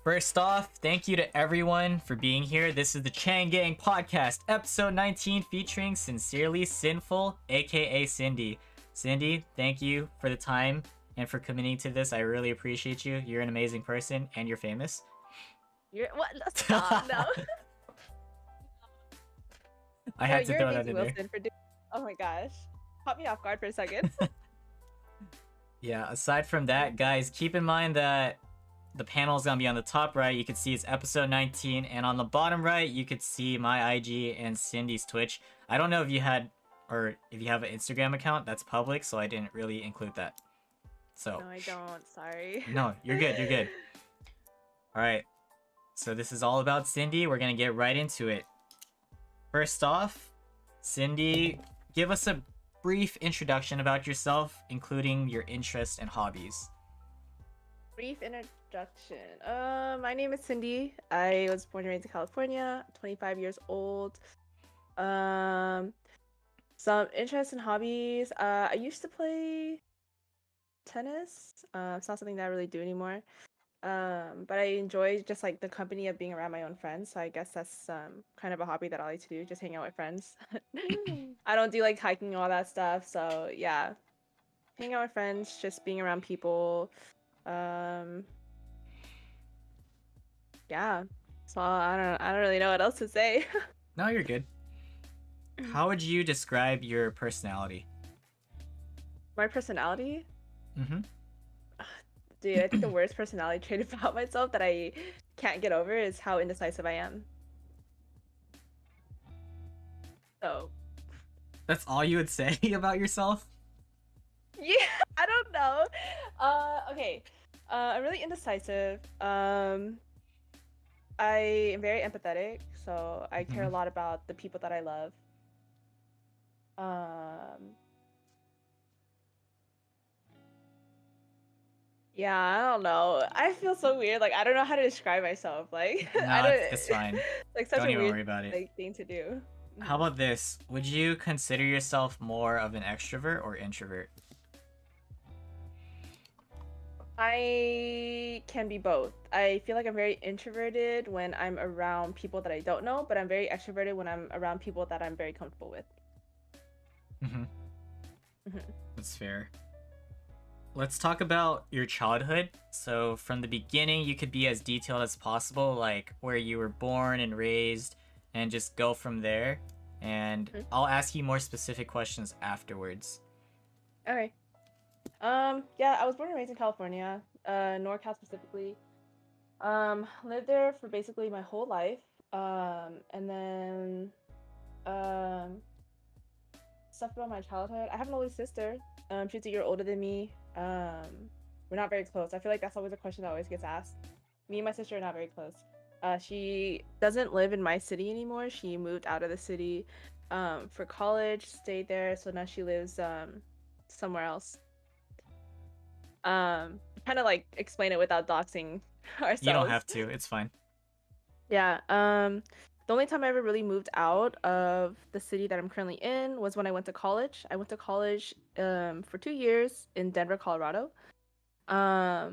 First off, thank you to everyone for being here. This is the Chang Gang Podcast, episode 19, featuring Sincerely Sinful, aka Cindy. Cindy, thank you for the time and for committing to this. I really appreciate you. You're an amazing person and you're famous. You're what? Stop! No. I had to throw that in there. Oh my gosh, caught me off guard for a second. Yeah. Aside from that, guys, keep in mind that the panel is gonna be on the top right. You can see it's episode 19, and on the bottom right, you could see my IG and Cindy's Twitch. I don't know if you had, or if you have an Instagram account that's public, so I didn't really include that. So. No, I don't. Sorry. No, you're good. You're good. All right. So this is all about Cindy. We're gonna get right into it. First off, Cindy, give us a brief introduction about yourself, including your interests and hobbies. Brief introduction. My name is Cindy. I was born and raised in California, 25 years old. Some interests and hobbies. I used to play tennis. It's not something that I really do anymore. But I enjoy just like the company of being around my own friends. So I guess that's kind of a hobby that I like to do, just hang out with friends. I don't do like hiking and all that stuff. So yeah, hang out with friends, just being around people. Yeah. So I don't really know what else to say. No, you're good. How would you describe your personality? My personality? Mm-hmm. Dude, I think the worst personality trait about myself that I can't get over is how indecisive I am. So. That's all you would say about yourself? Yeah, I don't know. Okay. I'm really indecisive. I am very empathetic, so I care a lot about the people that I love. Yeah, I don't know. I feel so weird. Like I don't know how to describe myself. Like No, I don't. it's fine. Like such don't a even weird worry about it. like, thing to do. How about this? Would you consider yourself more of an extrovert or introvert? I can be both. I feel like I'm very introverted when I'm around people that I don't know, but I'm very extroverted when I'm around people that I'm very comfortable with. That's fair. Let's talk about your childhood. So from the beginning, you could be as detailed as possible, like where you were born and raised, and just go from there. And I'll ask you more specific questions afterwards. Okay. Yeah, I was born and raised in California, NorCal specifically. Lived there for basically my whole life. And then, stuff about my childhood. I have an older sister. She's a year older than me. We're not very close. I feel like that's always a question that always gets asked. Me and my sister are not very close. She doesn't live in my city anymore. She moved out of the city, for college, stayed there. So now she lives, somewhere else. Kind of like explain it without doxing ourselves. You don't have to. It's fine. Yeah. The only time I ever really moved out of the city that I'm currently in was when I went to college. I went to college for 2 years in Denver, Colorado. I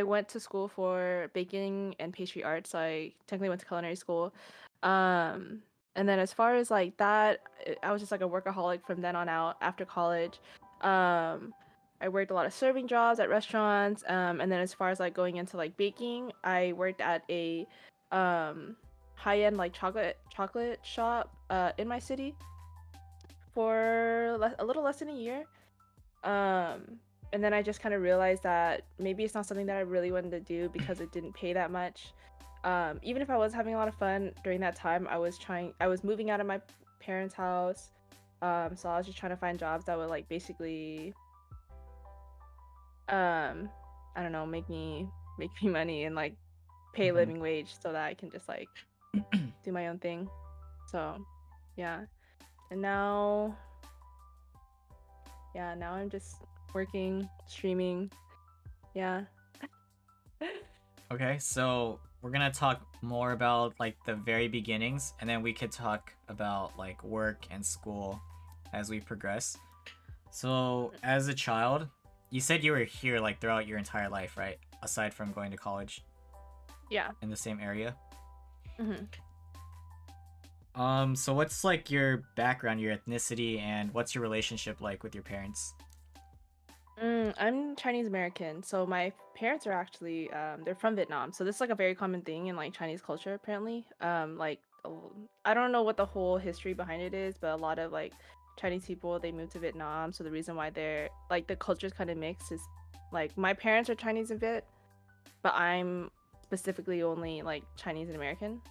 went to school for baking and pastry arts, so I technically went to culinary school. And then as far as like that, I was just like a workaholic from then on out after college. I worked a lot of serving jobs at restaurants. And then as far as like going into like baking, I worked at a high-end like chocolate shop in my city for a little less than a year. And then I just kind of realized that maybe it's not something that I really wanted to do because it didn't pay that much. Even if I was having a lot of fun during that time, I was moving out of my parents' house. So I was just trying to find jobs that would like basically I don't know, make me money and like pay a living wage so that I can just like do my own thing. So yeah. And now I'm just working, streaming. Yeah. Okay, so we're gonna talk more about like the very beginnings, and then we could talk about like work and school as we progress. So as a child, you said you were here like throughout your entire life, right? aside from going to college Yeah. in the same area. Hmm. So what's like your background, your ethnicity, and what's your relationship like with your parents? I'm Chinese American, so my parents are actually they're from Vietnam. So this is like a very common thing in like Chinese culture apparently. I don't know what the whole history behind it is, but a lot of like Chinese people they moved to Vietnam. So the reason why they're like the cultures kind of mix is like my parents are Chinese and Viet, but I'm specifically only like Chinese and American.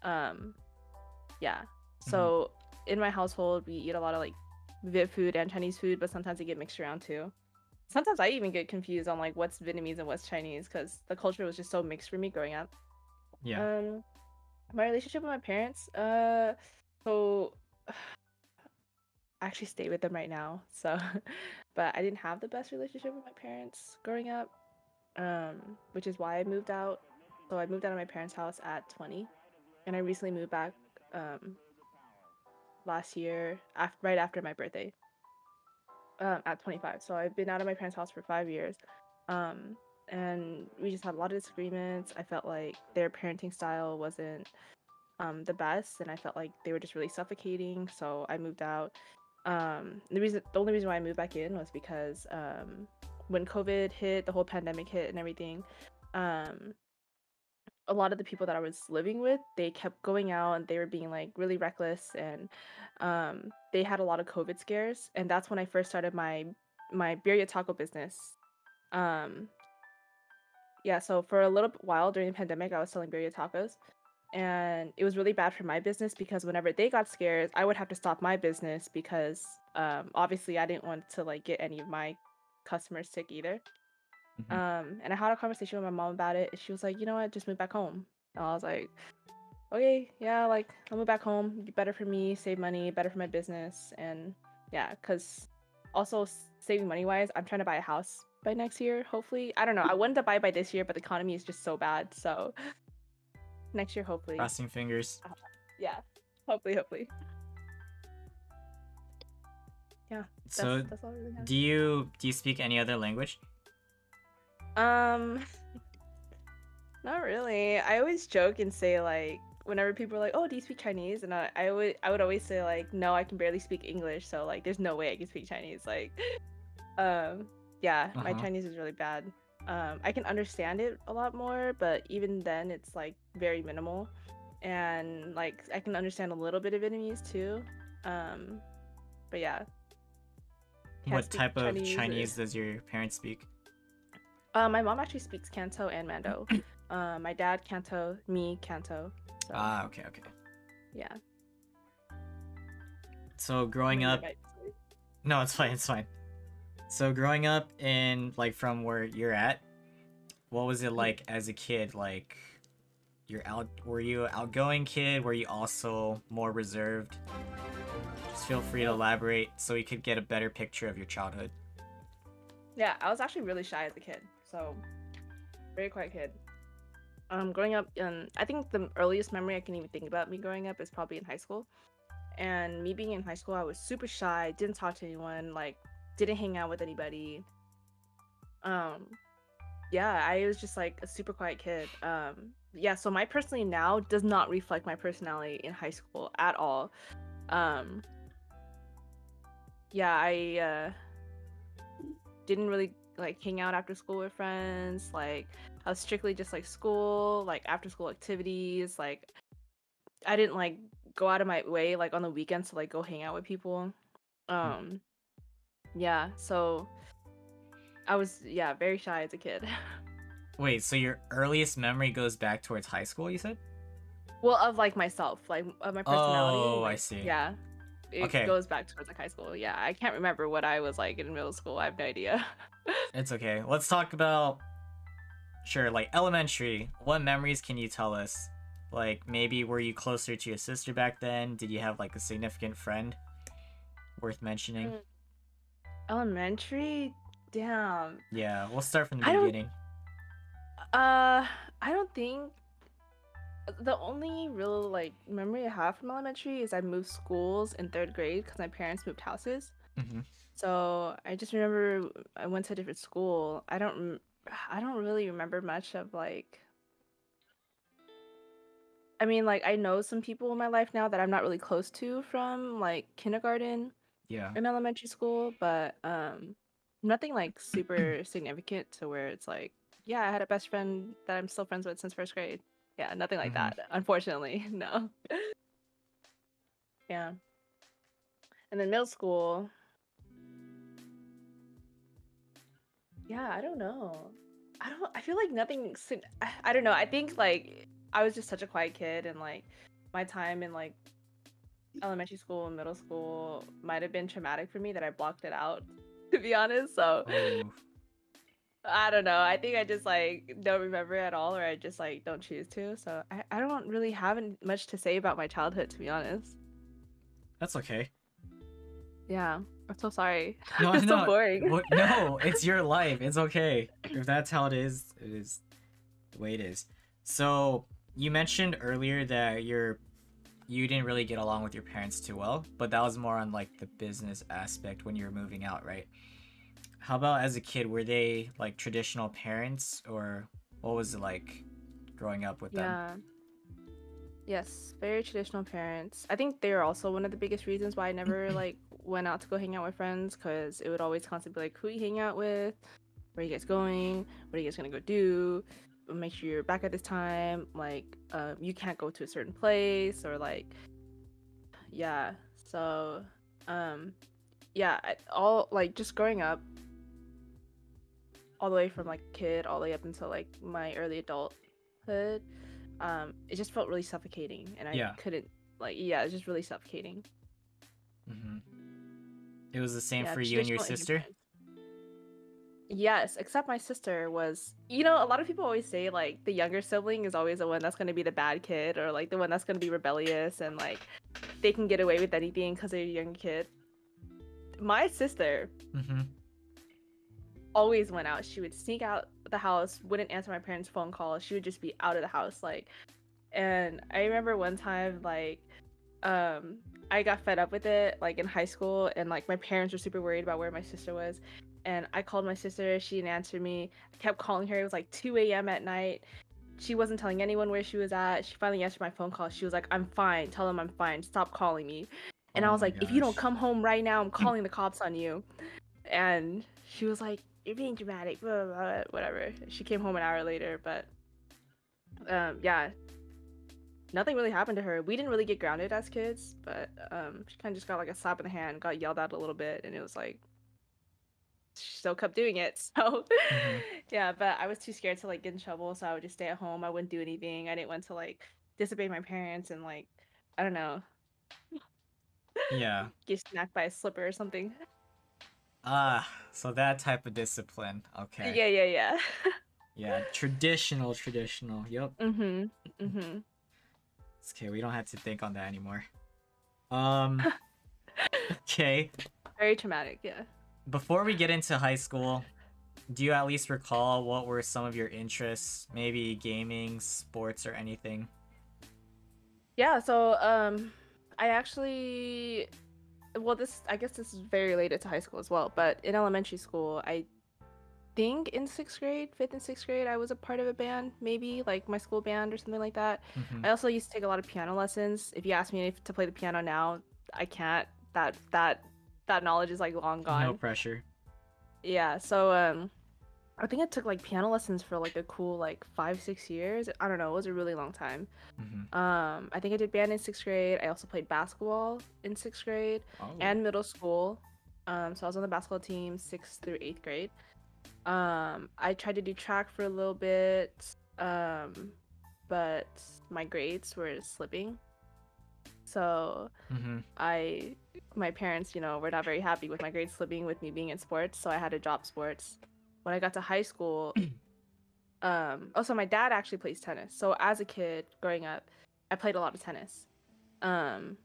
Um, yeah. Hmm. So in my household, we eat a lot of like Viet food and Chinese food, but sometimes they get mixed around too. Sometimes I even get confused on like what's Vietnamese and what's Chinese because the culture was just so mixed for me growing up. Yeah. Um, my relationship with my parents, so I actually stay with them right now, so but I didn't have the best relationship with my parents growing up, which is why I moved out. So I moved out of my parents' house at 20, and I recently moved back um last year right after my birthday. At 25. So I've been out of my parents' house for 5 years. Um, and we just had a lot of disagreements. I felt like their parenting style wasn't the best, and I felt like they were just really suffocating. So I moved out. The only reason why I moved back in was because when COVID hit, the whole pandemic hit, and everything. Um, a lot of the people that I was living with, they kept going out and they were being like really reckless, and they had a lot of COVID scares, and that's when I first started my birria taco business. Um yeah, so for a little while during the pandemic I was selling birria tacos, and it was really bad for my business because whenever they got scared, I would have to stop my business because obviously I didn't want to like get any of my customers sick either. Hmm. And I had a conversation with my mom about it, and she was like, you know what, just move back home. And I was like, okay, yeah, like I'll move back home. Be better for me, save money, better for my business, and yeah, because also saving money wise, I'm trying to buy a house by next year. Hopefully, I don't know. I wanted to buy by this year, but the economy is just so bad. So next year, hopefully. Crossing fingers. Uh, yeah, hopefully. Yeah, that's So, that's all I really have. do you speak any other language? Um, Not really. I always joke and say like whenever people are like, "Oh, do you speak Chinese?" and I would always say like, "No, I can barely speak English, so like there's no way I can speak Chinese." Like um yeah, my Uh-huh. Chinese is really bad. I can understand it a lot more, but even then it's like very minimal. And like I can understand a little bit of Vietnamese too. Um but yeah, can't What speak type of Chinese or Chinese does your parents speak? my mom actually speaks Canto and Mando. My dad Canto, me Canto. So, Ah, okay, okay. yeah. So growing Maybe that up, might be no, it's fine, it's fine. So growing up in like from where you're at, what was it silly. like as a kid? Like were you an outgoing kid? Were you also more reserved? Just feel free to Oh, elaborate so we could get a better picture of your childhood. yeah, I was actually really shy as a kid. So, very quiet kid. Growing up, I think the earliest memory I can even think about me growing up is probably in high school. And me being in high school, I was super shy, didn't talk to anyone, like didn't hang out with anybody. Um, yeah, I was just like a super quiet kid. Yeah, so my personality now does not reflect my personality in high school at all. Um, yeah, I didn't really like hang out after school with friends. Like I was strictly just like school, like after school activities. Like I didn't like go out of my way like on the weekends to like go hang out with people. Um yeah, so I was yeah, very shy as a kid. Wait, so your earliest memory goes back towards high school, you said? Well, of like myself, like of my personality, Oh, I like see. yeah, it Okay, goes back towards like high school. Yeah, I can't remember what I was like in middle school. I have no idea. it's okay. Let's talk about, sure, like elementary. What memories can you tell us? Like maybe were you closer to your sister back then? Did you have like a significant friend worth mentioning? Mm, Elementary? Damn. Yeah, we'll start from the I don't beginning. uh I don't think the only real like memory I have from elementary is I moved schools in third grade because my parents moved houses. Hmm. So I just remember I went to a different school. I don't. I don't really remember much of like. I mean, like I know some people in my life now that I'm not really close to from like kindergarten Yeah. and elementary school, but nothing like super significant to where it's like, yeah, I had a best friend that I'm still friends with since first grade. Yeah, nothing like Mm-hmm. that. Unfortunately, no. Yeah. And then middle school, yeah, I don't know. I feel like nothing I don't know. I think like I was just such a quiet kid and like my time in like elementary school and middle school might have been traumatic for me that I blocked it out, to be honest. So Oh. I don't know. I think I just like don't remember at all, or I just like don't choose to. So I don't really have much to say about my childhood, to be honest. That's okay. Yeah, I'm so sorry. No, It's so no, boring. no, it's your life. It's okay. If that's how it is the way it is. So, you mentioned earlier that you didn't really get along with your parents too well, but that was more on like the business aspect when you were moving out, right? How about as a kid, were they like traditional parents or what was it like growing up with them? Yeah. Yes, very traditional parents. I think they're also one of the biggest reasons why I never like went out to go hang out with friends because it would always constantly be like, who you hang out with? Where are you guys going? What are you guys gonna go do? Make sure you're back at this time. Like, you can't go to a certain place or like, yeah. So, um, yeah, all like just growing up, all the way from like a kid all the way up until like my early adulthood, it just felt really suffocating, and I Yeah. couldn't like, yeah, it's just really suffocating. Mm-hmm. It was the same Yeah, for you and your traditional Asian sister? parents. Yes, except my sister was, you know, a lot of people always say like the younger sibling is always the one that's going to be the bad kid or like the one that's going to be rebellious and like they can get away with anything because they're a young kid. My sister Mm-hmm. always went out. She would sneak out the house, wouldn't answer my parents' phone calls. She would just be out of the house. Like, and I remember one time, like, um, I got fed up with it, like in high school, and like my parents were super worried about where my sister was. And I called my sister, she didn't answer me. I kept calling her, it was like 2 a.m. at night. She wasn't telling anyone where she was at. She finally answered my phone call. She was like, I'm fine. Tell them I'm fine. Stop calling me. And Oh I was my like, if you don't gosh. come home right now, I'm calling the cops on you. And she was like, you're being dramatic, blah, blah, blah, whatever. She came home an hour later, but yeah, nothing really happened to her. We didn't really get grounded as kids, but she kind of just got like a slap in the hand, got yelled at a little bit, and it was like she still kept doing it. So Mm-hmm. yeah, but I was too scared to like get in trouble, so I would just stay at home. I wouldn't do anything. I didn't want to like disobey my parents and like, I don't know, Yeah. get snapped by a slipper or something. Ah, so that type of discipline. Okay. Yeah, yeah, yeah. Yeah, traditional. Yep. Mhm. Mhm. It's okay, we don't have to think on that anymore. Um, okay. Very traumatic. Yeah. Before we get into high school, do you at least recall what were some of your interests? Maybe gaming, sports, or anything? Yeah, so I actually, well, this, I guess this is very related to high school as well, but in elementary school, I think in 6th grade, 5th and 6th grade, I was a part of a band, maybe like my school band or something like that. Mm-hmm. I also used to take a lot of piano lessons. If you ask me to play the piano now, I can't. That knowledge is like long No gone. pressure. Yeah, so I think I took like piano lessons for like a cool like 5, 6 years. I don't know, it was a really long time. Mm-hmm. I think I did band in 6th grade. I also played basketball in 6th grade Oh. and middle school. So I was on the basketball team 6th through 8th grade. I tried to do track for a little bit, but my grades were slipping. So Mm-hmm. my parents, you know, were not very happy with my grades slipping with me being in sports, so I had to drop sports. When I got to high school, also my dad actually plays tennis. So as a kid growing up, I played a lot of tennis. Um,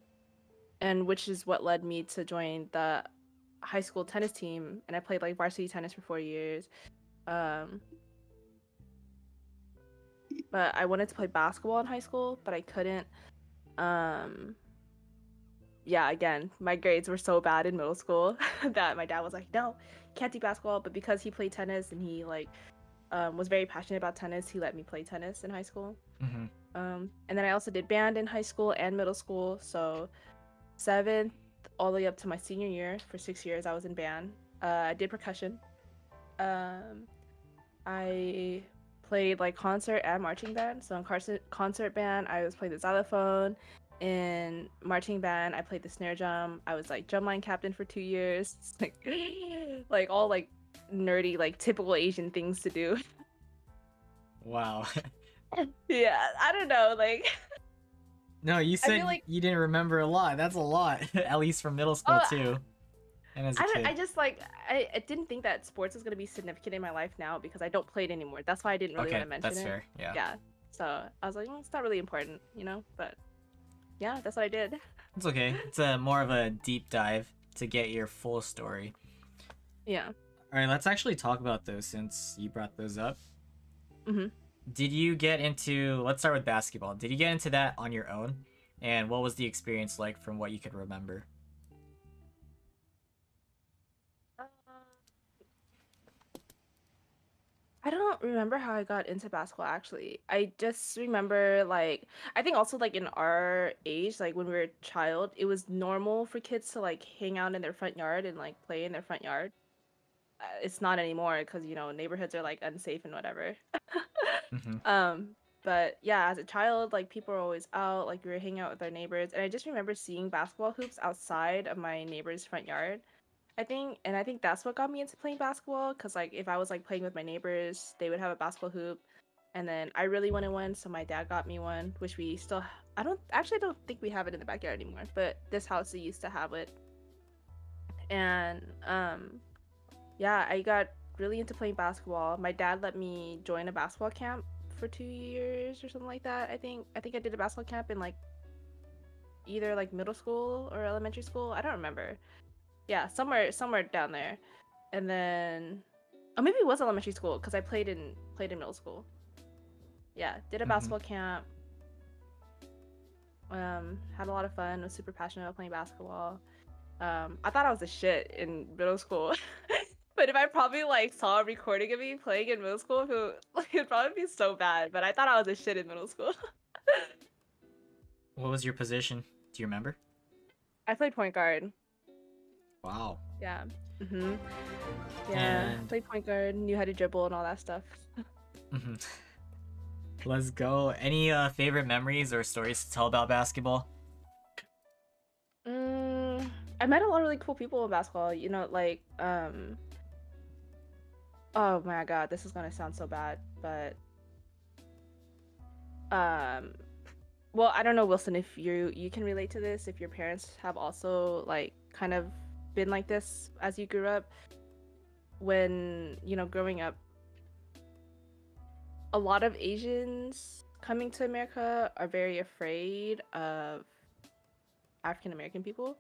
and which is what led me to join the high school tennis team, and I played like varsity tennis for 4 years. Um, but I wanted to play basketball in high school, but I couldn't. Um, yeah, again, my grades were so bad in middle school that my dad was like, "No, can't do basketball." But because he played tennis and he like was very passionate about tennis. He let me play tennis in high school. Mm-hmm. And then I also did band in high school and middle school. So 7th all the way up to my senior year, for 6 years, I was in band. I did percussion. Um, I played like concert and marching band. So in concert band, I was playing the xylophone. In marching band, I played the snare drum. I was like drumline captain for 2 years. It's like all like nerdy, like typical Asian things to do. Wow. Yeah, I don't know. Like, No, you I said feel like you didn't remember a lot. That's a lot, at least from middle school oh, too, and as a kid. I just like I didn't think that sports was gonna be significant in my life now because I don't play it anymore. That's why I didn't really want Okay, to mention that's it. fair. Yeah. Yeah. So I was like, it's not really important, you know. But yeah, that's what I did. It's okay. It's a more of a deep dive to get your full story. Yeah. All right, let's actually talk about those since you brought those up. Mhm. Did you get into? Let's start with basketball. Did you get into that on your own? And what was the experience like from what you could remember? I don't remember how I got into basketball actually. I just remember like I think also like in our age, like when we were a child, it was normal for kids to like hang out in their front yard and like play in their front yard. It's not anymore because you know neighborhoods are like unsafe and whatever. Mm-hmm. um, but yeah, as a child, like people were always out, like we were hanging out with our neighbors, and I just remember seeing basketball hoops outside of my neighbor's front yard. I think that's what got me into playing basketball. Cause like if I was like playing with my neighbors, they would have a basketball hoop, and then I really wanted one, so my dad got me one, which we still. I don't think we have it in the backyard anymore, but this house we used to have it, and yeah, I got really into playing basketball. My dad let me join a basketball camp for 2 years or something like that. I think I did a basketball camp in like either like middle school or elementary school. I don't remember. Yeah, somewhere down there. And then oh maybe it was elementary school because I played in middle school. Yeah, did a Mm-hmm. basketball camp. Had a lot of fun, was super passionate about playing basketball. I thought I was a shit in middle school. But if I probably like saw a recording of me playing in middle school, it'd probably be so bad. But I thought I was a shit in middle school. What was your position? Do you remember? I played point guard. Wow. Yeah. Mhm. Yeah. And Played point guard, knew how to dribble and all that stuff. mhm. Let's go. Any favorite memories or stories to tell about basketball? I met a lot of really cool people in basketball. You know, like oh my god, this is gonna sound so bad, but um well, I don't know, Wilson, if you can relate to this, if your parents have also like kind of been like this as you grew up. When, you know, growing up, a lot of Asians coming to America are very afraid of African American people.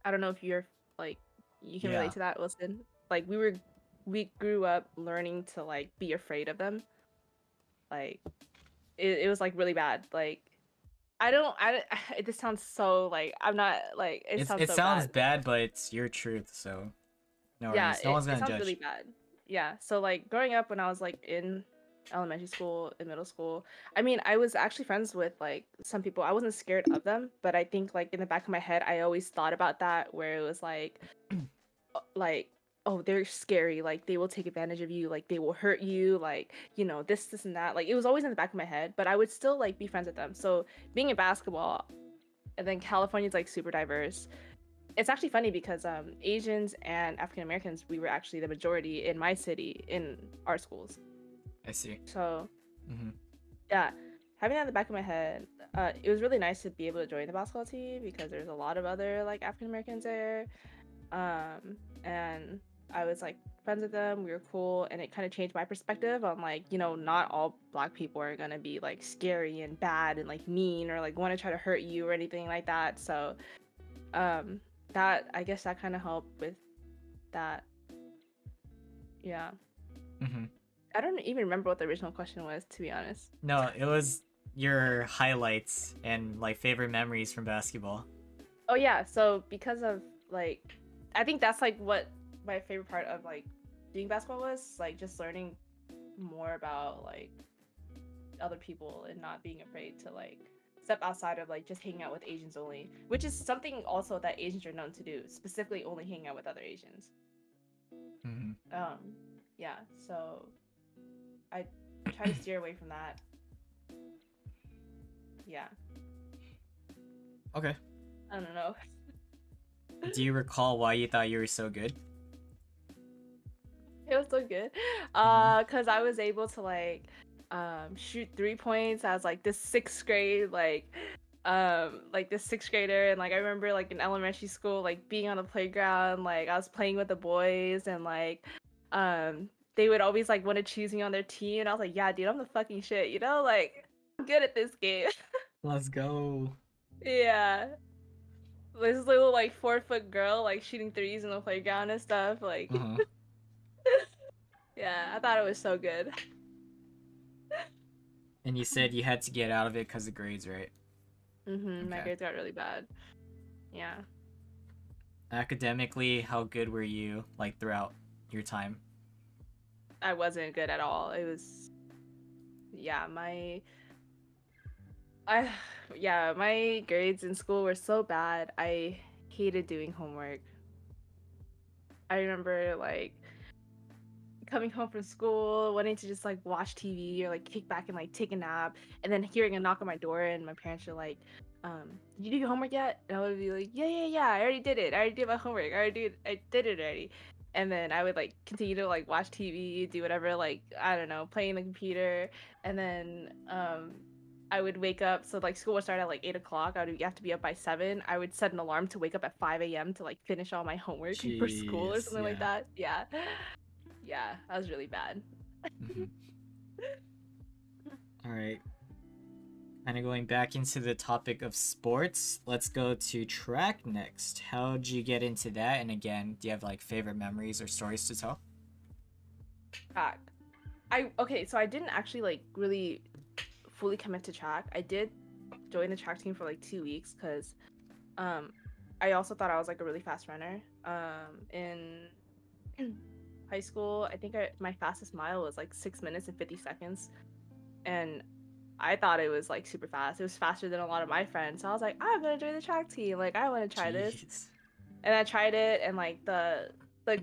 I don't know if you're like you can relate Yeah. to that, Wilson. Like we grew up learning to like be afraid of them. Like it was like really bad. Like this sounds so like I'm not like it sounds It so sounds bad. bad, but it's your truth, so no Yeah, worries. No one's it gonna sounds really judge. bad. Yeah, so like growing up when I was like in elementary school and middle school, I mean, I was actually friends with like some people. I wasn't scared of them, but I think like in the back of my head, I always thought about that where it was like oh, they're scary, like they will take advantage of you, like they will hurt you, like, you know, this and that. Like it was always in the back of my head, but I would still like be friends with them. So being in basketball and then California's like super diverse. It's actually funny because Asians and African Americans, we were actually the majority in my city in our schools. I see. So Mm-hmm. yeah, having that in the back of my head, it was really nice to be able to join the basketball team because there's a lot of other like African Americans there, and I was like friends with them. We were cool, and it kind of changed my perspective on like, you know, not all black people are gonna be like scary and bad and like mean or like want to try to hurt you or anything like that. So that I guess that kind of helped with that. Yeah. Mm-hmm. I don't even remember what the original question was, to be honest. No, it was your highlights and like favorite memories from basketball. Oh yeah, so because of like I think that's like what my favorite part of like doing basketball was, like just learning more about like other people and not being afraid to like step outside of like just hanging out with Asians only, which is something also that Asians are known to do, specifically only hanging out with other Asians. Mm-hmm. Yeah, so I try to steer away from that. Yeah. Okay. I don't know. Do you recall why you thought you were so good? It was so good. Mhm. Cause I was able to like shoot 3 points as like this sixth grade like this sixth grader, and like I remember like in elementary school like being on the playground, like I was playing with the boys, and like they would always like want to choose me on their team, and I was like, yeah dude, I'm the fucking shit, you know, like I'm good at this game. Let's go. Yeah, this little like 4 foot girl like shooting threes in the playground and stuff, like Uh-huh. yeah, I thought it was so good. And you said you had to get out of it because of grades, right? My Okay. grades got really bad. Yeah. Academically, how good were you, like, throughout your time? I wasn't good at all. It was yeah, I my grades in school were so bad. I hated doing homework. I remember like coming home from school, wanting to just like watch TV or like kick back and like take a nap, and then hearing a knock on my door, and my parents were like, did you do your homework yet? And I would be like, yeah, I already did it. I already did my homework. I did it already. And then I would like continue to like watch TV, do whatever, like I don't know, playing the computer, and then I would wake up. So like school would start at like 8 o'clock. I would have to be up by 7. I would set an alarm to wake up at 5 a.m. to like finish all my homework for school or Jeez, something like yeah. that. Yeah. Yeah, that was really bad. Mm-hmm. All right. Kind of going back into the topic of sports, let's go to track next. How'd you get into that? And again, do you have like favorite memories or stories to tell? Track. So I didn't actually like really fully commit to track. I did join the track team for like 2 weeks because um I also thought I was like a really fast runner. In high school, I think my fastest mile was like 6 minutes and 50 seconds, and I thought it was like super fast. It was faster than a lot of my friends. So I was like, I'm gonna join the track team. Like I want to try this, Jeez. and I tried it, and like the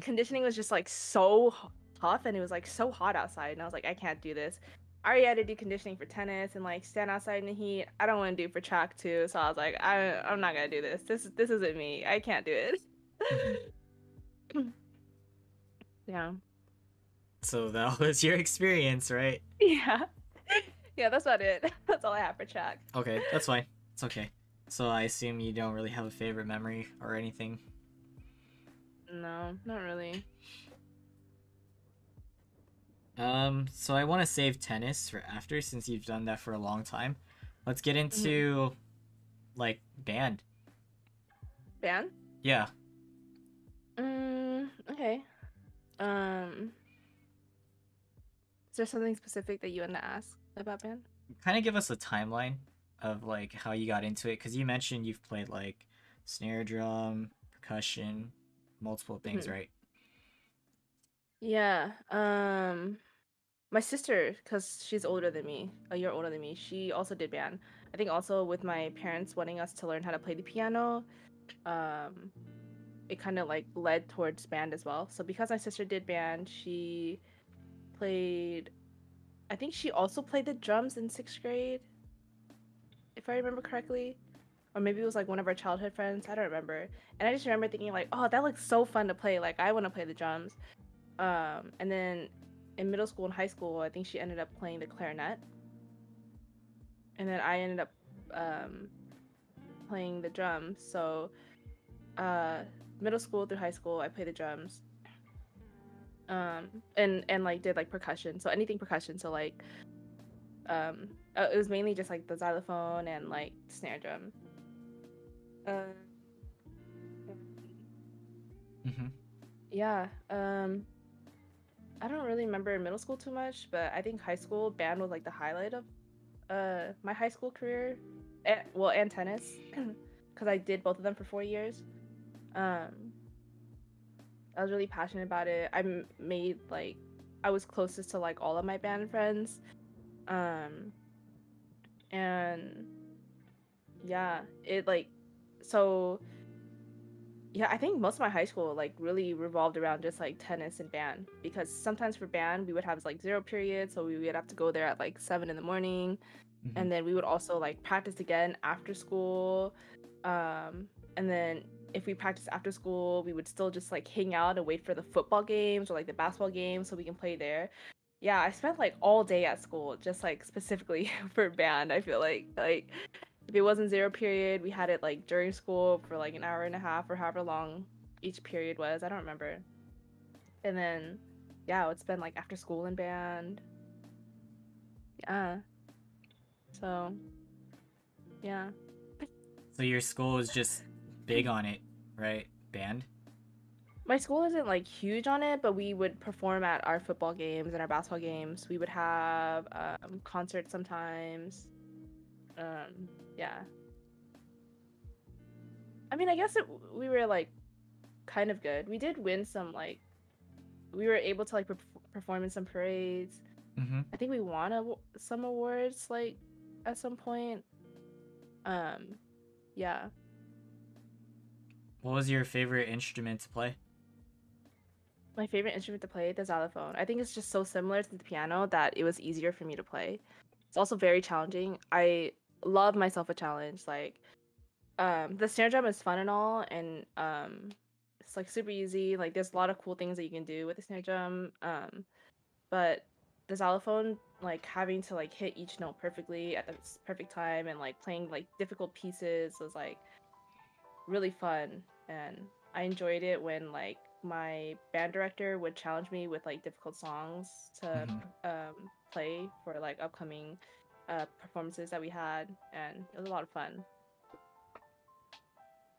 conditioning was just like so tough, and it was like so hot outside, and I was like, I can't do this. I already had to do conditioning for tennis and like stand outside in the heat. I don't want to do it for track too, so I was like, I'm not gonna do this. This isn't me. I can't do it. Mm-hmm. Yeah. So that was your experience, right? Yeah. Yeah, that's about it. That's all I have for track. Okay, that's fine. It's okay. So I assume you don't really have a favorite memory or anything. No, not really. So I want to save tennis for after since you've done that for a long time. Let's get into like band. Band? Yeah. Okay. Is there something specific that you want to ask about band? Kind of give us a timeline of like how you got into it, because you mentioned you've played like snare drum, percussion, multiple things, right? Yeah. My sister, because she's older than me, a year older than me, she also did band. I think also with my parents wanting us to learn how to play the piano, it kind of like led towards band as well. So because my sister did band, she played, I think she also played the drums in 6th grade, if I remember correctly. Or maybe it was like one of our childhood friends. I don't remember. And I just remember thinking like, oh, that looks so fun to play. Like I want to play the drums. And then in middle school and high school, I think she ended up playing the clarinet. And then I ended up playing the drums. So middle school through high school, I played the drums. And like did like percussion. So anything percussion. So like it was mainly just like the xylophone and like snare drum. Yeah. I don't really remember middle school too much, but I think high school band was like the highlight of my high school career. And tennis, because I did both of them for 4 years. I was really passionate about it. I made like I was closest to like all of my band friends. Um, and yeah, it like so yeah, I think most of my high school like really revolved around just like tennis and band because sometimes for band we would have like zero periods, so we would have to go there at like 7 in the morning, Hmm. and then we would also like practice again after school. And then if we practiced after school, we would still just like hang out and wait for the football games or like the basketball games so we can play there. Yeah, I spent like all day at school just like specifically for band. I feel like if it wasn't zero period, we had it like during school for like an hour and a half or however long each period was. I don't remember. And then yeah, I would spend like after school in band. Yeah. So yeah. So your school is just big on it, right? Band. My school isn't like huge on it, but we would perform at our football games and our basketball games. We would have concerts sometimes. Yeah. I mean, I guess we were like kind of good. We did win some like we were able to like perform in some parades. Mm-hmm. I think we won some awards like at some point. Um, yeah. What was your favorite instrument to play? My favorite instrument to play, the xylophone. I think it's just so similar to the piano that it was easier for me to play. It's also very challenging. I love myself a challenge. Like, the snare drum is fun and all, and it's like super easy. Like, there's a lot of cool things that you can do with the snare drum. But the xylophone, like having to like hit each note perfectly at the perfect time and like playing like difficult pieces was like really fun, and I enjoyed it when like my band director would challenge me with like difficult songs to Mm-hmm. play for like upcoming performances that we had, and it was a lot of fun.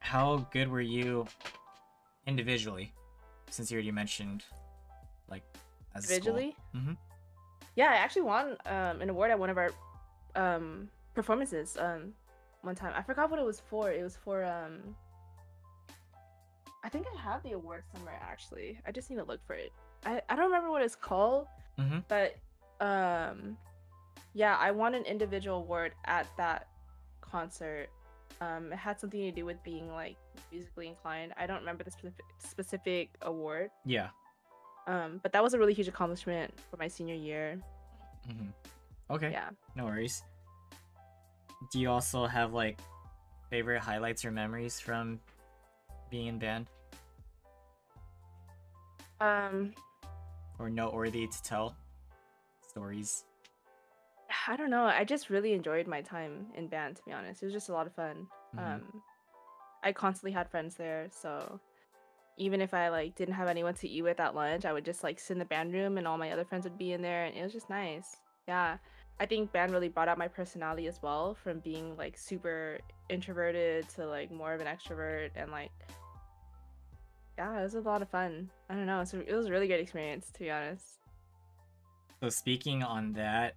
How good were you individually? Since you already mentioned, like, as a school. Individually, Mm-hmm. yeah, I actually won an award at one of our performances one time. I forgot what it was for. It was for I think I have the award somewhere actually. I just need to look for it. I don't remember what it's called, Mm-hmm. but um yeah, I won an individual award at that concert. It had something to do with being like musically inclined. I don't remember the specific award. Yeah. But that was a really huge accomplishment for my senior year. Mm-hmm. Okay. Yeah. No worries. Do you also have like favorite highlights or memories from being in band, Um, or noteworthy to tell stories? I don't know. I just really enjoyed my time in band, to be honest. It was just a lot of fun. Mm-hmm. I constantly had friends there, so even if I like didn't have anyone to eat with at lunch, I would just like sit in the band room and all my other friends would be in there, and it was just nice. Yeah. I think band really brought out my personality as well, from being like super introverted to like more of an extrovert, and like yeah, it was a lot of fun. I don't know. So it was a really great experience, to be honest. So speaking on that,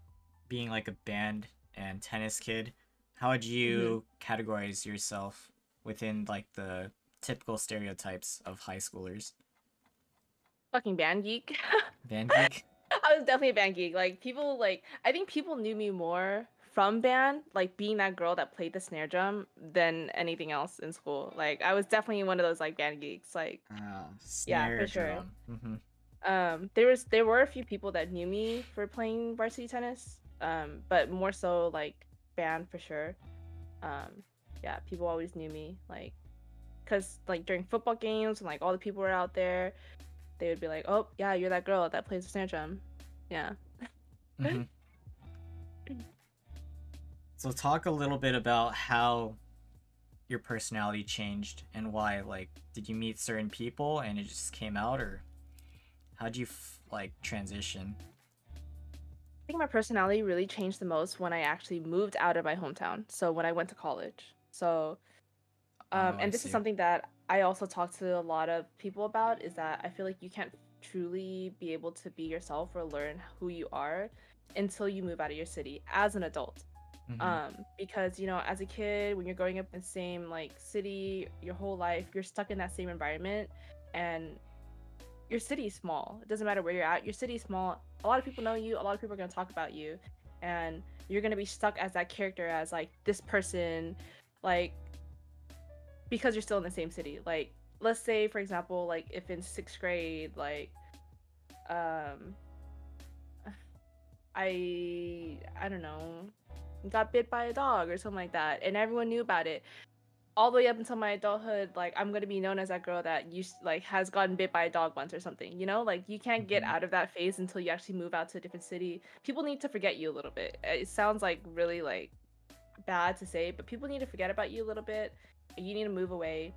being like a band and tennis kid, how would you categorize yourself within like the typical stereotypes of high schoolers? Fucking band geek. Band geek? I was definitely a band geek. Like people like I think people knew me more from band, like being that girl that played the snare drum than anything else in school. Like I was definitely one of those like band geeks. Like yeah, Snare for sure. drum. Mm-hmm. There were a few people that knew me for playing varsity tennis. But more so like band for sure. Um, yeah, people always knew me like because like during football games and like all the people were out there, they would be like, "Oh, yeah, you're that girl that plays the snare drum." Yeah. Mm-hmm. So talk a little bit about how your personality changed and why. Like, did you meet certain people and it just came out, or how'd you like transition? I think my personality really changed the most when I actually moved out of my hometown. So when I went to college. So Oh, I and this is see. something that I also talk to a lot of people about, is that I feel like you can't truly be able to be yourself or learn who you are until you move out of your city as an adult. Mm-hmm. Because you know, as a kid, when you're growing up in the same like city your whole life, you're stuck in that same environment, and your city's small. It doesn't matter where you're at. Your city's small. A lot of people know you. A lot of people are gonna talk about you, and you're gonna be stuck as that character, as like this person, like because you're still in the same city. Like, let's say for example, like if in sixth grade, like um, I don't know, got bit by a dog or something like that, and everyone knew about it all the way up until my adulthood. Like, I'm gonna be known as that girl that like has gotten bit by a dog once or something, you know? Like, you can't get out of that phase until you actually move out to a different city. People need to forget you a little bit. It sounds like really like bad to say, but people need to forget about you a little bit. You need to move away,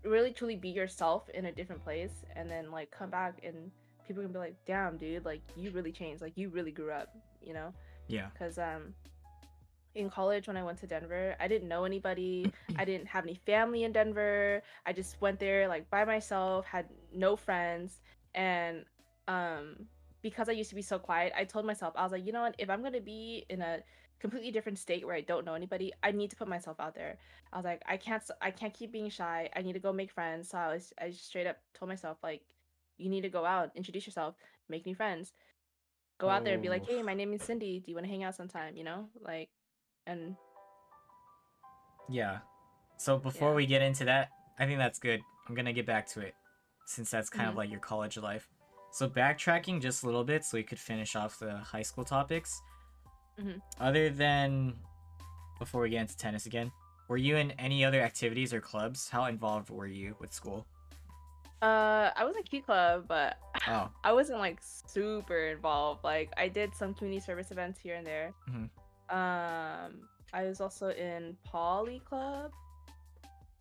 really truly be yourself in a different place, and then like come back and people can be like, damn dude, like you really changed, like you really grew up, you know? Yeah. Because in college when I went to Denver, I didn't know anybody. I didn't have any family in Denver. I just went there like by myself, had no friends, and because I used to be so quiet, I told myself, I was like, you know what, if I'm gonna be in a completely different state where I don't know anybody, I need to put myself out there. I was like, I can't keep being shy. I need to go make friends. So I just straight up told myself like, you need to go out, introduce yourself, make new friends, go out there and be like, Oh, hey, my name is Cindy. Do you want to hang out sometime? You know, like, and yeah. So before yeah. we get into that, I think that's good. I'm gonna get back to it, since that's kind of Mhm. like your college life. So backtracking just a little bit so we could finish off the high school topics. Mhm. Other than, before we get into tennis again, were you in any other activities or clubs? How involved were you with school? I was in Key Club, but Oh. I wasn't like super involved. Like I did some community service events here and there. Hmm. I was also in Poly Club,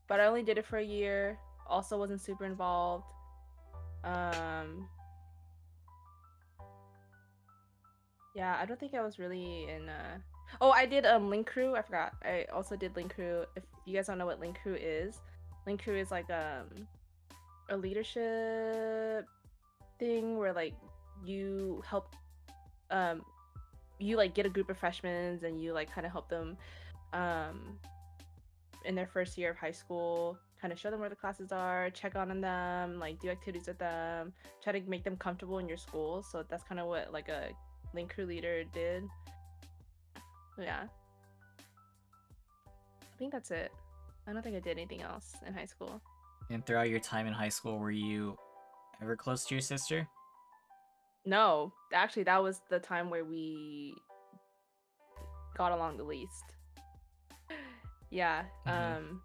but I only did it for a year. Also wasn't super involved. Um, yeah, I don't think I was really in Oh, I did Link Crew. I forgot. I also did Link Crew. If you guys don't know what Link Crew is like a leadership thing where like you help um you like get a group of freshmen and you like kind of help them um in their first year of high school, kind of show them where the classes are, check on them, like do activities with them, try to make them comfortable in your school. So that's kind of what like a link crew leader did. Yeah, I think that's it. I don't think I did anything else in high school. And throughout your time in high school, were you ever close to your sister? No, actually that was the time where we got along the least. Yeah.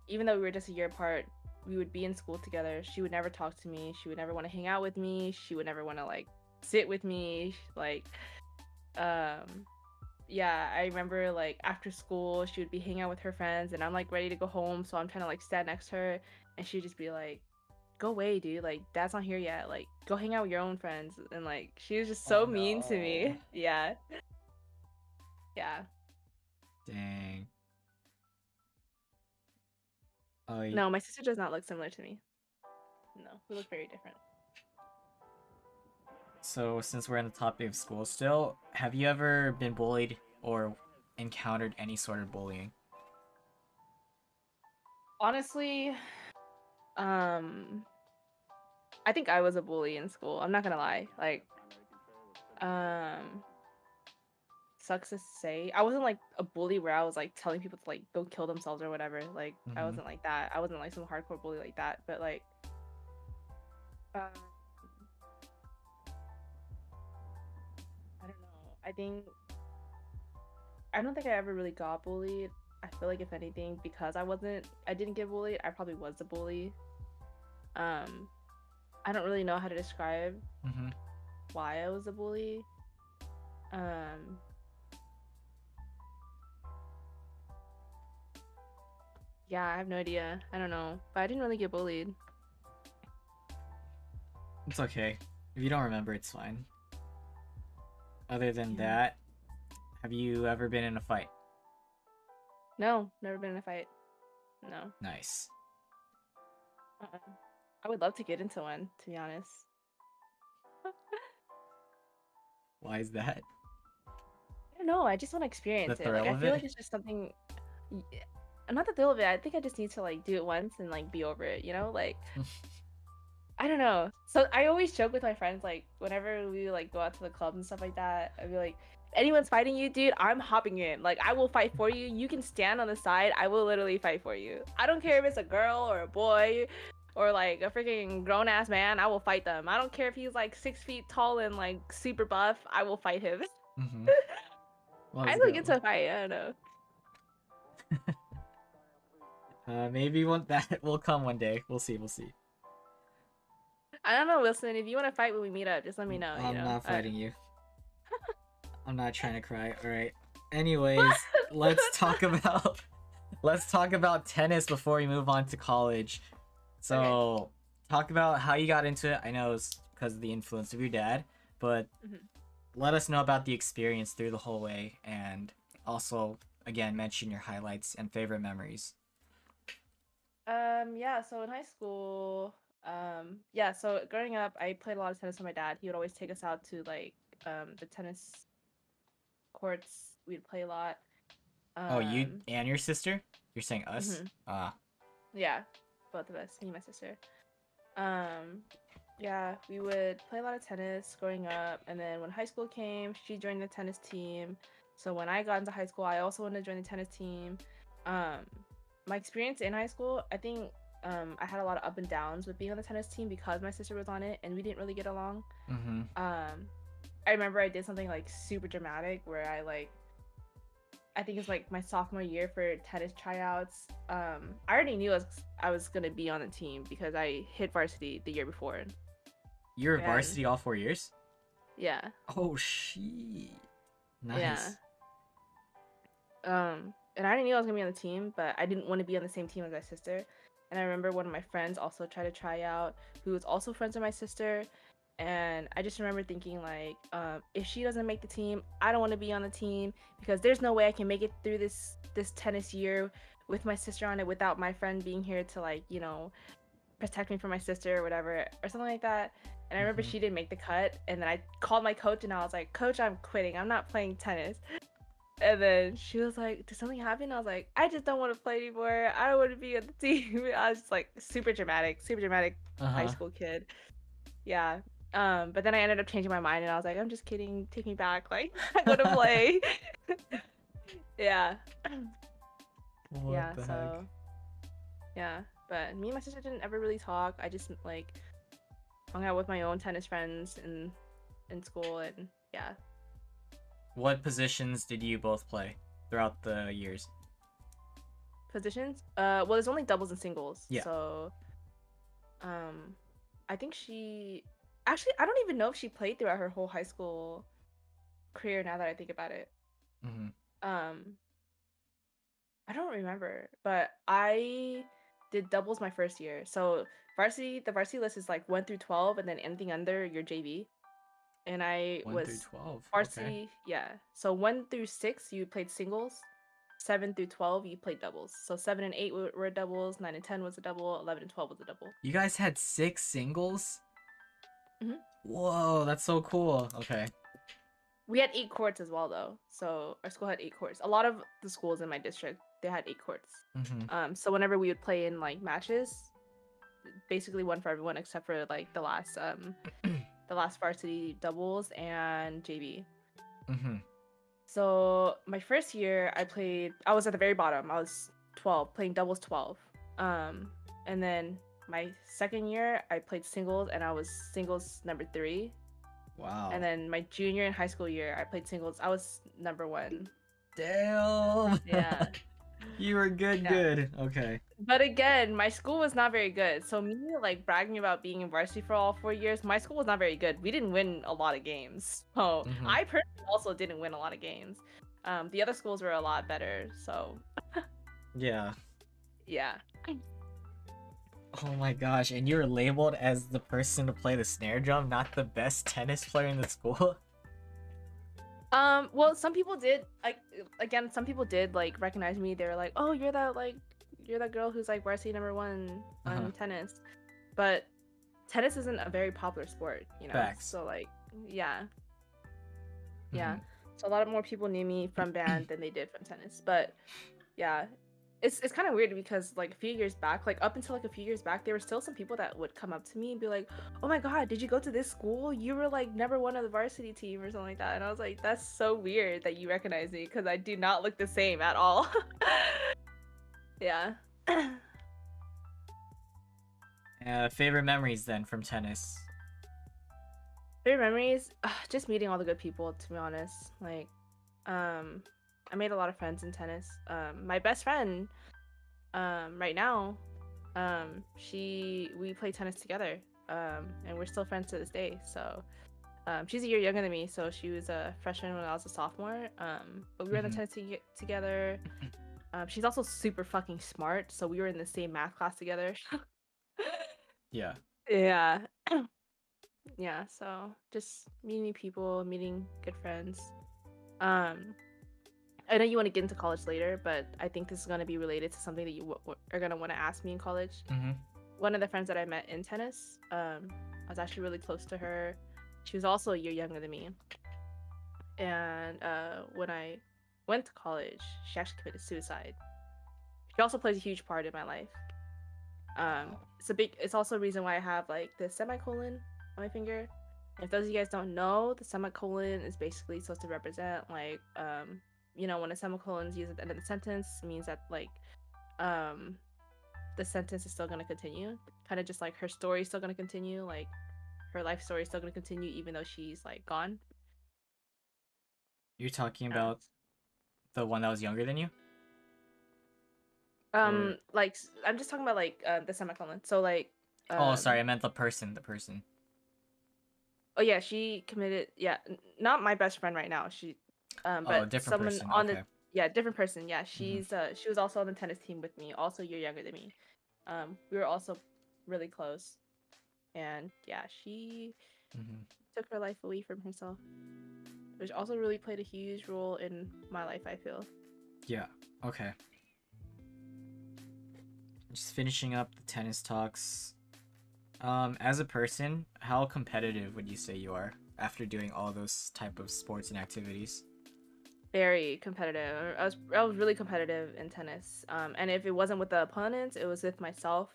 Even though we were just a year apart, we would be in school together. She would never talk to me. She would never want to hang out with me. She would never want to like sit with me. Like, yeah, I remember like after school, she would be hanging out with her friends, and I'm like ready to go home. So I'm trying to like stand next to her, and she'd just be like, "Go away, dude. Like, dad's not here yet. Like, go hang out with your own friends." And like, she was just so mean to me. Yeah. Yeah. Dang. Oh, No, my sister does not look similar to me. No, we look very different. so since we're on the topic of school still, have you ever been bullied or encountered any sort of bullying? Honestly, um, I think I was a bully in school. I'm not gonna lie. Like, um, sucks to say. I wasn't like a bully where I was like telling people to like go kill themselves or whatever. Like, I Mm-hmm. wasn't like that. I wasn't like some hardcore bully like that. But like, um, I don't know. I don't think I ever really got bullied. I feel like if anything, because I didn't get bullied, I probably was the bully. Um, I don't really know how to describe Mm-hmm. why I was a bully. Um, yeah, I have no idea. I don't know, but I didn't really get bullied. It's okay. If you don't remember, it's fine. Other than Yeah. that, have you ever been in a fight? No, never been in a fight. No. Nice. Uh-uh. I would love to get into one, to be honest. Why is that? I don't know. I just want to The experience it. Like, thrill I of feel it? like it's just something. y- Not the thrill of it. I think I just need to like do it once and like be over it. You know, like I don't know. So I always joke with my friends, like whenever we like go out to the club and stuff like that, I'd be like, anyone's fighting you, dude, I'm hopping in. Like I will fight for you. You can stand on the side. I will literally fight for you. I don't care if it's a girl or a boy or like a freaking grown ass man. I will fight them. I don't care if he's like 6 feet tall and like super buff. I will fight him. Mm-hmm. I still get to fight. I don't know. Maybe that will come one day. We'll see. We'll see. I don't know, Wilson. If you want to fight when we meet up, just let me know. I'm not fighting you. I'm not trying to cry. All right. Anyways, let's talk about tennis before we move on to college. So, okay. Talk about how you got into it. I know it's because of the influence of your dad, but let us know about the experience through the whole way, and also, again, mention your highlights and favorite memories. Yeah. So in high school, yeah. So growing up, I played a lot of tennis with my dad. He would always take us out to like the tennis courts. We'd play a lot. Oh, you and your sister? You're saying us? Yeah, both of us, me and my sister. Yeah, we would play a lot of tennis growing up, and then when high school came, she joined the tennis team. So when I got into high school, I also wanted to join the tennis team. My experience in high school, I think I had a lot of up and downs with being on the tennis team because my sister was on it, and we didn't really get along. I remember I did something like super dramatic where I think it's like my sophomore year for tennis tryouts. I already knew I was gonna be on the team because I hit varsity the year before. You were varsity all 4 years? Yeah. Oh shit. Nice. Yeah. And I already knew I was gonna be on the team, but I didn't want to be on the same team as my sister. And I remember one of my friends also tried to try out, who was also friends with my sister. And I just remember thinking like, if she doesn't make the team, I don't want to be on the team because there's no way I can make it through this tennis year with my sister on it without my friend being here to like, you know, protect me from my sister or whatever or something like that. And I remember she didn't make the cut, and then I called my coach and I was like, Coach, I'm quitting. I'm not playing tennis. And then she was like, did something happen? I was like, I just don't want to play anymore. I don't want to be on the team. I was just like super dramatic high school kid. Yeah. But then I ended up changing my mind and I was like, I'm just kidding. Take me back. Like, I want to play. Yeah. So yeah. But me and my sister didn't ever really talk. I just like hung out with my own tennis friends in school, and yeah. What positions did you both play throughout the years? Positions? Well, there's only doubles and singles. Yeah. So, I think actually, I don't even know if she played throughout her whole high school career now that I think about it. I don't remember, but I did doubles my first year. So the varsity list is like 1 through 12, and then anything under your JV. And I 1 through 12. varsity, okay. Yeah. So 1 through 6, you played singles. 7 through 12, you played doubles. So 7 and 8 were doubles. 9 and 10 was a double. 11 and 12 was a double. You guys had 6 singles? Whoa, that's so cool. Okay. We had 8 courts as well, though. So our school had 8 courts. A lot of the schools in my district, they had 8 courts. So whenever we would play in like matches, basically one for everyone except for like the last varsity doubles and JV. So my first year I was at the very bottom. I was 12, playing doubles 12. And then my second year I played singles, and I was singles number 3. Wow. And then my junior and high school year I played singles. I was number 1. Damn. Yeah. You were good. Okay. But again, my school was not very good. So me like bragging about being in varsity for all 4 years, my school was not very good. We didn't win a lot of games. So I personally also didn't win a lot of games. The other schools were a lot better. So yeah. Yeah. Oh my gosh, and you were labeled as the person to play the snare drum, not the best tennis player in the school? Well, some people did, some people did like recognize me. They were like, "Oh, you're that girl who's like varsity number 1 on tennis." But tennis isn't a very popular sport, you know. Facts. So like, yeah. So a lot of more people knew me from band than they did from tennis. But yeah, it's kind of weird because like a few years back, like up until like a few years back, there were still some people that would come up to me and be like, "Oh my God, did you go to this school? You were like never one of the varsity team or something like that." And I was like, "That's so weird that you recognize me because I do not look the same at all." Yeah. Favorite memories then from tennis? Favorite memories, just meeting all the good people, to be honest. Like, I made a lot of friends in tennis. My best friend, right now, we play tennis together. And we're still friends to this day. So, she's a year younger than me, so she was a freshman when I was a sophomore. But we were in the tennis team together. She's also super fucking smart, so we were in the same math class together. Yeah. Yeah. Yeah, so just meeting new people, meeting good friends. Um, I know you want to get into college later, but I think this is going to be related to something that you are going to want to ask me in college. One of the friends that I met in tennis, I was actually really close to her. She was also a year younger than me. And when I went to college, she actually committed suicide. She also plays a huge part in my life. It's also a reason why I have like the semicolon on my finger. If those of you guys don't know, the semicolon is basically supposed to represent like when a semicolon is used at the end of the sentence, it means that like the sentence is still gonna continue. Kind of just like her story is still gonna continue, like her life story is still gonna continue even though she's like gone. You're talking about the one that was younger than you? Like I'm just talking about like the semicolon. So like Oh, sorry, I meant the person. Oh yeah, she committed. Yeah, not my best friend right now. But different someone person. on Okay. different person. Yeah, she was also on the tennis team with me, also a year younger than me. We were also really close, and yeah, she took her life away from herself, which also really played a huge role in my life, I feel. Yeah. Okay. Just finishing up the tennis talks. As a person, how competitive would you say you are after doing all those type of sports and activities? Very competitive. I was really competitive in tennis. And if it wasn't with the opponents, it was with myself.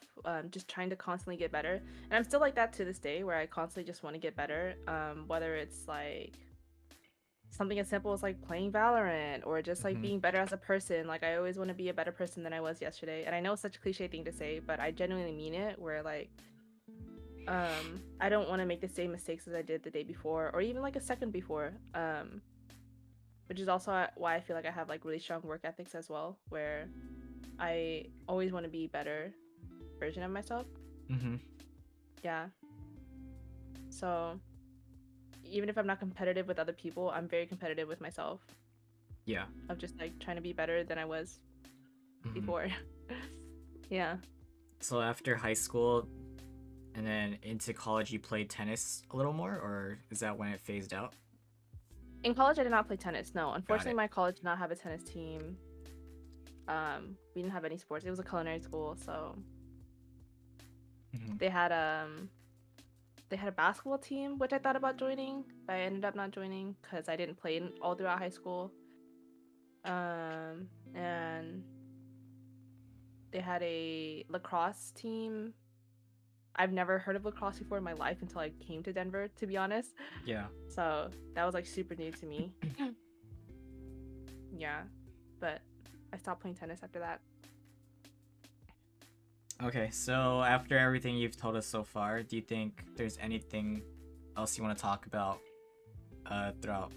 Just trying to constantly get better. And I'm still like that to this day, where I constantly just want to get better. Whether it's like something as simple as like playing Valorant or just like being better as a person. Like I always want to be a better person than I was yesterday. And I know it's such a cliche thing to say, but I genuinely mean it. Where like I don't want to make the same mistakes as I did the day before or even like a second before. Which is also why I feel like I have like really strong work ethics as well, where I always want to be a better version of myself. Yeah. So even if I'm not competitive with other people, I'm very competitive with myself. Yeah. Of just like trying to be better than I was before. Yeah. So after high school and then into college, you played tennis a little more, or is that when it phased out? In college, I did not play tennis. No, unfortunately, my college did not have a tennis team. We didn't have any sports. It was a culinary school, so they had a basketball team, which I thought about joining, but I ended up not joining because I didn't play all throughout high school. And they had a lacrosse team. I've never heard of lacrosse before in my life until I came to Denver, to be honest. Yeah. So that was like super new to me. Yeah, but I stopped playing tennis after that. Okay, so after everything you've told us so far, do you think there's anything else you want to talk about throughout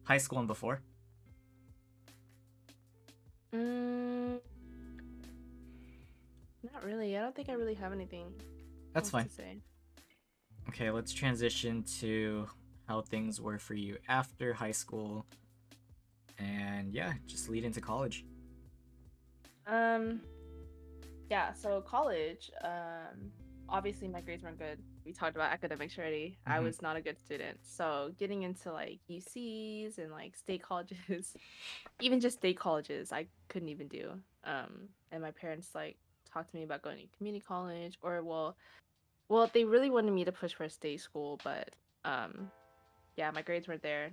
high school and before? Not really. I don't think I really have anything. That's fine. To say. Okay, let's transition to how things were for you after high school. And yeah, just lead into college. Yeah, so college, obviously my grades weren't good. We talked about academics already. I was not a good student. So getting into like UCs and like state colleges, even just state colleges, I couldn't even do. And my parents like talked to me about going to community college or well, they really wanted me to push for a state school, but yeah, my grades weren't there.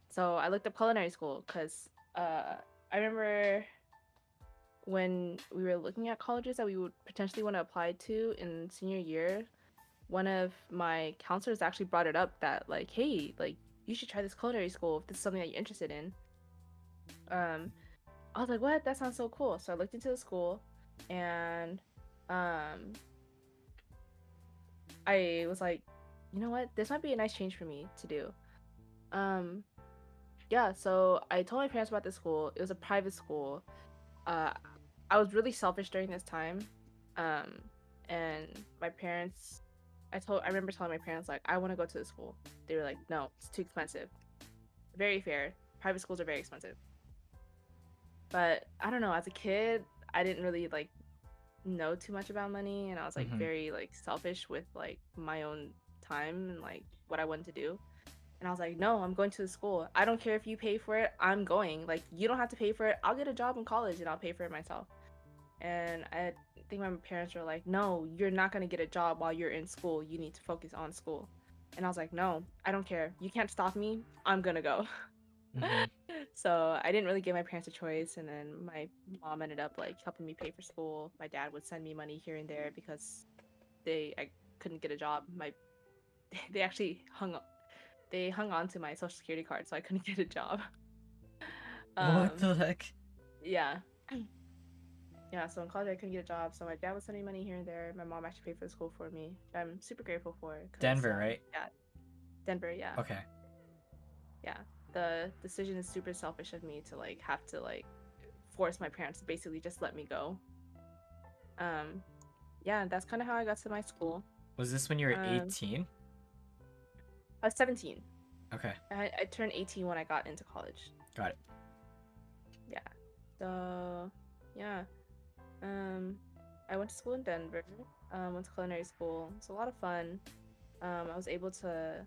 So I looked up culinary school because I remember when we were looking at colleges that we would potentially want to apply to in senior year, one of my counselors actually brought it up that like, hey, like you should try this culinary school if this is something that you're interested in. Um, I was like, what? That sounds so cool. So I looked into the school, and I was like, you know what? This might be a nice change for me to do. Um, yeah. So I told my parents about this school. It was a private school. Uh, I was really selfish during this time. Um, and my parents, I remember telling my parents like, I want to go to the school. They were like, no, it's too expensive. Very fair. Private schools are very expensive. But I don't know. As a kid, I didn't really like know too much about money, and I was like very like selfish with like my own time and like what I wanted to do. And I was like, no, I'm going to the school. I don't care if you pay for it. I'm going. Like, you don't have to pay for it. I'll get a job in college and I'll pay for it myself. And I think my parents were like, no, you're not going to get a job while you're in school. You need to focus on school. And I was like, no, I don't care. You can't stop me. I'm going to go. So I didn't really give my parents a choice. And then my mom ended up like helping me pay for school. My dad would send me money here and there because I couldn't get a job. They actually hung on to my social security card so I couldn't get a job. What the heck? Yeah. Yeah, so in college I couldn't get a job, so my dad was sending money here and there. My mom actually paid for the school for me. I'm super grateful for it. Denver, right? Yeah, Denver, yeah. Okay. Yeah, the decision is super selfish of me to like have to like force my parents to basically just let me go. Yeah, that's kind of how I got to my school. Was this when you were 18? I was 17. Okay. I turned 18 when I got into college. Got it. Yeah. So, yeah. I went to school in Denver. Went to culinary school. It's a lot of fun. I was able to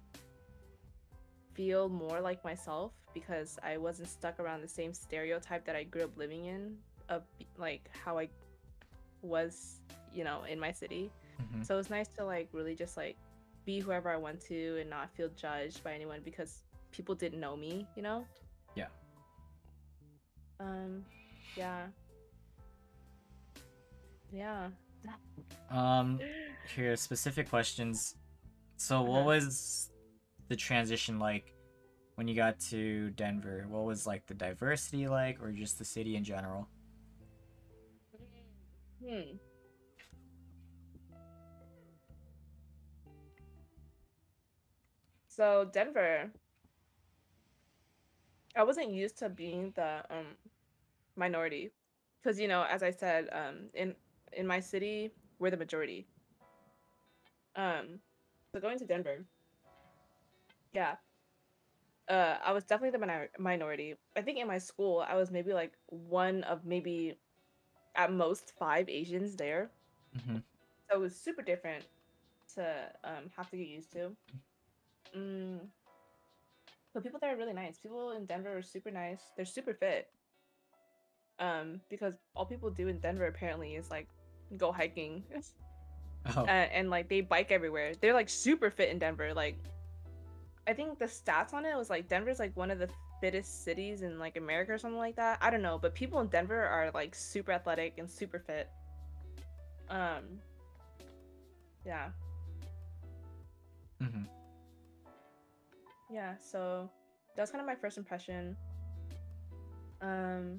feel more like myself because I wasn't stuck around the same stereotype that I grew up living in of like how I was, in my city. So it was nice to like really just like be whoever I want to and not feel judged by anyone because people didn't know me, Yeah. Yeah. Yeah. Here, specific questions. So what was the transition like when you got to Denver? What was like the diversity like, or just the city in general? So Denver, I wasn't used to being the minority because as I said, in my city we're the majority. So going to Denver, yeah, I was definitely the minority. I think in my school I was maybe like one of maybe at most 5 Asians there. So it was super different to have to get used to. But people there are really nice. People in Denver are super nice. They're super fit. Because all people do in Denver apparently is like go hiking. And like they bike everywhere. They're like super fit in Denver. Like I think the stats on it was like Denver's like one of the fittest cities in like America or something like that. I don't know, but people in Denver are like super athletic and super fit. Yeah. Yeah, so that's kind of my first impression. I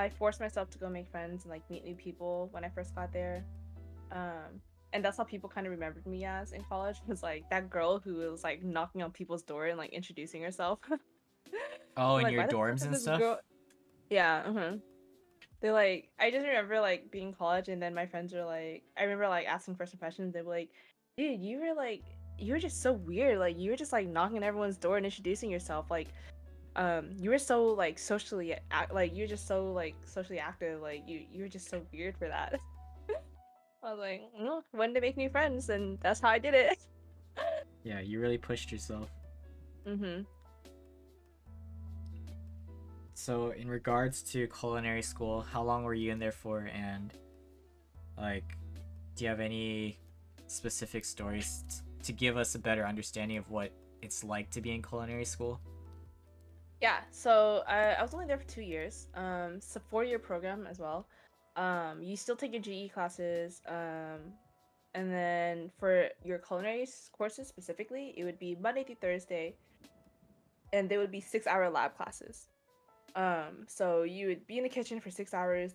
forced myself to go make friends and like meet new people when I first got there. And that's how people kind of remembered me as in college, was like that girl who was like knocking on people's door and like introducing herself. Oh, in like, your why the fuck dorms is and this stuff? girl? Yeah, They're like, I just remember like being in college, and then my friends were like, I remember like asking first impressions. They were like, dude, you were just so weird. Like, you were just like knocking on everyone's door and introducing yourself. Like, you were so like like you're just so like socially active. Like, you were just so weird for that. I was like, no, when to make new friends, and that's how I did it. Yeah, you really pushed yourself. So in regards to culinary school, how long were you in there for, and like, do you have any specific stories to give us a better understanding of what it's like to be in culinary school? Yeah, so I was only there for 2 years. It's a 4-year program as well. You still take your GE classes. And then for your culinary courses specifically, it would be Monday through Thursday, and they would be 6-hour lab classes. So you would be in the kitchen for 6 hours.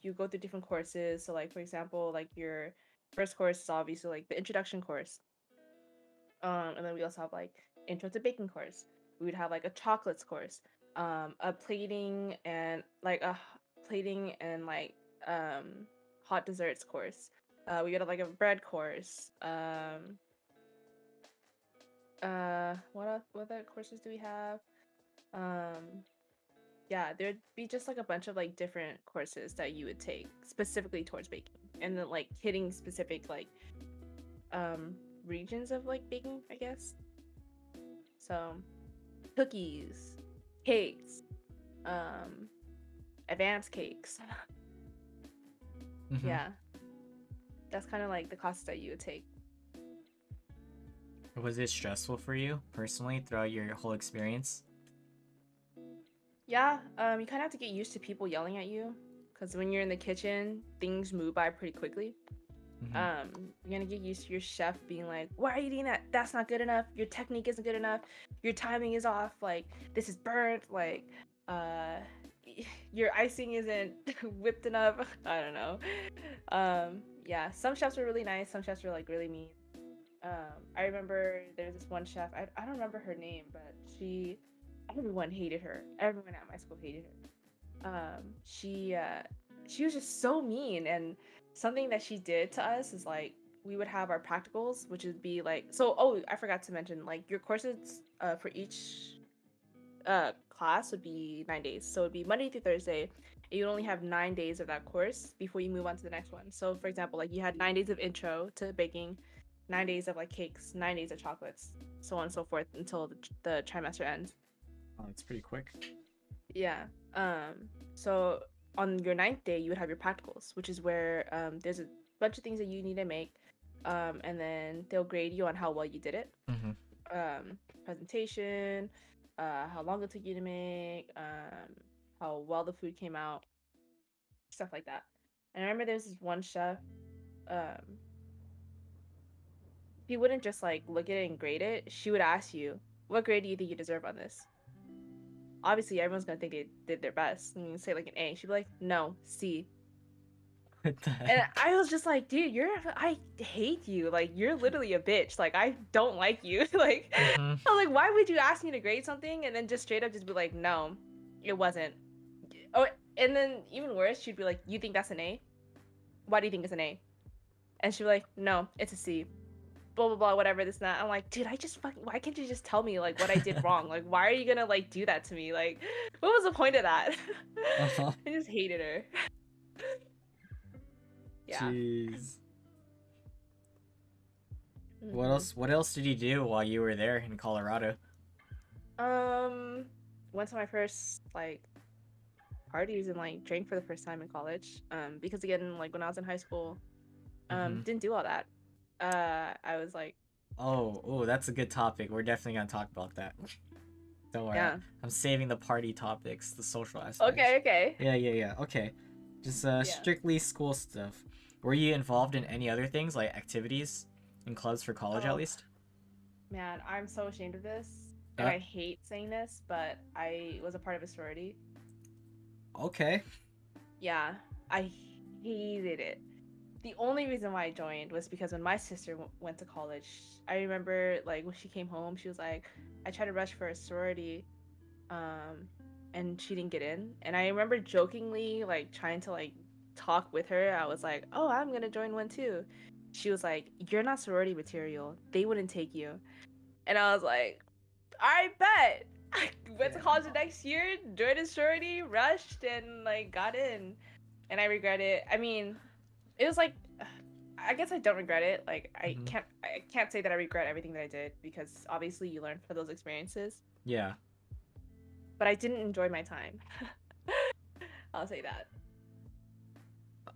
You go through different courses. So like for example, like your first course is obviously like the introduction course. And then we also have like intro to baking course. We would have like a chocolates course, a plating and like hot desserts course. We got like a bread course. What other courses do we have? Um, yeah, there'd be just like a bunch of like different courses that you would take specifically towards baking, and then like hitting specific like um regions of like baking, I guess. So cookies, cakes, um, advanced cakes. Mm-hmm. Yeah, that's kind of like the classes that you would take. Was it stressful for you personally throughout your whole experience? Yeah, you kind of have to get used to people yelling at you, because when you're in the kitchen, things move by pretty quickly. Mm-hmm. You're gonna get used to your chef being like, "Why are you doing that? That's not good enough. Your technique isn't good enough. Your timing is off. Like this is burnt. Like, uh, your icing isn't whipped enough." I don't know. Yeah, some chefs were really nice. Some chefs were like really mean. I remember there's this one chef. I don't remember her name, but everyone hated her. Everyone at my school hated her. She was just so mean, and something that she did to us is like we would have our practicals, which would be like so. Oh, I forgot to mention like your courses for each class would be 9 days. So it'd be Monday through Thursday. And you only have 9 days of that course before you move on to the next one. So for example, like you had 9 days of intro to baking, 9 days of like cakes, 9 days of chocolates, so on and so forth until the trimester ends. Oh, it's pretty quick. Yeah. So on your ninth day, you would have your practicals, which is where there's a bunch of things that you need to make, and then they'll grade you on how well you did it. Mm-hmm. Presentation, how long it took you to make, how well the food came out, stuff like that. And I remember there's this one chef, um, he wouldn't just like look at it and grade it. She would ask you, "What grade do you think you deserve on this?" Obviously, everyone's gonna think they did their best. And you say like an A. She'd be like, "No, C." What the And heck? I was just like, dude, I hate you. Like, you're literally a bitch. Like, I don't like you. Like, Mm-hmm. I was like, why would you ask me to grade something and then just straight up just be like, no, it wasn't. Oh, and then even worse, she'd be like, you think that's an A? Why do you think it's an A? And she'd be like, no, it's a C. Blah blah blah, whatever this and that. I'm like, dude, I just fucking. Why can't you just tell me like what I did wrong? Like, why are you gonna like do that to me? Like, what was the point of that? Uh-huh. I just hated her. Yeah. Jeez. What Hmm. else? What else did you do while you were there in Colorado? Um, went to my first like parties and like drank for the first time in college. Because again, like when I was in high school, Mm-hmm. didn't do all that. I was like, Oh, that's a good topic. We're definitely gonna talk about that. Don't worry, yeah, I'm saving the party topics, the social aspects. okay, okay, Yeah. Okay, just yeah. strictly school stuff. Were you involved in any other things like activities in clubs for college at Oh least? man, I'm so ashamed of this, and Uh, I hate saying this, but I was a part of a sorority. okay. Yeah, I hated it. The only reason why I joined was because when my sister went to college, I remember like when she came home, she was like, I tried to rush for a sorority, um, and she didn't get in. And I remember jokingly like trying to like talk with her. I was like, oh, I'm gonna join one too. She was like, you're not sorority material. They wouldn't take you. And I was like, I bet. I went to Yeah. college the next year, joined a sorority, rushed, and like got in. And I regret it. I mean, it was like I guess I don't regret it. Like Mm-hmm. I can't say that I regret everything that I did because obviously you learn from those experiences. Yeah. But I didn't enjoy my time. I'll say that.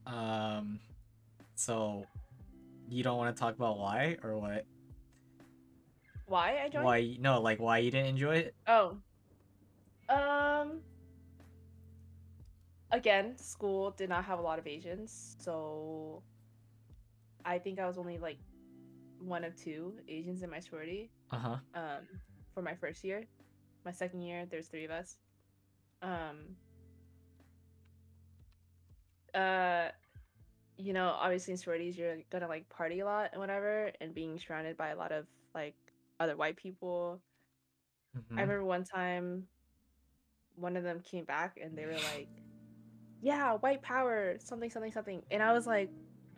Um. So you don't want to talk about why or what? Why I joined? Why? No, like why you didn't enjoy it? Oh. Um, again, school did not have a lot of Asians, so I think I was only like one of two Asians in my sorority. Uh-huh. For my first year. My second year, there's three of us. Um, uh, obviously in sororities, you're gonna like party a lot and whatever, and being surrounded by a lot of like other white people. I Mm-hmm. remember one time, one of them came back and they were like, "Yeah, white power, something, something, something," and I was like,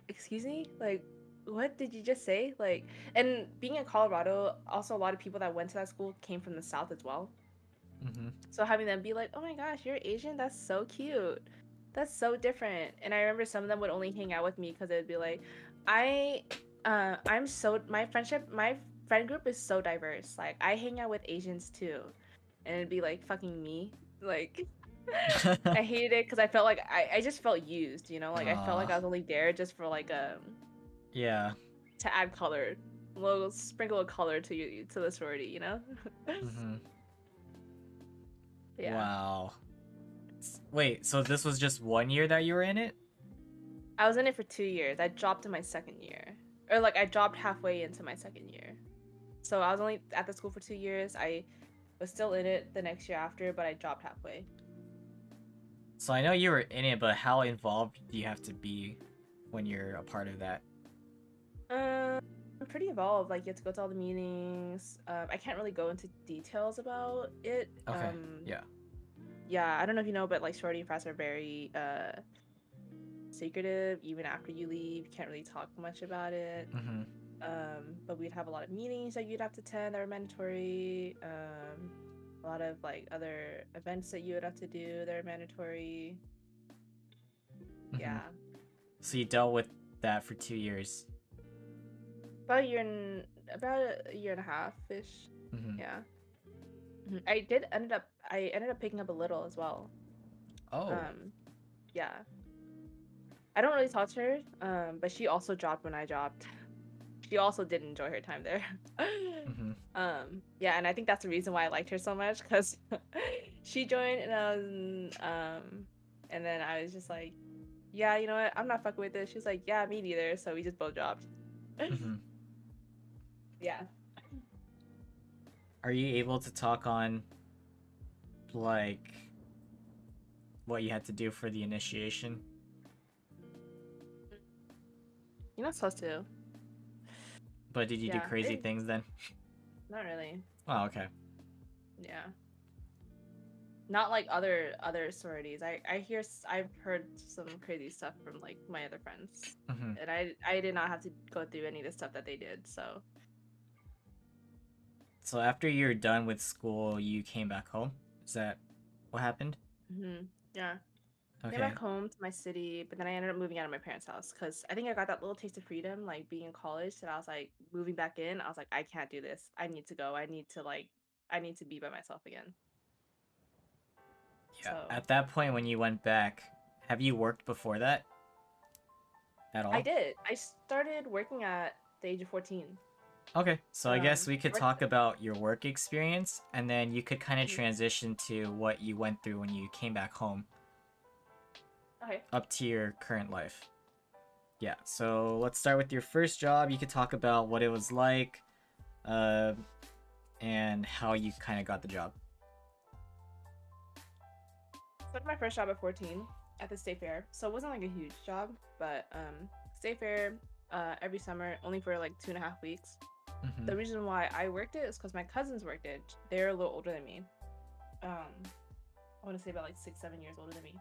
"Excuse me, like." What did you just say? Like, and being in Colorado, also a lot of people that went to that school came from the South as well. Mm-hmm. So having them be like, "Oh my gosh, you're Asian? That's so cute. That's so different." And I remember some of them would only hang out with me because it would be like, I'm so my friend group is so diverse. Like I hang out with Asians too, and it'd be like fucking me. Like I hated it because I felt like I just felt used. Like I felt like Aw. I was only there just for like Yeah. to add color, a little sprinkle of color to you to the sorority. Mm-hmm. Yeah. Wow. Wait, so this was just 1 year that you were in it? I was in it for 2 years. I dropped in my second year. Or like I dropped halfway into my second year. So I was only at the school for 2 years. I was still in it the next year after, but I dropped halfway. So I know you were in it, but how involved do you have to be when you're a part of that? I'm pretty involved. Like you have to go to all the meetings. I can't really go into details about it. Okay. Yeah. Yeah, I don't know if you know, but like sorority and frats are very secretive. Even after you leave, you can't really talk much about it. Mm-hmm. But we'd have a lot of meetings that you'd have to attend that are mandatory. A lot of like other events that you would have to do that are mandatory. Mm-hmm. Yeah. So you dealt with that for 2 years. About a year and a half ish. Mm-hmm. Yeah. I ended up picking up a little as well. Oh. Yeah. I don't really talk to her, but she also dropped when I dropped. She also did enjoy her time there. Mm-hmm. Yeah, and I think that's the reason why I liked her so much, because she joined and then I was just like, yeah, you know what, I'm not fucking with this. She's like, yeah, me neither. So we just both dropped. Mm-hmm. Yeah. Are you able to talk on like what you had to do for the initiation? You're not supposed to. But did you do Yeah. crazy things then? Not really. Oh, okay. Yeah. Not like other sororities. I've heard some crazy stuff from like my other friends. Mm-hmm. And I did not have to go through any of the stuff that they did, so So after you're done with school, you came back home? Is that what happened? yeah. Came Okay. back home to my city, but then I ended up moving out of my parents' house because I think I got that little taste of freedom, like being in college. That I was like moving back in. I was like, I can't do this. I need to go. I need to be by myself again. Yeah. So At that point when you went back, have you worked before that at I all? did. I started working at the age of 14. Okay, so I guess we I could worked. talk about your work experience, and then you could kind of Mhm. transition to what you went through when you came back home, Okay. up to your current life. Yeah, so let's start with your first job. You could talk about what it was like, uh, and how you kind of got the job. Started my first job at 14 at the state fair. So it wasn't like a huge job, but state fair every summer, only for like 2.5 weeks. Mm-hmm. The reason why I worked it is because my cousins worked it. They're a little older than me. I want to say about like 6, 7 years older than me.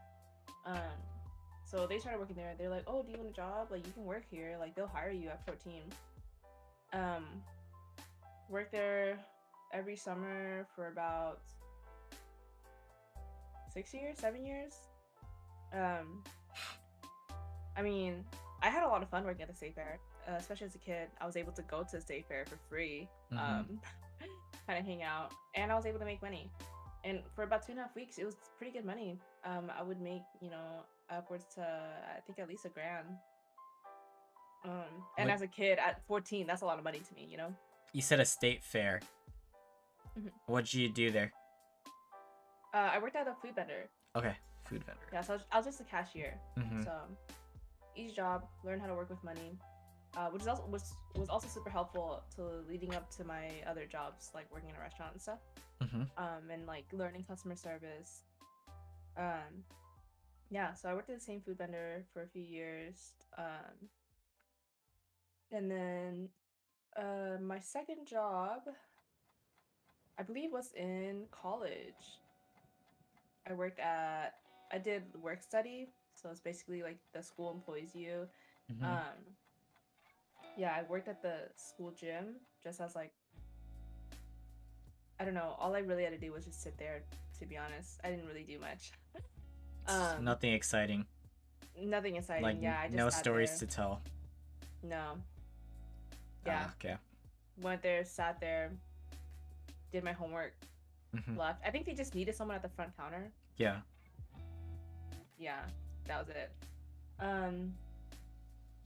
So they started working there. They're like, "Oh, do you want a job? Like, you can work here. Like, they'll hire you at 14." Um, Worked there every summer for about 6 years, 7 years. I mean, I had a lot of fun working at the state fair, especially as a kid. I was able to go to the state fair for free, Mm-hmm. kind of hang out, and I was able to make money. And for about 2.5 weeks, it was pretty good money. I would make, upwards to I think at least $1,000. And What as a kid at 14, that's a lot of money to me. you said a state fair. Mhm. What'd you do there? I worked at a food vendor. Okay, food vendor. Yeah, so I was just a cashier. Mm-hmm. So each job, learned how to work with money, which is also was also super helpful to leading up to my other jobs, like working in a restaurant and stuff. Mm-hmm. And like learning customer service. Yeah, so I worked at the same food vendor for a few years. And then my second job, I believe, was in college. I did work study, so it's basically like the school employs you. Mm-hmm. Um, yeah, I worked at the school gym just as like, I don't know, all I really had to do was just sit there, to be honest. I didn't really do much. Nothing exciting. Nothing exciting. Like Yeah, I just no sat stories there. to tell. No. Yeah. Okay. Went there, sat there, did my homework, Mm-hmm. left. I think they just needed someone at the front counter. Yeah. Yeah, that was it. And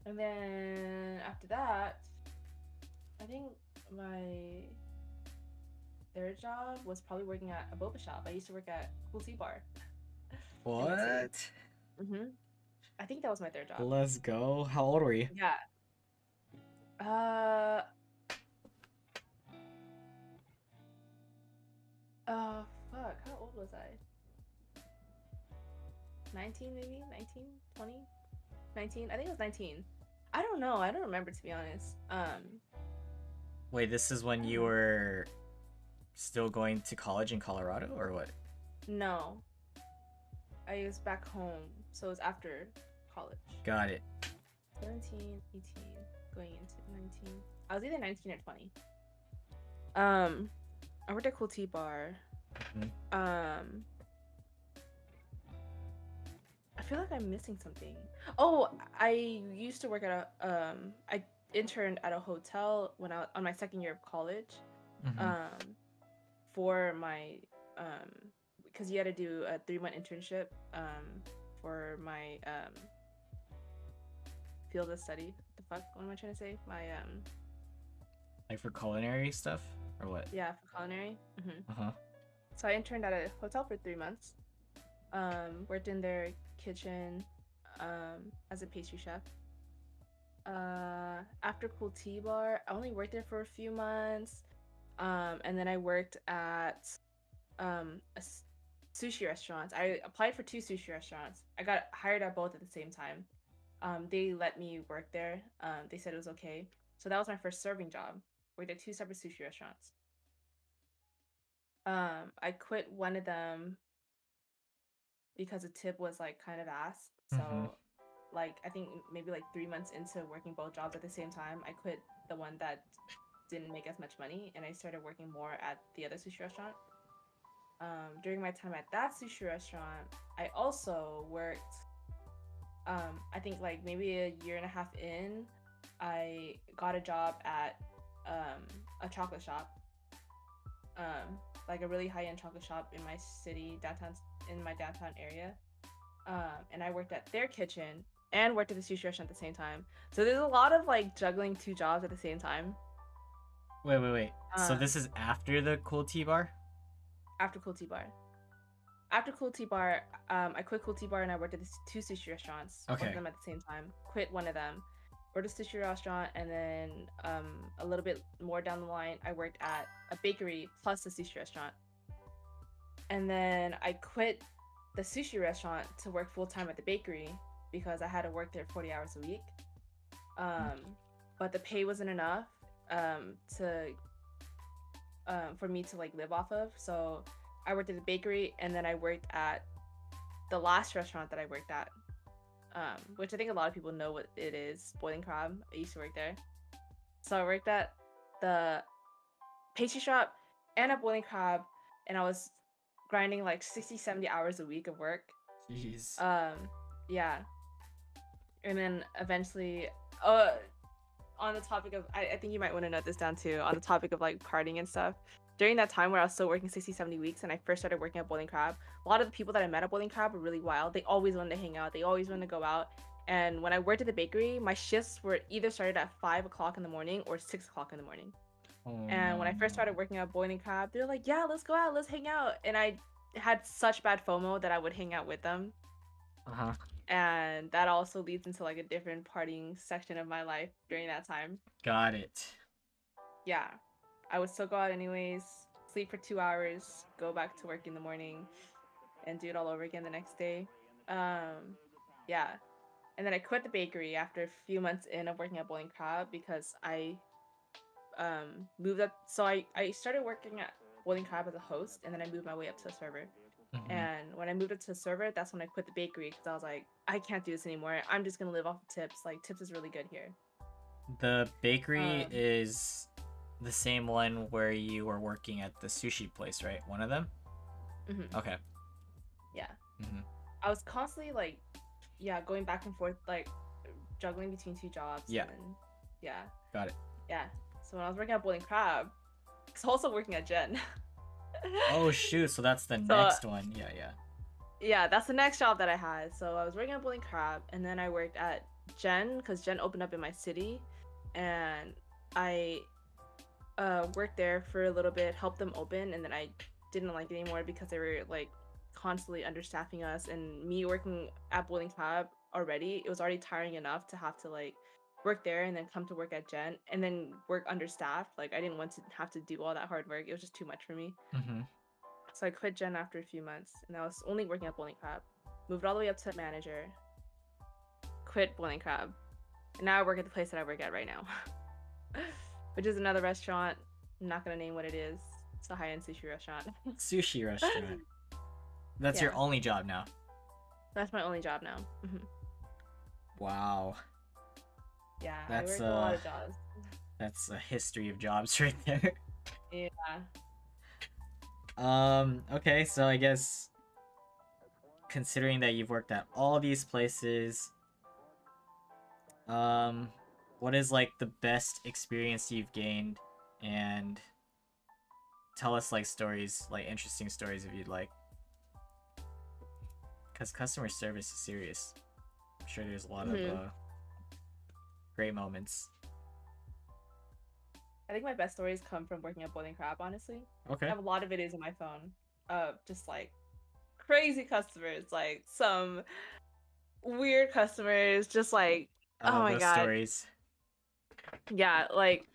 then after that, I think my third job was probably working at a boba shop. I used to work at Cool Tea Bar. What? I think that was my third job. Let's go. How old were you? Yeah. Fuck. How old was I? 19 maybe? 19? 20? 19? I think it was 19. I don't know. I don't remember, to be honest. Wait, this is when you were still going to college in Colorado, or what? No. I was back home, so it was after college. Got it. 17, 18, going into 19. I was either 19 or 20. I worked at Cool Tea Bar. Mm-hmm. I feel like I'm missing something. Oh, I used to work at I interned at a hotel when I was on my second year of college. Mm-hmm. For my because you had to do a 3-month internship for my field of study. The fuck? What am I trying to say? My Like for culinary stuff, or what? yeah, for culinary. Uh-huh. So I interned at a hotel for 3 months. Worked in their kitchen as a pastry chef. After Cool Tea Bar, I only worked there for a few months. And then I worked at sushi restaurants. I applied for 2 sushi restaurants. I got hired at both at the same time. They let me work there. They said it was okay. So that was my first serving job. Worked at 2 separate sushi restaurants. I quit one of them because the tip was like kind of ass. So like I think maybe like 3 months into working both jobs at the same time, I quit the one that didn't make as much money, and I started working more at the other sushi restaurant. During my time at that sushi restaurant, I also worked I think like maybe a year and a half in, I got a job at a chocolate shop. Like a really high-end chocolate shop in my city, in my downtown area. And I worked at their kitchen and worked at the sushi restaurant at the same time. So there's a lot of like juggling 2 jobs at the same time. Wait. So this is after the Cool Tea Bar? After Cool Tea Bar. After Cool Tea Bar, I quit Cool Tea Bar and I worked at the 2 sushi restaurants. Okay. Both of them at the same time. Quit one of them. Worked at a sushi restaurant, and then a little bit more down the line, I worked at a bakery plus a sushi restaurant. And then I quit the sushi restaurant to work full-time at the bakery because I had to work there 40 hours a week. But the pay wasn't enough for me to like live off of. So I worked at the bakery, and then I worked at the last restaurant that I worked at, which I think a lot of people know what it is, Boiling Crab. I used to work there. So I worked at the pastry shop and at Boiling Crab, and I was grinding like 60-70 hours a week of work. Jeez. Yeah. And then eventually on the topic of I think you might want to note this down too, on the topic of like partying and stuff. During that time where I was still working 60-70 weeks and I first started working at Boiling Crab, a lot of the people that I met at Boiling Crab were really wild. They always wanted to hang out. They always wanted to go out. And when I worked at the bakery, my shifts were either started at 5 o'clock in the morning or 6 o'clock in the morning. And when I first started working at Boiling Crab, they were like, yeah, let's go out, let's hang out. And I had such bad FOMO that I would hang out with them. Uh-huh. And that also leads into like a different partying section of my life during that time. Got it. Yeah. I would still go out anyways, sleep for 2 hours, go back to work in the morning, and do it all over again the next day. Yeah. And then I quit the bakery after a few months in of working at Bowling Crab because I moved up. So I started working at Bowling Crab as a host, and then I moved my way up to a server. And when I moved up to the server, that's when I quit the bakery because I was like, I can't do this anymore. I'm just gonna live off of tips. Like tips is really good here. The bakery Um, is the same one where you were working at the sushi place, right? One of them? mhm, Okay. yeah. Mm-hmm. I was constantly like, yeah, going back and forth, like juggling between two jobs. Yeah. And yeah. Got it. Yeah. So when I was working at Bowling Crab, I was also working at Jen. Oh shoot, so that's the next one. Yeah, yeah. Yeah, that's the next job that I had. So I was working at Bowling Crab, and then I worked at Jen because Jen opened up in my city, and I worked there for a little bit, helped them open, and then I didn't like it anymore because they were like constantly understaffing us, and me working at Bowling Crab already, it was already tiring enough to have to like work there and then come to work at Jen and then work understaffed. Like I didn't want to have to do all that hard work. It was just too much for me. Mm-hmm. So I quit Jen after a few months, and I was only working at Bowling Crab. Moved all the way up to manager. Quit Bowling Crab, and now I work at the place that I work at right now, which is another restaurant. I'm not gonna name what it is. It's a high-end sushi restaurant. Sushi restaurant. That's your Yeah. only job now. That's my only job now. Wow. Yeah, That's I work a lot of jobs. That's a history of jobs right there. Yeah. Okay, so I guess considering that you've worked at all these places, what is like the best experience you've gained? And tell us like stories, like interesting stories if you'd like. Because customer service is serious. I'm sure there's a lot of great moments. I think my best stories come from working at Bowling Crab, honestly. Okay. I have a lot of videos on my phone of just like crazy customers, like some weird customers, just like, oh my Those god. stories. Yeah, like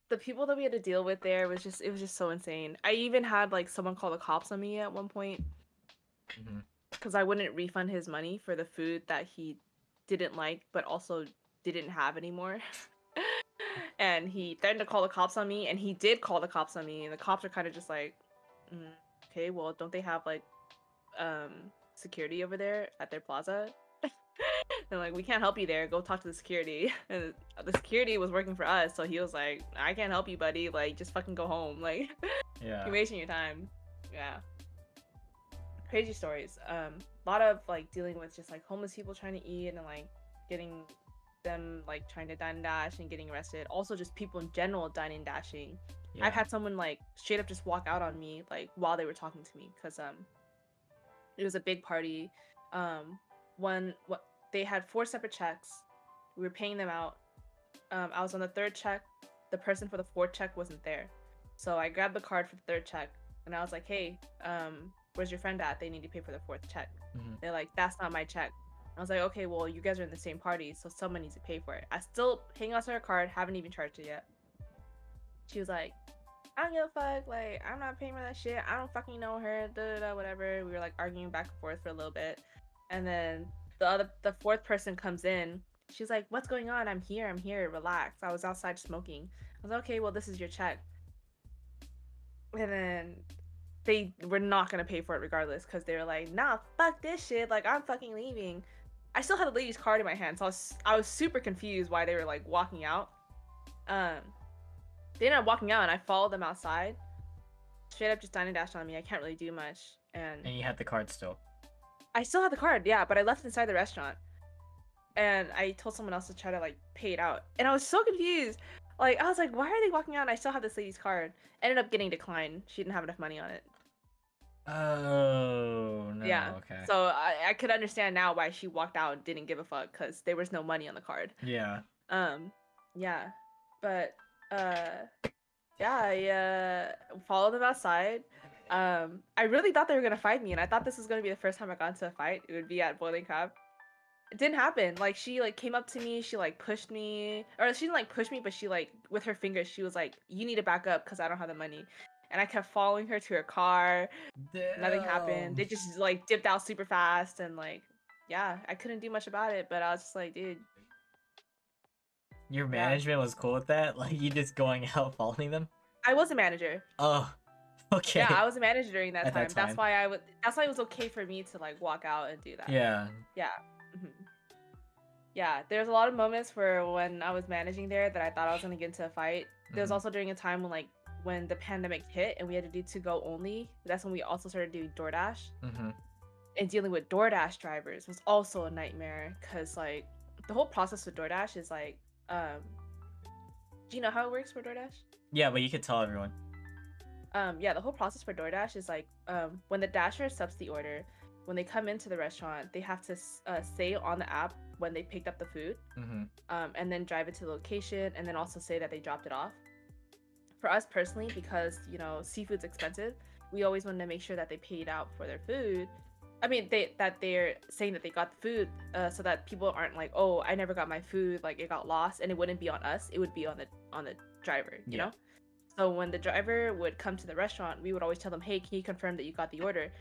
the people that we had to deal with there was just, it was just so insane. I even had like someone call the cops on me at one point because I wouldn't refund his money for the food that he didn't like but also didn't have anymore. And he threatened to call the cops on me, and he did call the cops on me, and the cops are kind of just like, okay, well, don't they have like security over there at their plaza? They're like, we can't help you there, go talk to the security. And the security was working for us, so he was like, I can't help you, buddy, like just fucking go home, like Yeah. you're wasting your time. Yeah, crazy stories. A lot of like dealing with just like homeless people trying to eat and like getting them like trying to dine and dash and getting arrested. Also just people in general dining and dashing. Yeah. I've had someone like straight up just walk out on me like while they were talking to me because it was a big party. What they had 4 separate checks. We were paying them out. I was on the 3rd check. The person for the 4th check wasn't there. So I grabbed the card for the 3rd check and I was like, hey, where's your friend at? They need to pay for the 4th check. They're like, that's not my check. I was like, okay, well, you guys are in the same party, so someone needs to pay for it. I still hang on to her card, haven't even charged it yet. She was like, I don't give a fuck, like, I'm not paying for that shit. I don't fucking know her, whatever. We were like arguing back and forth for a little bit. And then the 4th person comes in. She's like, what's going on? I'm here, relax. I was outside smoking. I was like, okay, well, this is your check. And then they were not gonna pay for it regardless because they were like, nah, fuck this shit, like, I'm fucking leaving. I still had the lady's card in my hand, so I was super confused why they were like walking out. They ended up walking out, and I followed them outside. Straight up, just dine and dash on me. I can't really do much, and you had the card still. I still had the card, yeah, but I left it inside the restaurant, and I told someone else to try to like pay it out, and I was so confused. Like I was like, why are they walking out? And I still have this lady's card. Ended up getting declined. She didn't have enough money on it. Oh no. Yeah. Okay. So I could understand now why she walked out and didn't give a fuck because there was no money on the card. Yeah. Yeah. But yeah, I followed them outside I really thought they were gonna fight me, and I thought this was gonna be the first time I got into a fight. It would be at Boiling Crab. It didn't happen. Like she like came up to me, she like pushed me, or she didn't like push me, but she like with her fingers, she was like, "You need to back up because I don't have the money." And I kept following her to her car. Nothing happened. Damn. They just like dipped out super fast, and like, yeah, I couldn't do much about it. But I was just like, dude, Your yeah. management was cool with that? Like you just going out following them? I was a manager. Oh, okay. Yeah, I was a manager during that At time. that That's time. why I would. That's why it was okay for me to like walk out and do that. Yeah. Yeah. Mhm. Yeah, there's a lot of moments where when I was managing there that I thought I was gonna get into a fight. There was Mhm. also during a time when like when the pandemic hit and we had to do to go only. That's when we also started doing DoorDash. Mhm. And dealing with Doordash drivers was also a nightmare because like the whole process with Doordash is like, do you know how it works for Doordash? Yeah, but you could tell everyone. Yeah, the whole process for DoorDash is like, when the dasher accepts the order, when they come into the restaurant, they have to say on the app when they picked up the food, Mhm. and then drive it to the location, and then also say that they dropped it off. For us personally, because you know seafood's expensive, we always wanted to make sure that they paid out for their food. I mean, they're saying that they got the food, so that people aren't like, oh, I never got my food, like it got lost, and it wouldn't be on us, it would be on the driver, you Yeah. know. So when the driver would come to the restaurant, we would always tell them, hey, can you confirm that you got the order?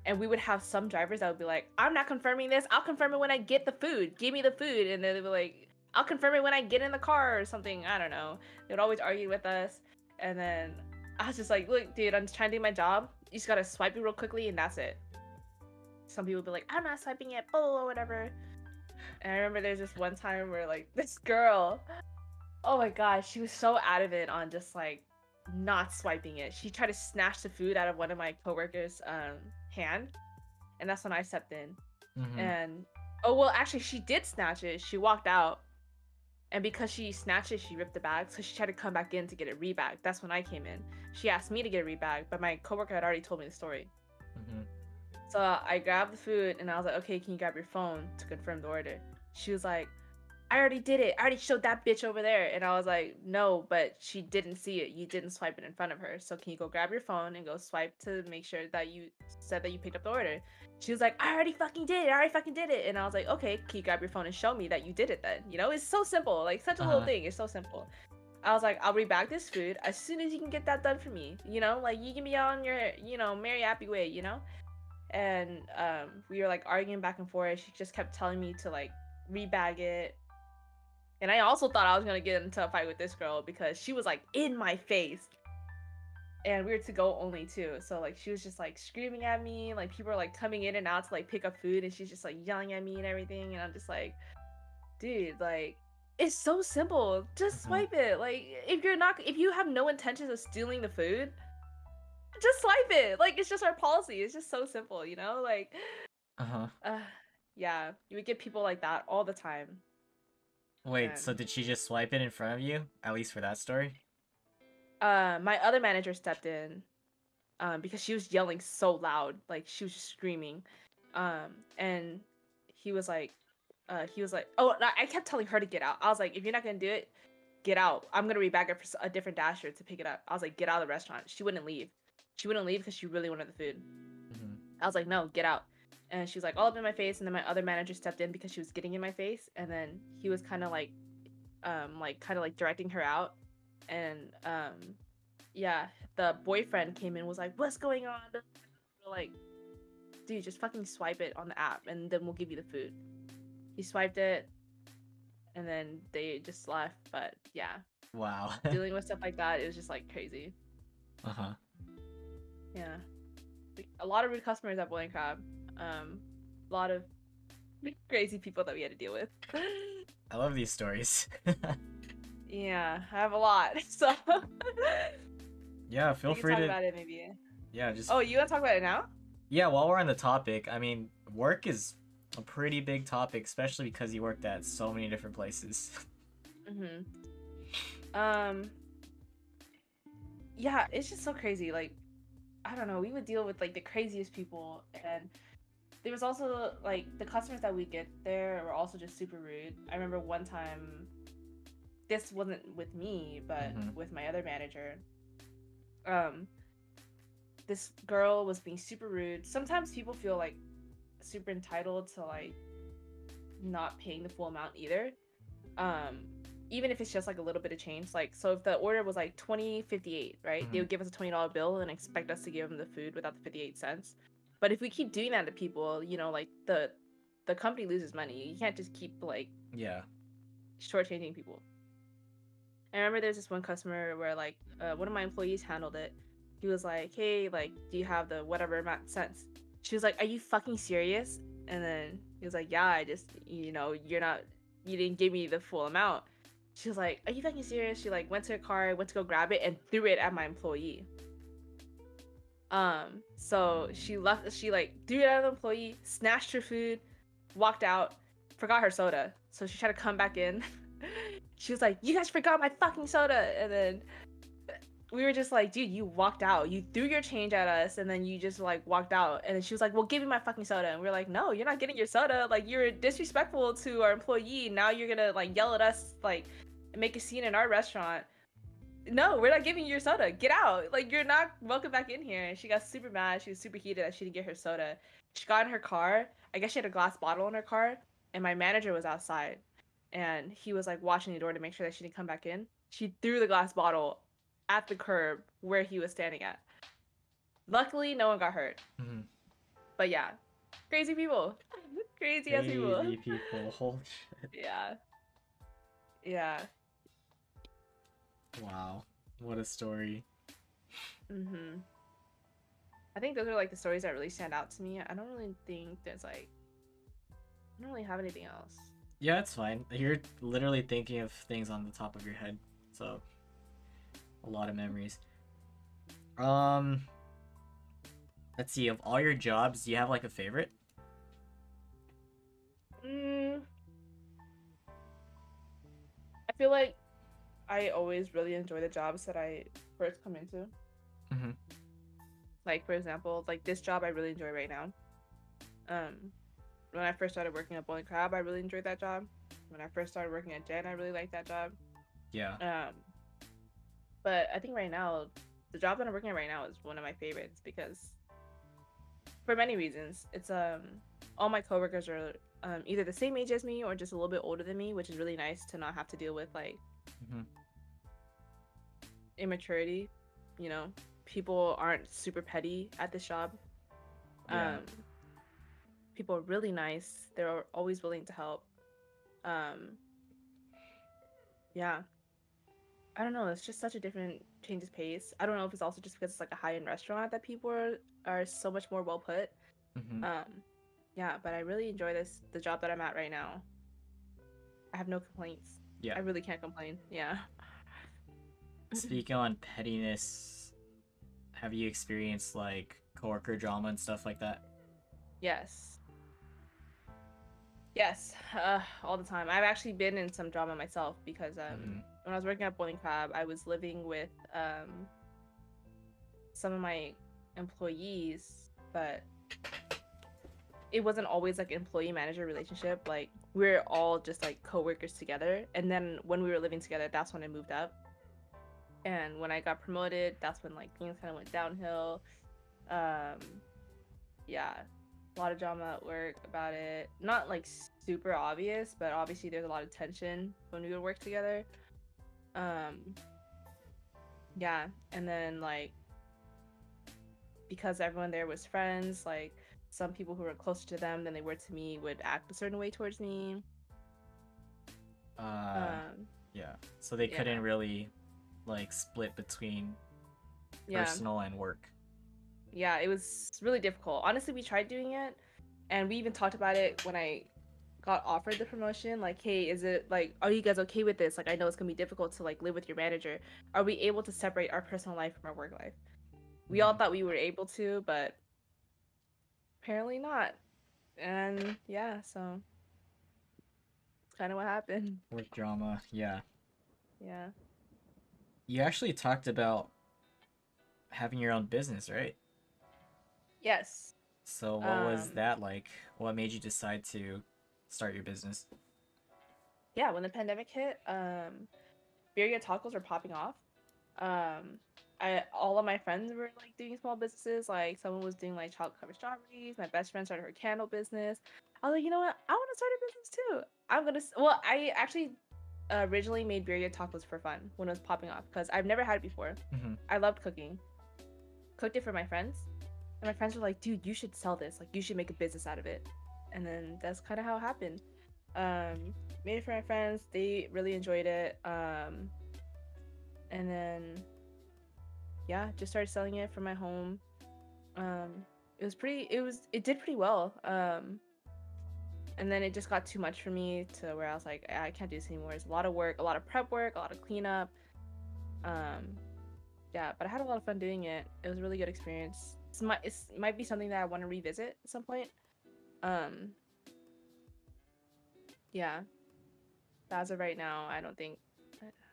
And we would have some drivers that would be like, I'm not confirming this. I'll confirm it when I get the food. Give me the food. And then they'd be like, I'll confirm it when I get in the car or something. I don't know. They would always argue with us. And then I was just like, look, dude, I'm just trying to do my job. You just gotta swipe it real quickly and that's it. Some people would be like, I'm not swiping it, or whatever. And I remember there's this one time where like this girl, oh my gosh, she was so adamant on just like not swiping it. She tried to snatch the food out of one of my coworkers' hand, and that's when I stepped in. Mhm. And oh well, actually, she did snatch it. She walked out, and because she snatched it, she ripped the bag. So she tried to come back in to get it rebagged. That's when I came in. She asked me to get it rebagged, but my coworker had already told me the story. Mhm. So I grabbed the food and I was like, okay, can you grab your phone to confirm the order? She was like, I already did it. I already showed that bitch over there. And I was like, no, but she didn't see it. You didn't swipe it in front of her. So can you go grab your phone and go swipe to make sure that you said that you picked up the order? She was like, I already fucking did it. I already fucking did it. And I was like, okay, can you grab your phone and show me that you did it then? You know, it's so simple. Like such a little thing. It's so simple. I was like, I'll rebag this food as soon as you can get that done for me. You know, like you can be on your, you know, merry happy way, you know? And we were like arguing back and forth. She just kept telling me to like rebag it. And I also thought I was gonna get into a fight with this girl because she was like in my face. And we were to go only too. So like she was just like screaming at me. Like people were like coming in and out to like pick up food and she's just like yelling at me and everything. And I'm just like, dude, like it's so simple. Just Mhm. swipe it. Like if you have no intentions of stealing the food, just swipe it. Like it's just our policy. It's just so simple, you know? Like Uh-huh. uh yeah, you would get people like that all the time. Wait, so And did she just swipe it in front of you? At least for that story? my other manager stepped in because she was yelling so loud, like she was just screaming. And he was like, oh, I kept telling her to get out. I was like, if you're not gonna do it, get out. I'm gonna rebag it for a different dasher to pick it up. I was like, get out of the restaurant. She wouldn't leave. She wouldn't leave because she really wanted the food. Mhm. I was like, no, get out. And she was like all up in my face. And then my other manager stepped in because she was getting in my face. And then he was kind of like directing her out. And yeah, the boyfriend came in, was like, what's going on? We're like, dude, just fucking swipe it on the app and then we'll give you the food. He swiped it and then they just left. But yeah, Wow. dealing with stuff like that, it was just like crazy. Uh-huh. Yeah. Like, a lot of rude customers at Boiling Crab. A lot of crazy people that we had to deal with. I love these stories. Yeah, I have a lot. So Yeah, feel we can free talk to about it maybe. yeah, just Oh, you want to talk about it now? yeah, while we're on the topic, I mean, work is a pretty big topic, especially because you worked at so many different places. Mm-hmm. Um, yeah, it's just so crazy. Like, I don't know, we would deal with like the craziest people, and there was also like the customers that we get there were also just super rude. I remember one time, this wasn't with me, but Mhm. with my other manager. Um, this girl was being super rude. Sometimes people feel like super entitled to like not paying the full amount either. Even if it's just like a little bit of change. Like, so if the order was like $20.58, right? They would give us a $20 bill and expect us to give them the food without the 58 cents. But if we keep doing that to people, you know, like the company loses money. You can't just keep like shortchanging people. I remember there's this one customer where like one of my employees handled it. He was like, "Hey, like, do you have the whatever amount cents?" She was like, "Are you fucking serious?" And then he was like, "Yeah, I just, you know, you didn't give me the full amount." She was like, "Are you fucking serious?" She like went to her car, went to go grab it, and threw it at my employee. So she left. She like threw it at the employee, snatched her food, walked out, forgot her soda. So she tried to come back in. She was like, "You guys forgot my fucking soda," and then we were just like, "Dude, you walked out. You threw your change at us, and then you just like walked out." And then she was like, "Well, give me my fucking soda." And we were like, "No, you're not getting your soda. Like, you're disrespectful to our employee. Now you're gonna like yell at us, like make a scene in our restaurant. No, we're not giving you your soda. Get out. Like, you're not welcome back in here." And she got super mad. She was super heated that she didn't get her soda. She got in her car. I guess she had a glass bottle in her car, and my manager was outside, and he was like watching the door to make sure that she didn't come back in. She threw the glass bottle at the curb where he was standing at. Luckily, no one got hurt. But yeah, crazy people. Crazy ass people. Crazy people. Holy shit. Yeah. Yeah. Wow. What a story. I think those are like the stories that really stand out to me. I don't really think there's like, I don't really have anything else. Yeah, it's fine. You're literally thinking of things on the top of your head. So, a lot of memories. Let's see, of all your jobs, do you have like a favorite? I feel like I always really enjoy the jobs that I first come into. Like, for example, like this job I really enjoy right now. When I first started working at Bowling Crab, I really enjoyed that job. When I first started working at Jen, I really liked that job. Yeah. But I think right now, the job that I'm working at right now is one of my favorites because, for many reasons, it's all my coworkers are either the same age as me or just a little bit older than me, which is really nice to not have to deal with like immaturity. You know, people aren't super petty at this job. Yeah. People are really nice. They're always willing to help. Yeah. I don't know. It's just such a different change of pace. I don't know if it's also just because it's like a high-end restaurant that people are so much more well put. Yeah, but I really enjoy the job that I'm at right now. I have no complaints. Yeah. I really can't complain. Yeah. Speaking on pettiness, have you experienced like coworker drama and stuff like that? Yes. Yes. All the time. I've actually been in some drama myself because when I was working at Bowling Crab, I was living with some of my employees, but it wasn't always like employee manager relationship. Like, we're all just like co-workers together, and then when we were living together, that's when I moved up. And when I got promoted, that's when like things kind of went downhill. Yeah, a lot of drama at work about it. Not like super obvious, but obviously there's a lot of tension when we would work together. Yeah, and then like because everyone there was friends, like some people who were closer to them than they were to me would act a certain way towards me. Yeah. So they couldn't really like split between personal and work. Yeah, it was really difficult. Honestly, we tried doing it, and we even talked about it when I got offered the promotion. Like, hey, is it like, are you guys okay with this? Like, I know it's gonna be difficult to like live with your manager. Are we able to separate our personal life from our work life? We all thought we were able to, but apparently not. And yeah, so it's kind of what happened. Work drama, yeah. Yeah. You actually talked about having your own business, right? Yes. So what was that like? What made you decide to start your business? Yeah, when the pandemic hit, birria tacos were popping off. all of my friends were like doing small businesses. Like someone was doing like chocolate covered strawberries. My best friend started her candle business. I was like, you know what? I want to start a business too. Well, I actually originally made birria tacos for fun when it was popping off because I've never had it before. Mm-hmm. I loved cooking. Cooked it for my friends, and my friends were like, dude, you should sell this. Like, you should make a business out of it. And then that's kind of how it happened. Made it for my friends. They really enjoyed it. And then yeah, just started selling it from my home. It did pretty well. And then it just got too much for me to where I was like, I can't do this anymore. It's a lot of work, a lot of prep work, a lot of cleanup. Yeah, but I had a lot of fun doing it. It was a really good experience. It might be something that I want to revisit at some point. Yeah, but as of right now, I don't think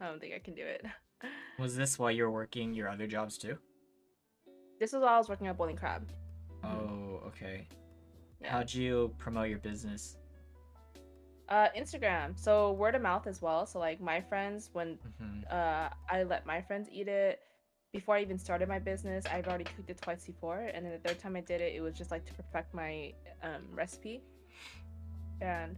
I can do it. Was this while you were working your other jobs too? This was while I was working at Bowling Crab. Oh, okay. Yeah. How'd you promote your business? Instagram. So word of mouth as well. So like my friends, when I let my friends eat it before I even started my business, I've already cooked it twice before, and then the third time I did it, it was just like to perfect my recipe. And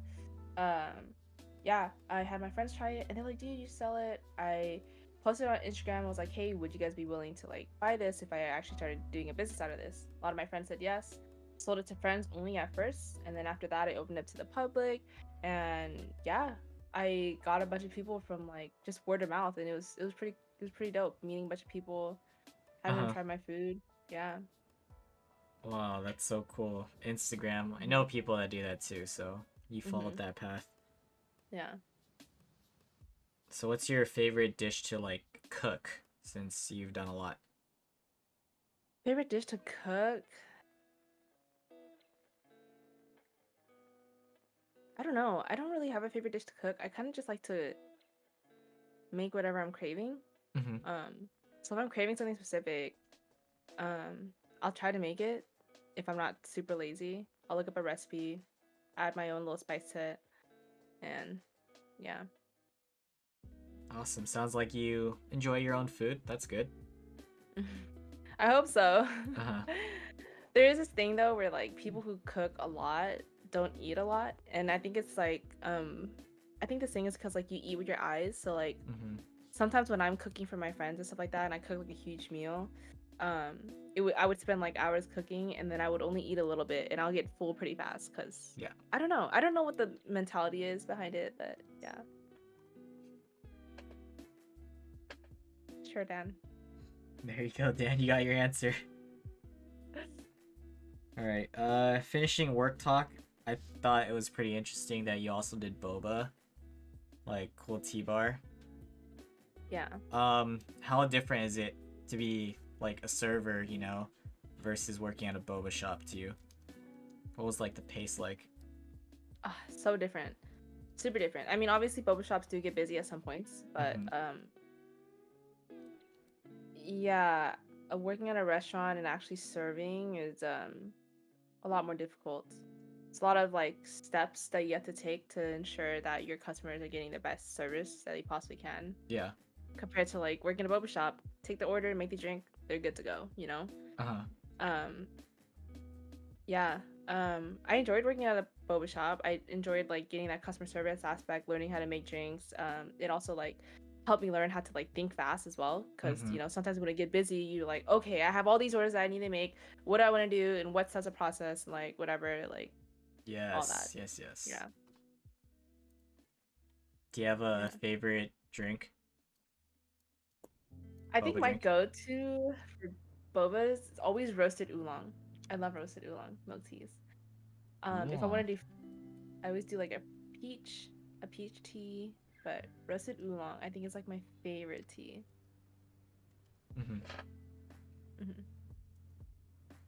yeah, I had my friends try it, and they're like, "Dude, you sell it." I posted on Instagram. I was like, "Hey, would you guys be willing to like buy this if I actually started doing a business out of this?" A lot of my friends said yes. Sold it to friends only at first, and then after that, I opened it to the public. And yeah, I got a bunch of people from like just word of mouth, and it was pretty dope meeting a bunch of people, having them try my food. Yeah. Wow, that's so cool. Instagram. I know people that do that too, so you followed that path. Yeah. So what's your favorite dish to like cook since you've done a lot? Favorite dish to cook? I don't know. I don't really have a favorite dish to cook. I kind of just like to make whatever I'm craving. So if I'm craving something specific, I'll try to make it. If I'm not super lazy, I'll look up a recipe, add my own little spice to it, and yeah. Awesome. Sounds like you enjoy your own food. That's good. I hope so. Uh-huh. There is this thing though where like people who cook a lot don't eat a lot, and I think it's like I think the thing is because like you eat with your eyes, so like sometimes when I'm cooking for my friends and stuff like that, and I cook like a huge meal, I would spend like hours cooking, and then I would only eat a little bit, and I'll get full pretty fast because Yeah. I don't know what the mentality is behind it, but yeah. Sure, Dan. There you go, Dan. You got your answer. Alright, finishing work talk, I thought it was pretty interesting that you also did boba. Like, cool tea bar. Yeah. How different is it to be, like, a server, you know, versus working at a boba shop to you? What was, like, the pace like? So different. Super different. I mean, obviously, boba shops do get busy at some points, but, yeah, working at a restaurant and actually serving is, a lot more difficult. It's a lot of like steps that you have to take to ensure that your customers are getting the best service that they possibly can. Yeah. Compared to like working in a boba shop, take the order, make the drink, they're good to go, you know? Yeah. I enjoyed working at a boba shop. I enjoyed like getting that customer service aspect, learning how to make drinks. It also like helped me learn how to like think fast as well, because you know sometimes when I get busy, you're like, okay, I have all these orders that I need to make. What do I want to do, and what sets a process, and like whatever, like all that. Yes. Yeah. Do you have a favorite drink? I think Boba my drink? go-to for boba is always roasted oolong. I love roasted oolong milk teas. If I want to do, I always do like a peach tea, but roasted oolong I think is like my favorite tea.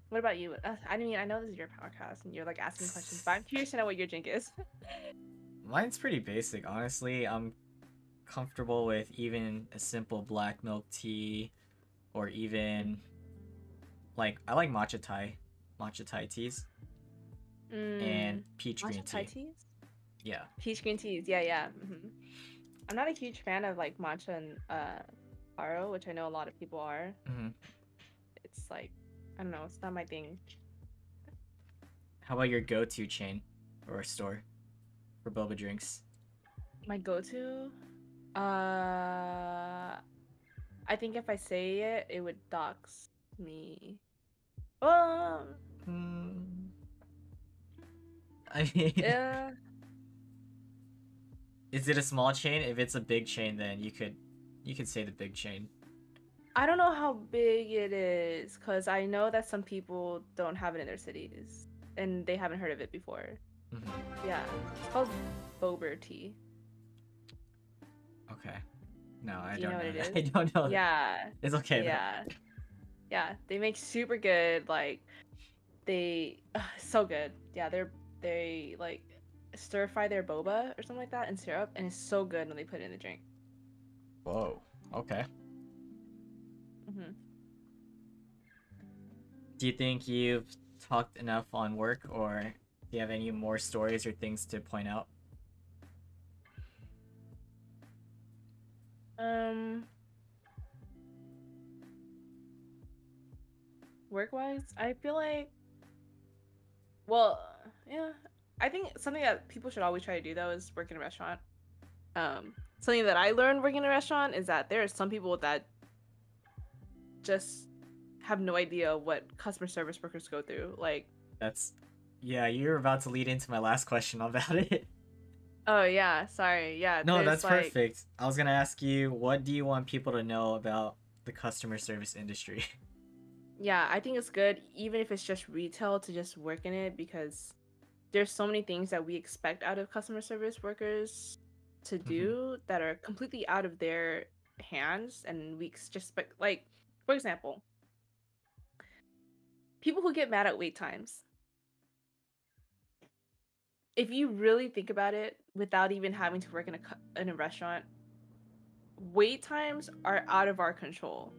What about you? I mean, I know this is your podcast and you're like asking questions, but I'm curious to know what your drink is. Mine's pretty basic, honestly. I'm comfortable with even a simple black milk tea, or even like I like matcha Thai teas, and peach green tea. Thai teas? Yeah. Peach green teas, yeah. I'm not a huge fan of like matcha and avocado, which I know a lot of people are. Mm-hmm. It's like, I don't know, it's not my thing. How about your go-to chain or store for boba drinks? My go-to, I think if I say it, it would dox me. Um, Hmm. I mean, uh, is it a small chain? If it's a big chain, then you could say the big chain. I don't know how big it is, because I know that some people don't have it in their cities, and they haven't heard of it before. Mm-hmm. Yeah, it's called Bober tea. Okay. No, I Do you know don't what know it that. is? I don't know that. Yeah, It's okay though. yeah, yeah. They make super good. Like they, so good. Yeah, they like stir fry their boba or something like that in syrup, and it's so good when they put it in the drink. Whoa. Okay. Hmm. Do you think you've talked enough on work, or do you have any more stories or things to point out? Um, work wise, I feel like, well, yeah, I think something that people should always try to do though is work in a restaurant. Something that I learned working in a restaurant is that there are some people that just have no idea what customer service workers go through. Like, That's Yeah, you're about to lead into my last question about it. oh yeah, sorry. Yeah, No, there's that's like, perfect. I was gonna ask you, what do you want people to know about the customer service industry? yeah, I think it's good even if it's just retail to just work in it because there's so many things that we expect out of customer service workers to Hmm. do that are completely out of their hands and just expect, like, for example, people who get mad at wait times. If you really think about it without even having to work in a restaurant, wait times are out of our control.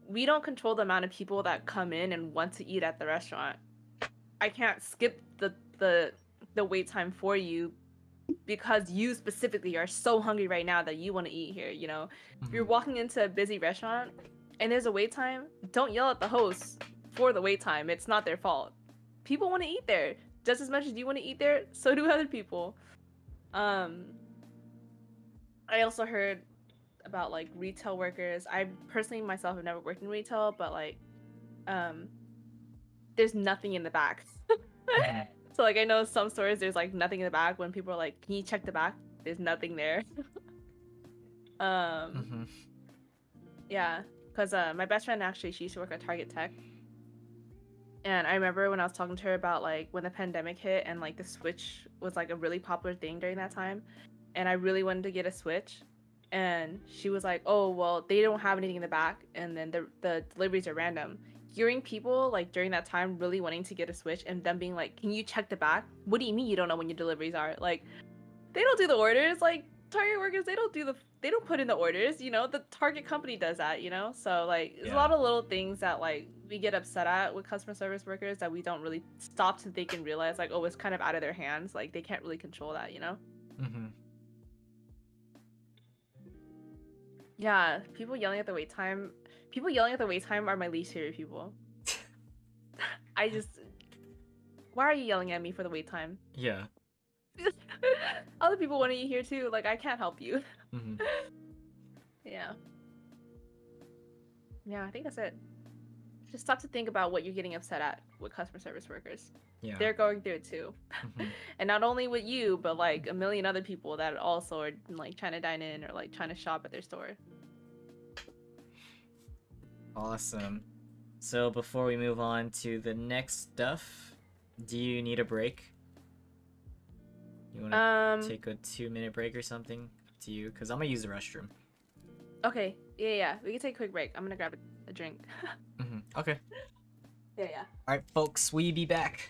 We don't control the amount of people that come in and want to eat at the restaurant. I can't skip the wait time for you because you specifically are so hungry right now that you want to eat here, you know? If you're Hmm. walking into a busy restaurant and there's a wait time, don't yell at the host for the wait time. It's not their fault. People want to eat there just as much as you want to eat there, so do other people. Um I also heard about like retail workers. I personally myself have never worked in retail, but like um there's nothing in the back. Hmm. So like I know some stores there's like nothing in the back when people are like, "Can you check the back?" There's nothing there. Um Hmm. yeah, cuz my best friend actually she used to work at Target Tech. And I remember when I was talking to her about like when the pandemic hit and like the Switch was like a really popular thing during that time, and I really wanted to get a Switch, and she was like, "Oh, well, they don't have anything in the back, and then the deliveries are random." Hearing people like during that time really wanting to get a Switch and them being like, "Can you check the back?" What do you mean you don't know when your deliveries are? Like, they don't do the orders. Like Target workers, they don't put in the orders. You know, the Target company does that. You know, so like there's a Yeah. lot of little things that like we get upset at with customer service workers that we don't really stop to think and realize like, oh, it's kind of out of their hands. Like they can't really control that. You know? Hmm. Yeah, people yelling at the wait time. People yelling at the wait time are my least favorite people. I just, why are you yelling at me for the wait time? Yeah. Other people want to eat here too. Like I can't help you. Hmm. Yeah. Yeah, I think that's it. Just stop to think about what you're getting upset at with customer service workers. Yeah. They're going through it too. Hmm. And not only with you, but like a million other people that also are like trying to dine in or like trying to shop at their store. Awesome. So before we move on to the next stuff, do you need a break? You want to Um, take a 2-minute break or something? Up to you, because I'm gonna use the restroom. okay. Yeah. We can take a quick break. I'm gonna grab a drink. Okay. Yeah. All right, folks, we be back.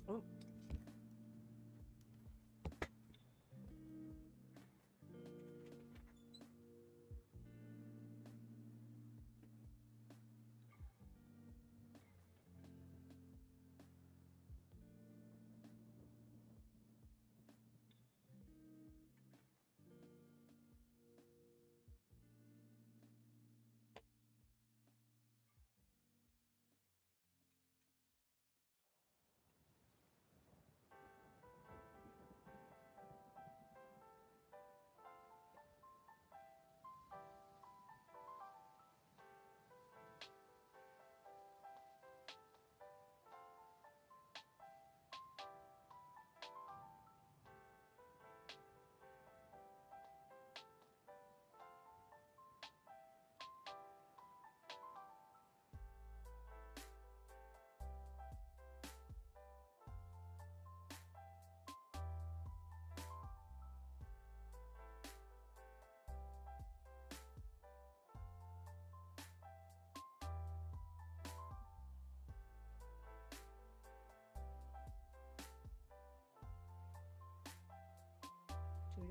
Oh.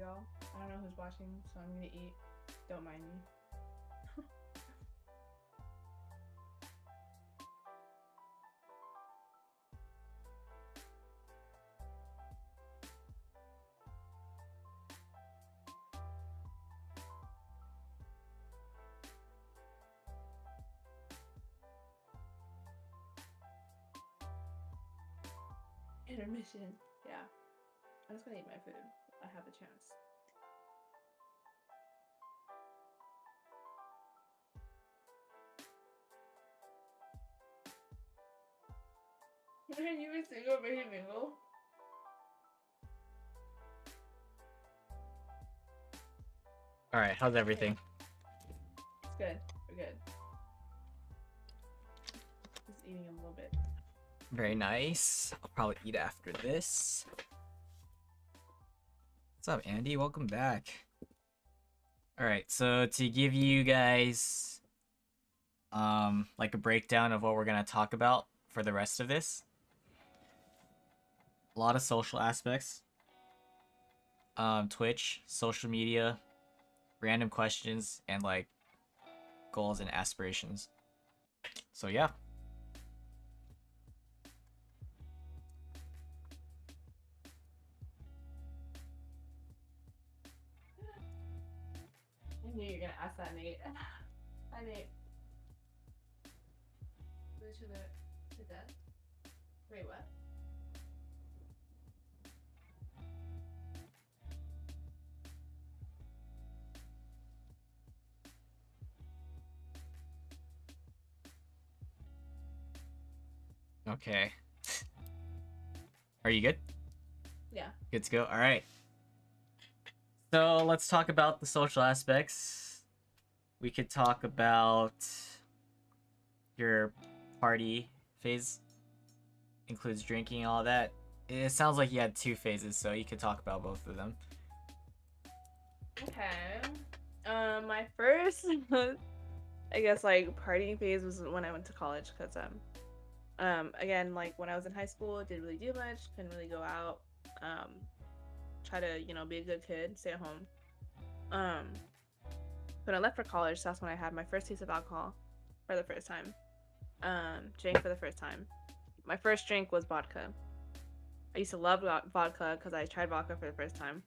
y'all. I don't know who's watching, so I'm gonna eat. Don't mind me. Intermission. Yeah. I'm just gonna eat my food. I have the chance. Are you a single baby mingle? Alright, how's everything? It's good. We're good. Just eating a little bit. Very nice. I'll probably eat after this. What's up, Andy? Welcome back. Alright, so to give you guys like a breakdown of what we're gonna talk about for the rest of this. A lot of social aspects. Twitch, social media, random questions, and like goals and aspirations. So yeah. I knew you were gonna ask that, Nate. Hi, Nate. To death? Wait, what? Okay. Are you good? Yeah. Good to go? Alright. So let's talk about the social aspects. We could talk about your party phase. Includes drinking and all that. It sounds like you had 2 phases, so you could talk about both of them. Okay. My first, I guess, like, partying phase was when I went to college, because, again, like, when I was in high school, didn't really do much, couldn't really go out, try to, you know, be a good kid, stay at home. When I left for college, that's when I had my first taste of alcohol for the first time. Drank for the first time. My first drink was vodka. I used to love vodka because I tried vodka for the first time.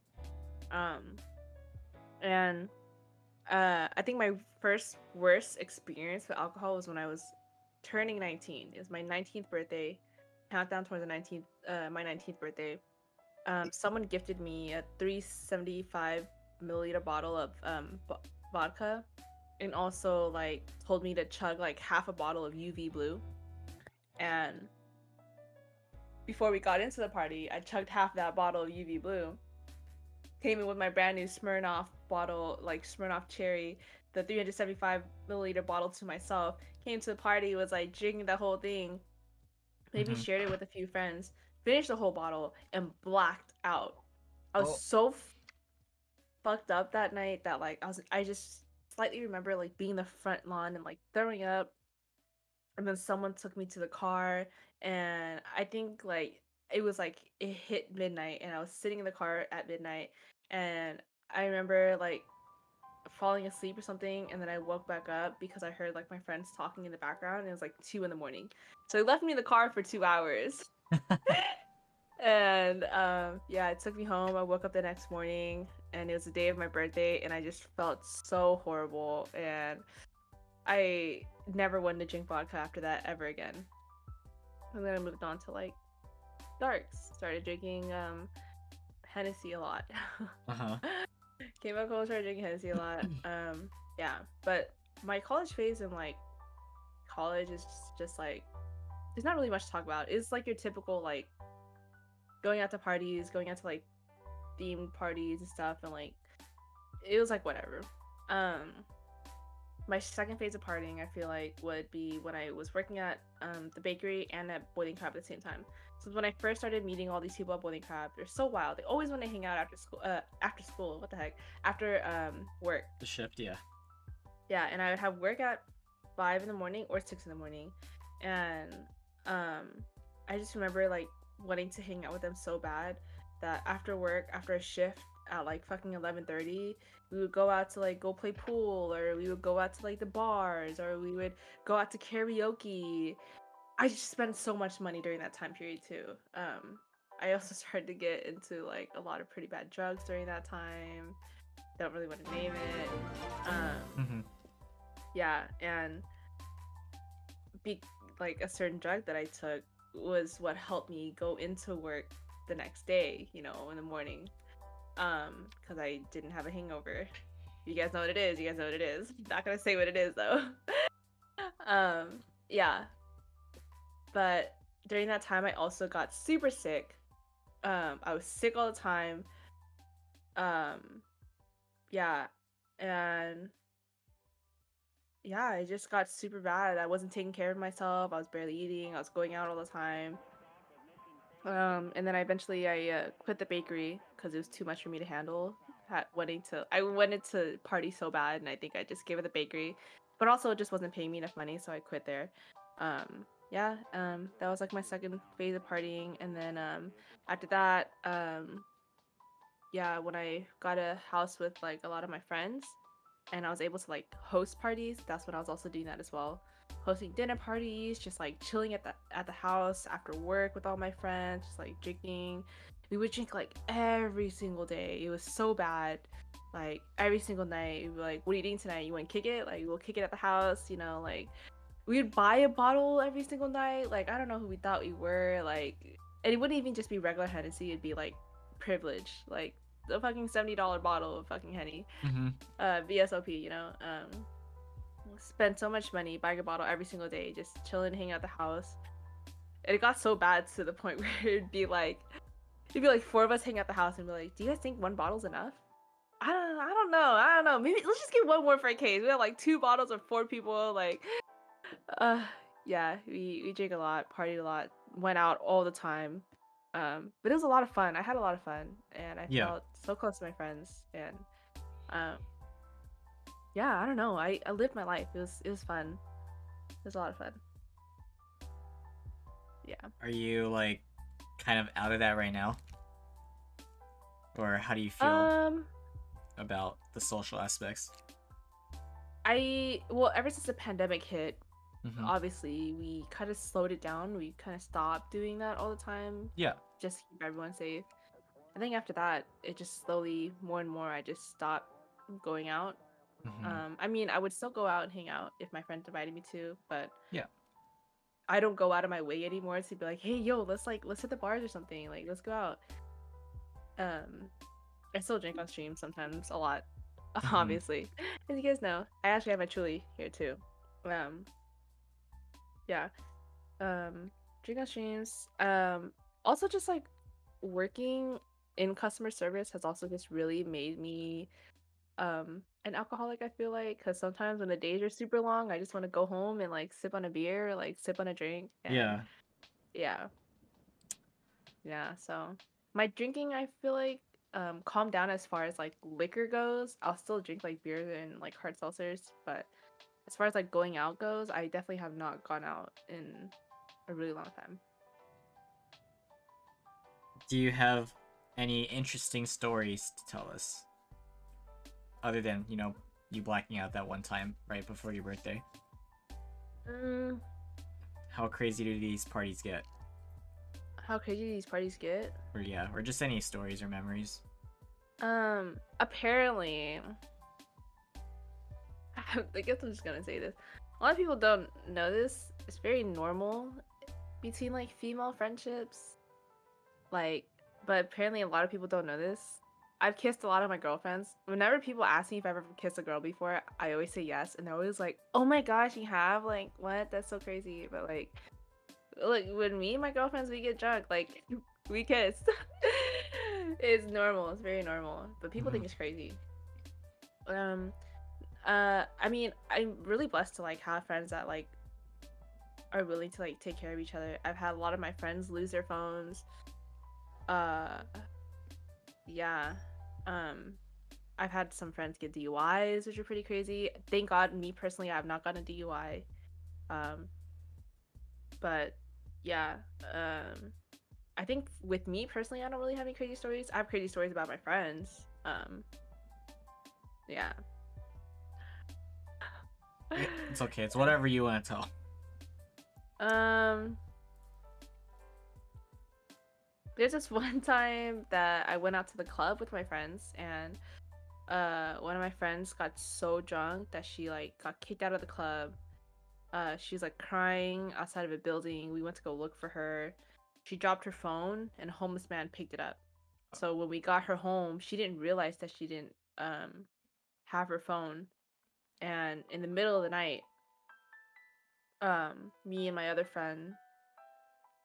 And I think my first worst experience with alcohol was when I was turning 19. It was my 19th birthday, countdown towards the 19th, my 19th birthday. Someone gifted me a 375 milliliter bottle of vodka, and also like told me to chug like half a bottle of UV blue. And before we got into the party, I chugged half that bottle of UV blue. Came in with my brand new Smirnoff bottle, like Smirnoff Cherry, the 375 milliliter bottle to myself. Came to the party, was like drinking the whole thing. Maybe shared it with a few friends. Finished the whole bottle and blacked out. I was so fucked up that night that like I just slightly remember like being in the front lawn and like throwing up. And then someone took me to the car, and I think like it was like it hit midnight, and I was sitting in the car at midnight, and I remember like falling asleep or something, and then I woke back up because I heard like my friends talking in the background, and it was like 2 in the morning. So they left me in the car for 2 hours. And yeah, it took me home. I woke up the next morning, and it was the day of my birthday, and I just felt so horrible, and I never wanted to drink vodka after that ever again. And then I moved on to like darks. Started drinking Hennessy a lot. Came back home, started drinking Hennessy a lot. Yeah, but my college phase in like college is just like there's not really much to talk about. It's like your typical like going out to parties, going out to like themed parties and stuff, and like it was like whatever. My second phase of partying, I feel like, would be when I was working at the bakery and at Boiling Crab at the same time. So when I first started meeting all these people at Boiling Crab, they're so wild. They always want to hang out after school. After school, what the heck? After work. The shift, yeah. Yeah, and I would have work at 5 in the morning or 6 in the morning, and I just remember like wanting to hang out with them so bad that after work, after a shift, at like fucking 11:30. We would go out to like go play pool, or we would go out to like the bars, or we would go out to karaoke. I just spent so much money during that time period too. I also started to get into like a lot of pretty bad drugs during that time. Don't really want to name it. Yeah, and be like a certain drug that I took was what helped me go into work the next day, you know, in the morning. Because I didn't have a hangover. You guys know what it is. You guys know what it is. Not gonna say what it is though. Yeah. But during that time, I also got super sick. I was sick all the time. Yeah, and yeah, I just got super bad. I wasn't taking care of myself. I was barely eating. I was going out all the time. And then I quit the bakery because it was too much for me to handle. I wanted to party so bad, and I think I just gave it the bakery, but also it just wasn't paying me enough money, so I quit there. Yeah, that was like my second phase of partying, and then after that, yeah, when I got a house with like a lot of my friends, and I was able to like host parties, that's when I was also doing that as well. Hosting dinner parties, just like chilling at the house after work with all my friends, just like drinking. We would drink like every single day. It was so bad. Like every single night, we'd be like, "What are you doing tonight? You want to kick it? Like we'll kick it at the house." You know, like we would buy a bottle every single night. Like I don't know who we thought we were. Like, and it wouldn't even just be regular Hennessy. It'd be like privilege, like the fucking $70 bottle of fucking Henny, VSOP. You know, spent so much money buying a bottle every single day, just chilling, hanging out the house. And it got so bad to the point where it'd be like four of us hanging out the house and be like, "Do you guys think one bottle's enough?" I don't know. Maybe let's just get one more for a case. We had like two bottles of four people. Like, uh, yeah, we drink a lot, partied a lot, went out all the time. But it was a lot of fun. I had a lot of fun, and I Yeah. felt so close to my friends. And um, yeah, I don't know. I lived my life. It was fun. It was a lot of fun. Yeah. Are you like kind of out of that right now? Or how do you feel about the social aspects? Well, ever since the pandemic hit, obviously we kind of slowed it down. We kind of stopped doing that all the time. Yeah. Just to keep everyone safe. I think after that, it just slowly, more and more, I just stopped going out. I mean, I would still go out and hang out if my friends invited me to, but Yeah. I don't go out of my way anymore to be like, "Hey, yo, let's hit the bars or something. Like, let's go out." I still drink on stream sometimes, a lot, obviously. As you guys know, I actually have my Chuli here too. Yeah. Drink on streams. Also just like working in customer service has also just really made me an alcoholic, I feel like, because sometimes when the days are super long, I just want to go home and like sip on a beer or like sip on a drink. And yeah, yeah. So my drinking, I feel like, calmed down as far as like liquor goes. I'll still drink like beer and like hard seltzers, but as far as like going out goes, I definitely have not gone out in a really long time. Do you have any interesting stories to tell us? Other than, you blacking out that one time right before your birthday. Mm, How crazy do these parties get? how crazy do these parties get? Or just any stories or memories. Apparently, I guess I'm just gonna say this. A lot of people don't know this. It's very normal between like female friendships. Like, but apparently a lot of people don't know this. I've kissed a lot of my girlfriends. Whenever people ask me if I've ever kissed a girl before, I always say yes, and they're always like, "Oh my gosh, you have? Like, what? That's so crazy." But like when me and my girlfriends we get drunk, like we kiss. It's normal. It's very normal. But people think it's crazy. Um, I mean, I'm really blessed to like have friends that like are willing to like take care of each other. I've had a lot of my friends lose their phones. Uh, yeah. Um, I've had some friends get DUIs, which are pretty crazy. Thank God, me personally, I've not gotten a DUI. Um, but yeah. I think with me personally, I don't really have any crazy stories. I have crazy stories about my friends. Um, yeah. It's okay. It's whatever you want to tell. There's this one time that I went out to the club with my friends, and one of my friends got so drunk that she like got kicked out of the club. She's like crying outside of a building. We went to go look for her. She dropped her phone, and a homeless man picked it up. So when we got her home, she didn't realize that she didn't have her phone. And in the middle of the night, me and my other friend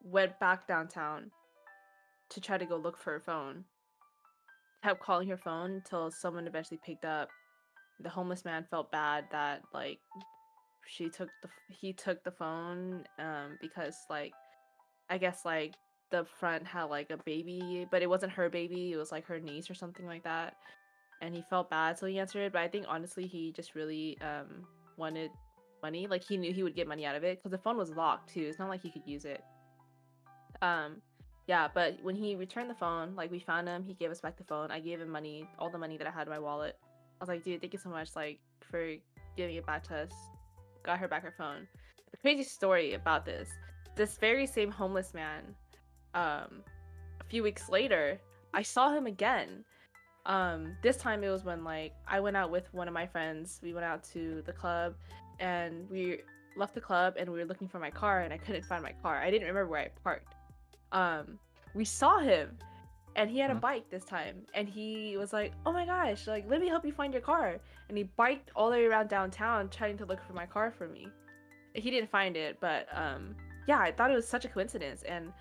went back downtown to try to go look for her phone. Kept calling her phone until someone eventually picked up. The homeless man felt bad that like he took the phone because like I guess like the front had like a baby, but it wasn't her baby, it was like her niece or something like that. And he felt bad, so he answered it, but I think honestly he just really wanted money. Like he knew he would get money out of it because the phone was locked too. It's not like he could use it. Um yeah, but when he returned the phone, like we found him, he gave us back the phone. I gave him money, all the money that I had in my wallet. I was like, dude, thank you so much like for giving it back to us. Got her back her phone. The crazy story about this very same homeless man, a few weeks later, I saw him again. This time it was when like I went out with one of my friends. We went out to the club and we left the club and we were looking for my car and I couldn't find my car. I didn't remember where I parked. We saw him and he had a bike this time and he was like, oh my gosh, like let me help you find your car. And he biked all the way around downtown trying to look for my car for me. He didn't find it, but yeah, I thought it was such a coincidence. And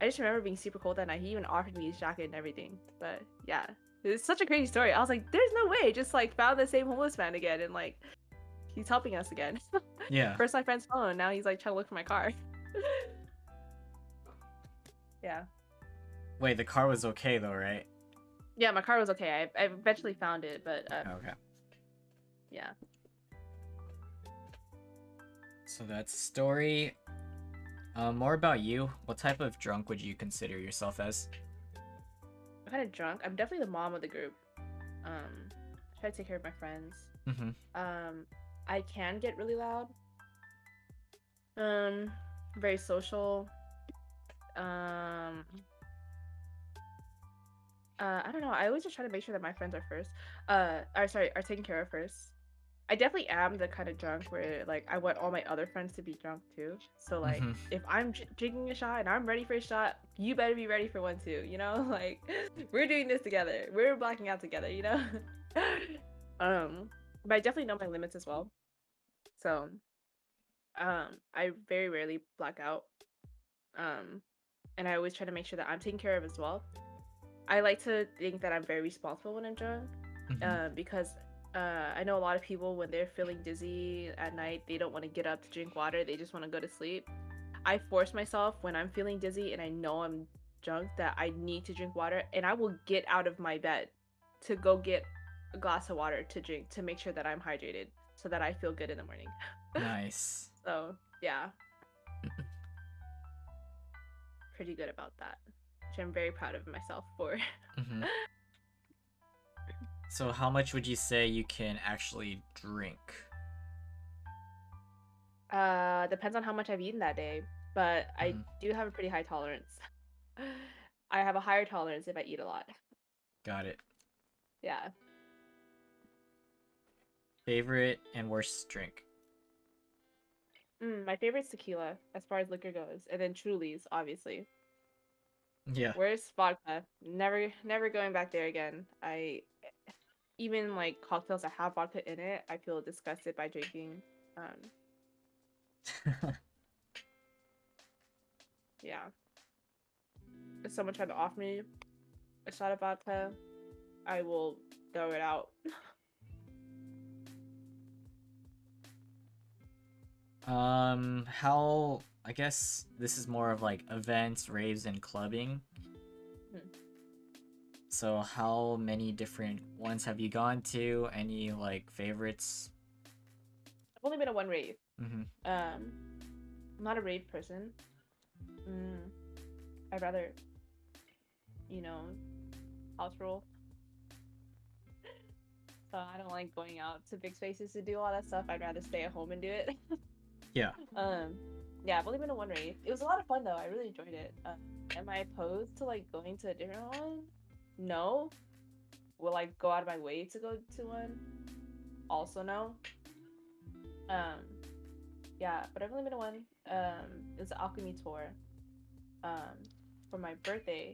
I just remember being super cold that night. He even offered me his jacket and everything. But yeah, it's such a crazy story. I was like, there's no way. Just like found the same homeless man again and like he's helping us again. Yeah. First my friend's phone, now he's like trying to look for my car. Yeah. Wait, the car was okay though, right? Yeah, my car was okay. I eventually found it, but Okay. yeah. So that's the story. More about you. What type of drunk would you consider yourself as? I'm kind of drunk. I'm definitely the mom of the group. I try to take care of my friends. Mm-hmm. I can get really loud. Very social. I don't know. I always just try to make sure that my friends are first. Are taken care of first. I definitely am the kind of drunk where like I want all my other friends to be drunk too. So like if I'm drinking a shot and I'm ready for a shot, you better be ready for one too. You know, like we're doing this together. We're blacking out together. You know. But I definitely know my limits as well. So, I very rarely black out. And I always try to make sure that I'm taken care of as well. I like to think that I'm very responsible when I'm drunk, because I know a lot of people when they're feeling dizzy at night, they don't want to get up to drink water. They just want to go to sleep. I force myself when I'm feeling dizzy and I know I'm drunk that I need to drink water, and I will get out of my bed to go get a glass of water to drink to make sure that I'm hydrated so that I feel good in the morning. Nice. So, yeah. Pretty good about that, which I'm very proud of myself for. So how much would you say you can actually drink? Depends on how much I've eaten that day, but I do have a pretty high tolerance. I have a higher tolerance if I eat a lot. Got it. Yeah. Favorite and worst drink? My favorite's tequila, as far as liquor goes, and then Truly's, obviously. Yeah. Where's vodka? Never going back there again. Even like cocktails that have vodka in it, I feel disgusted by drinking. Yeah. If someone tried to offer me a shot of vodka, I will throw it out. How, I guess this is more of like events, raves, and clubbing. So how many different ones have you gone to? Any like favorites? I've only been to one rave. I'm not a rave person. I'd rather, house rule. So I don't like going out to big spaces to do all that stuff. I'd rather stay at home and do it. Yeah. Yeah, I've only been to one rave. It was a lot of fun though. I really enjoyed it. Am I opposed to like going to a different one? No. Will I go out of my way to go to one? Also no. Yeah, but I've only been to one. It's an alchemy tour. For my birthday.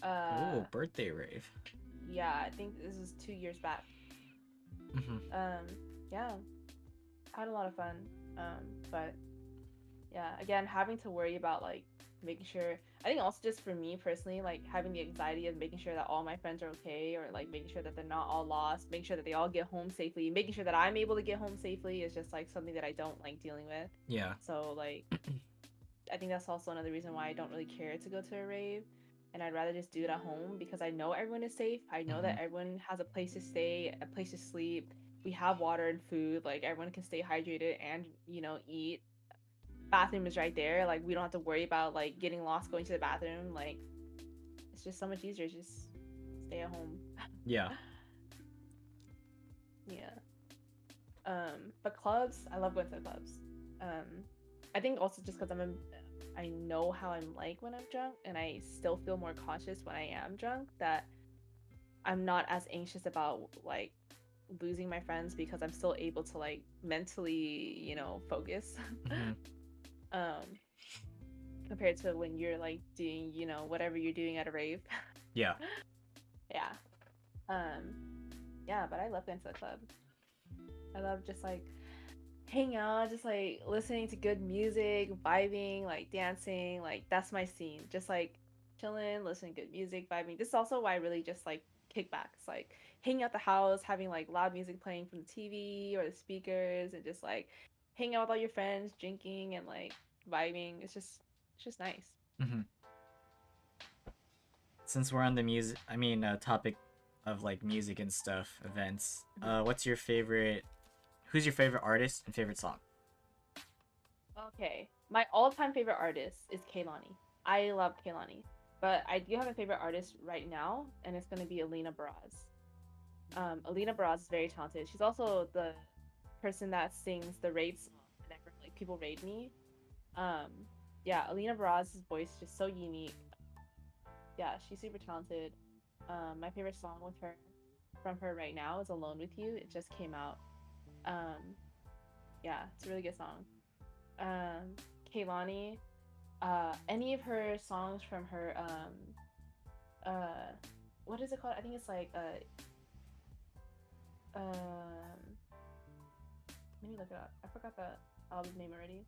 Ooh, birthday rave. Yeah, I think this is 2 years back. Yeah, I had a lot of fun. But yeah, again, having to worry about like making sure, I think also just for me personally, like having the anxiety of making sure that all my friends are okay, or like making sure that they're not all lost, making sure that they all get home safely, making sure that I'm able to get home safely is just like something that I don't like dealing with. Yeah. So like I think that's also another reason why I don't really care to go to a rave, and I'd rather just do it at home because I know everyone is safe. I know that everyone has a place to stay, a place to sleep. We have water and food, like everyone can stay hydrated and, you know, eat. Bathroom is right there. Like we don't have to worry about like getting lost going to the bathroom. Like it's just so much easier. Just stay at home. Yeah. Yeah. But clubs, I love going to the clubs. I think also just because I know how I'm like when I'm drunk, and I still feel more conscious when I am drunk, that I'm not as anxious about like losing my friends because I'm still able to like mentally, you know, focus. Compared to when you're like doing, you know, whatever you're doing at a rave. Yeah. Yeah. Yeah, but I love going to the club. I love just like hanging out, just like listening to good music, vibing, like dancing, like that's my scene. Just like chilling, listening to good music, vibing. This is also why I really just like kickbacks, like hanging out the house, having like loud music playing from the TV or the speakers, and just like hanging out with all your friends, drinking and like vibing. It's just nice. Since we're on the music, topic of like music and stuff, events. What's your favorite? Who's your favorite artist and favorite song? Okay, my all-time favorite artist is Kehlani. I love Kehlani, but I do have a favorite artist right now, and it's gonna be Alina Baraz. Alina Baraz is very talented. She's also the person that sings the raid song whenever like people raid me. Yeah, Alina Baraz's voice is just so unique. Yeah, she's super talented. My favorite song with her from her right now is "Alone with You." It just came out. Yeah, it's a really good song. Kehlani, any of her songs from her what is it called? I think it's like let me look it up. I forgot the album name already.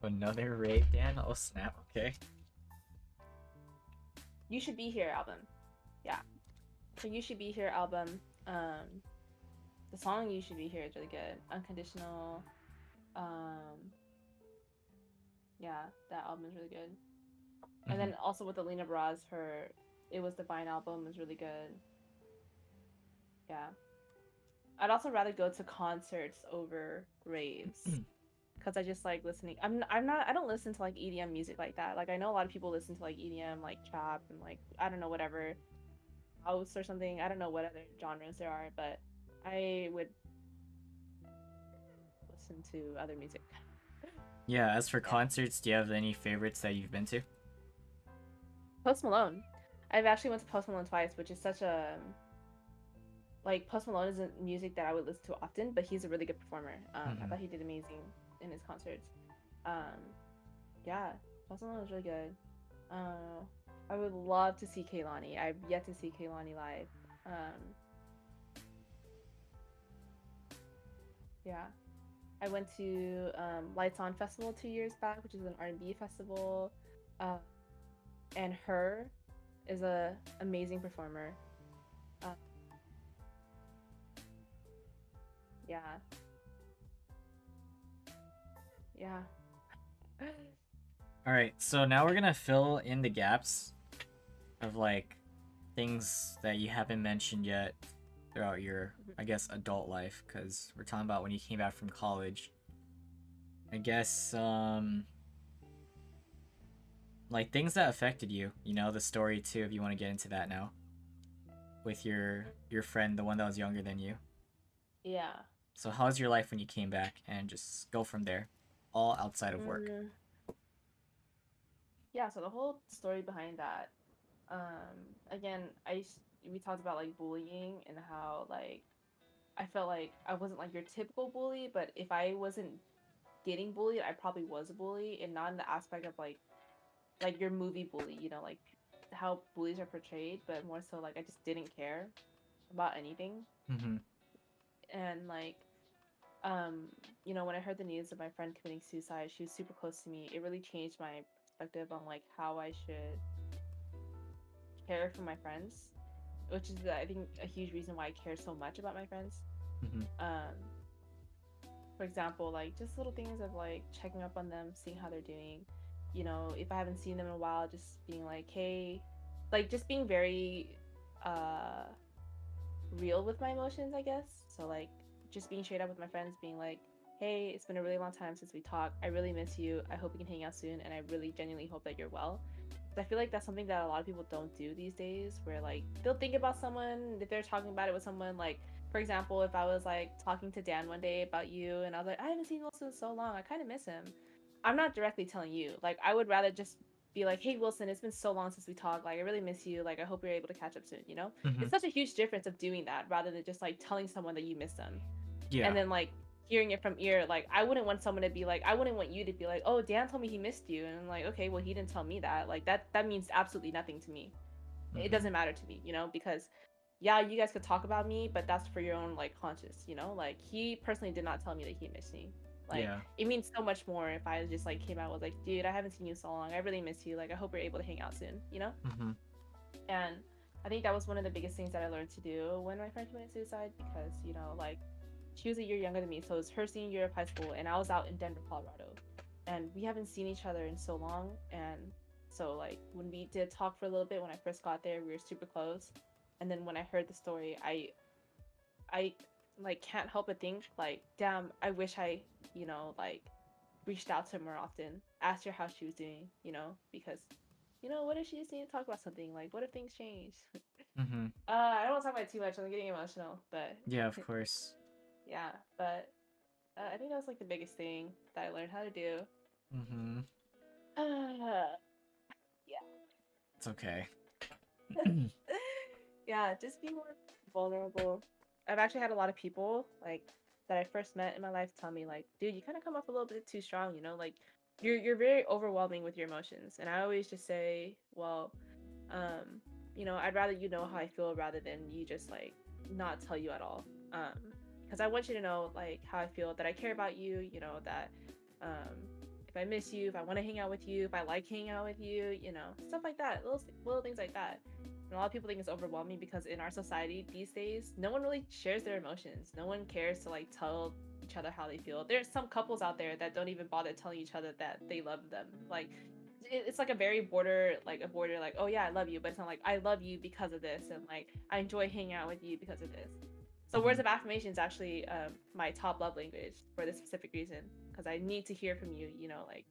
Another rave, Dan? Oh snap! Okay. You Should Be Here album. Yeah. So You Should Be Here album. The song You Should Be Here is really good. Unconditional. Yeah, that album is really good. And then also with Alina Baraz, her It Was Divine album is really good. Yeah. I'd also rather go to concerts over raves. Because I just like listening. I don't listen to like EDM music like that. Like I know a lot of people listen to like EDM, like trap and like I don't know, whatever, house or something. I don't know what other genres there are, but I would listen to other music. Yeah, as for concerts, do you have any favorites that you've been to? Post Malone. I've actually went to Post Malone twice, which is such a like Post Malone isn't music that I would listen to often, but he's a really good performer. I thought he did amazing in his concerts. Yeah, Post Malone was really good. I would love to see Kehlani. I've yet to see Kehlani live. Yeah, I went to Lights On Festival 2 years back, which is an R&B festival. And Her is a amazing performer. Yeah. Yeah. Alright, so now we're gonna fill in the gaps of like things that you haven't mentioned yet throughout your, I guess, adult life, because we're talking about when you came back from college. I guess, like things that affected you. You know, the story too. If you want to get into that now, with your friend, the one that was younger than you. Yeah. So how's your life when you came back, and just go from there, all outside of work. Mm, yeah, so the whole story behind that, again, we talked about like bullying and how like I felt like I wasn't like your typical bully, but if I wasn't getting bullied, I probably was a bully, and not in the aspect of like your movie bully, you know, like how bullies are portrayed, but more so like I just didn't care about anything. Mm-hmm. And like um you know, when I heard the news of my friend committing suicide, she was super close to me. It really changed my perspective on like how I should care for my friends, which is I think a huge reason why I care so much about my friends. Mm-hmm. um for example, like just little things of like checking up on them, seeing how they're doing. You know, if I haven't seen them in a while, just being like, hey, like just being very uh real with my emotions, I guess. So like just being straight up with my friends, being like, hey, it's been a really long time since we talked. I really miss you. I hope we can hang out soon, and I really genuinely hope that you're well. So I feel like that's something that a lot of people don't do these days, where like they'll think about someone if they're talking about it with someone. Like, for example, if I was like talking to Dan one day about you and I was like, I haven't seen Wilson in so long, I kind of miss him. I'm not directly telling you. Like, I would rather just be like, hey, Wilson, it's been so long since we talked. Like, I really miss you. Like, I hope you're able to catch up soon, you know? Mm-hmm. It's such a huge difference of doing that rather than just like telling someone that you miss them. Yeah. And then like hearing it from ear, like I wouldn't want someone to be like, I wouldn't want you to be like, oh, Dan told me he missed you. And I'm like, okay, well, he didn't tell me that. Like that means absolutely nothing to me. It Mm-hmm. doesn't matter to me, you know, because yeah, you guys could talk about me, but that's for your own like conscience, you know? Like he personally did not tell me that he missed me. Like Yeah. it means so much more if I just like came out was like, dude, I haven't seen you so long. I really miss you. Like I hope you're able to hang out soon, you know? Mm-hmm. And I think that was one of the biggest things that I learned to do when my friend committed suicide, because, you know, like she was a year younger than me, so it was her senior year of high school, and I was out in Denver, Colorado, and we haven't seen each other in so long. And so like when we did talk for a little bit when I first got there, we were super close. And then when I heard the story, I like can't help but think like, damn, I wish I, you know, like reached out to her more often, asked her how she was doing, you know, because you know, what if she just needed to talk about something? Like, what if things change? Mm-hmm. I don't want to talk about it too much. I'm getting emotional, but Yeah, of course. yeah, but I think that was like the biggest thing that I learned how to do. Mm-hmm. Yeah. It's okay. Yeah, just be more vulnerable. I've actually had a lot of people like that I first met in my life tell me like, dude, you kind of come off a little bit too strong, you know, like you're very overwhelming with your emotions. And I always just say, well, um, you know, I'd rather you know how I feel rather than you just like not tell you at all. Because I want you to know like how I feel, that I care about you, you know, that um if I miss you, if I want to hang out with you, if I like hanging out with you, you know, stuff like that, little things like that. And a lot of people think it's overwhelming because in our society these days, no one really shares their emotions. No one cares to like tell each other how they feel. There's some couples out there that don't even bother telling each other that they love them. Like it's like a very border like, oh yeah, I love you, but it's not like I love you because of this, and like I enjoy hanging out with you because of this. So Mm-hmm. words of affirmation is actually my top love language for this specific reason, because I need to hear from you, you know, like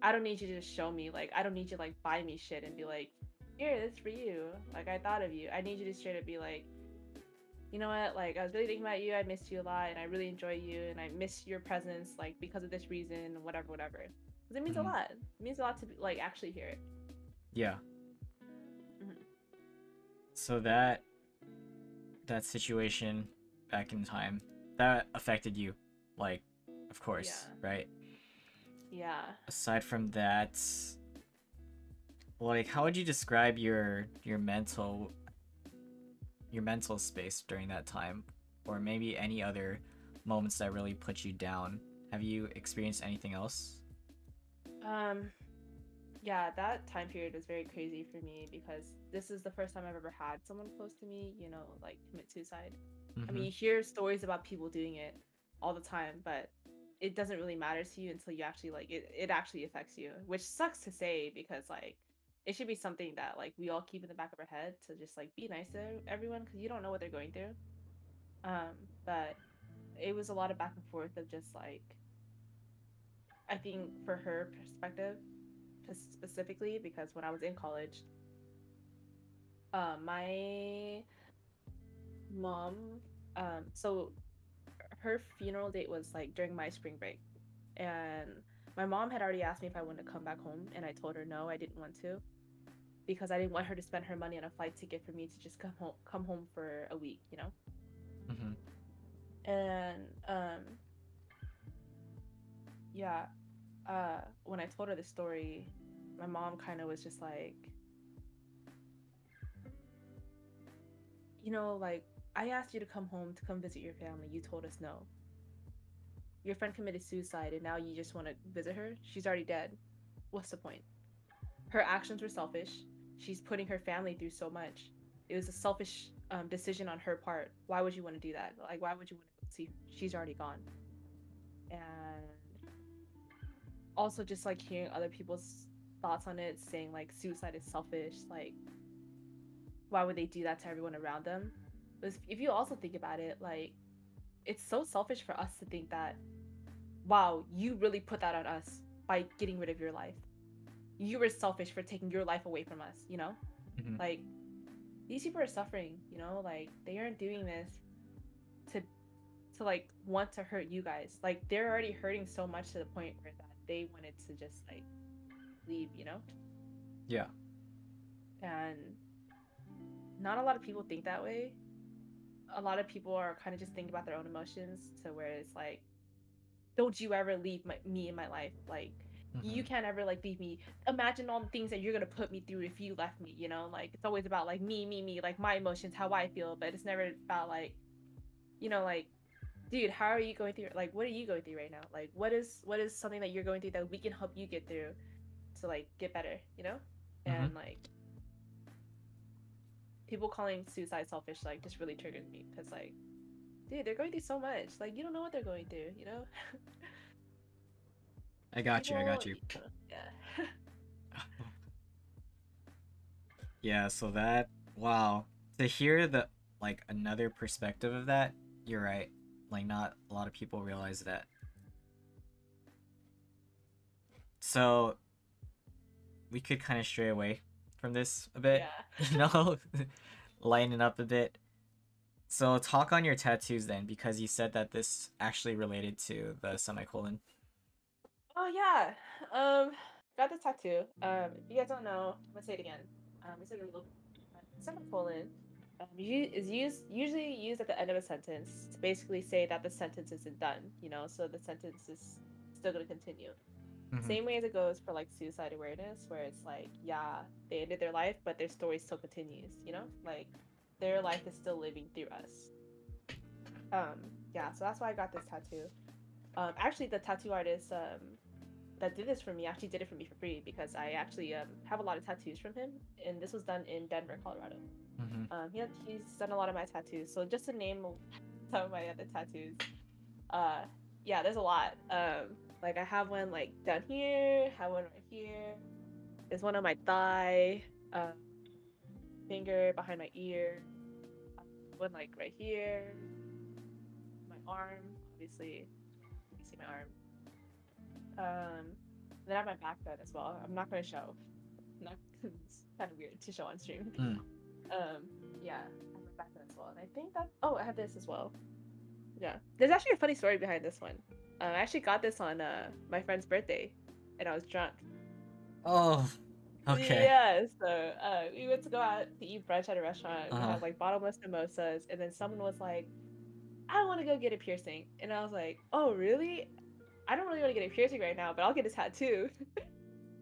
I don't need you to just show me, like I don't need you to like buy me shit and be like, here, this for you, like I thought of you. I need you to straight up be like, you know what, like I was really thinking about you, I missed you a lot, and I really enjoy you, and I miss your presence, like because of this reason, whatever, because it means a Mm-hmm. lot. It means a lot to be, like actually hear it. Yeah. Mhm. So that situation back in time, that affected you, like, of course, Yeah. right? Yeah. Aside from that, like, how would you describe your mental space during that time, or maybe any other moments that really put you down? Have you experienced anything else? Um, yeah, that time period was very crazy for me because this is the first time I've ever had someone close to me, you know, like commit suicide. I Mm-hmm. mean, you hear stories about people doing it all the time, but it doesn't really matter to you until you actually like it actually affects you, which sucks to say because like it should be something that like we all keep in the back of our head to just like be nice to everyone because you don't know what they're going through. Um, but it was a lot of back and forth of just like I think for her perspective, specifically because when I was in college, my mom, so her funeral date was like during my spring break, and my mom had already asked me if I wanted to come back home, and I told her no, I didn't want to because I didn't want her to spend her money on a flight ticket for me to just come home for a week, you know. Mm-hmm. And yeah, when I told her the story, my mom kind of was just like, you know, like, I asked you to come home to come visit your family. You told us no. Your friend committed suicide and now you just want to visit her? She's already dead. What's the point? Her actions were selfish. She's putting her family through so much. It was a selfish decision on her part. Why would you want to do that? Like, why would you want to see? She's already gone. And also, just like hearing other people's thoughts on it, saying like suicide is selfish. Like, why would they do that to everyone around them? Because if you also think about it, like, it's so selfish for us to think that, wow, you really put that on us by getting rid of your life. You were selfish for taking your life away from us, you know? Mm-hmm. Like, these people are suffering, you know? Like, they aren't doing this to like want to hurt you guys. Like, they're already hurting so much to the point where that they wanted to just like leave, you know? Yeah. And not a lot of people think that way. A lot of people are kind of just thinking about their own emotions to where it's like, don't you ever leave me in my life. Like, you can't ever like leave me. Imagine all the things that you're gonna put me through if you left me, you know? Like, it's always about like me, like my emotions, how I feel, but it's never about like, you know, like, dude, how are you going through, like, what are you going through right now? Like, what is something that you're going through that we can help you get through to like get better, you know? Mm-hmm. And like, people calling suicide selfish like just really triggers me because like, dude, they're going through so much. Like, you don't know what they're going through, you know? I got you. People, yeah. Yeah, so that, wow. To hear the, like, another perspective of that, you're right. Like, not a lot of people realize that. So, we could kind of stray away from this a bit, Yeah. you know? Lighten it up a bit. So, talk on your tattoos then, because you said that this actually related to the semicolon. Oh yeah. Got this tattoo. If you guys don't know, I'm gonna say it again. It's like a little semicolon. Usually used at the end of a sentence to basically say that the sentence isn't done. You know, so the sentence is still gonna continue. Mm-hmm. Same way as it goes for like suicide awareness, where it's like, yeah, they ended their life, but their story still continues. You know, like their life is still living through us. Yeah. So that's why I got this tattoo. Actually, the tattoo artist that did this for me actually did it for me for free because I actually have a lot of tattoos from him, and this was done in Denver, Colorado. Mm-hmm. He's done a lot of my tattoos. So just to name some of my other tattoos, uh, yeah, there's a lot. Like I have one like down here, have one right here. There's one on my thigh, finger behind my ear, one like right here, my arm, obviously. You see my arm. Then I have my back bed as well. I'm not gonna show. Not it's kind of weird to show on stream. Mm. Yeah, I have my back bed as well, and I think that. Oh, I have this as well. Yeah, there's actually a funny story behind this one. I actually got this on my friend's birthday, and I was drunk. Oh, okay. Yeah, so we went to go out to eat brunch at a restaurant. We Uh-huh. had like bottomless mimosas, and then someone was like, "I want to go get a piercing," and I was like, "Oh, really? I don't really want to get a piercing right now, but I'll get a tattoo."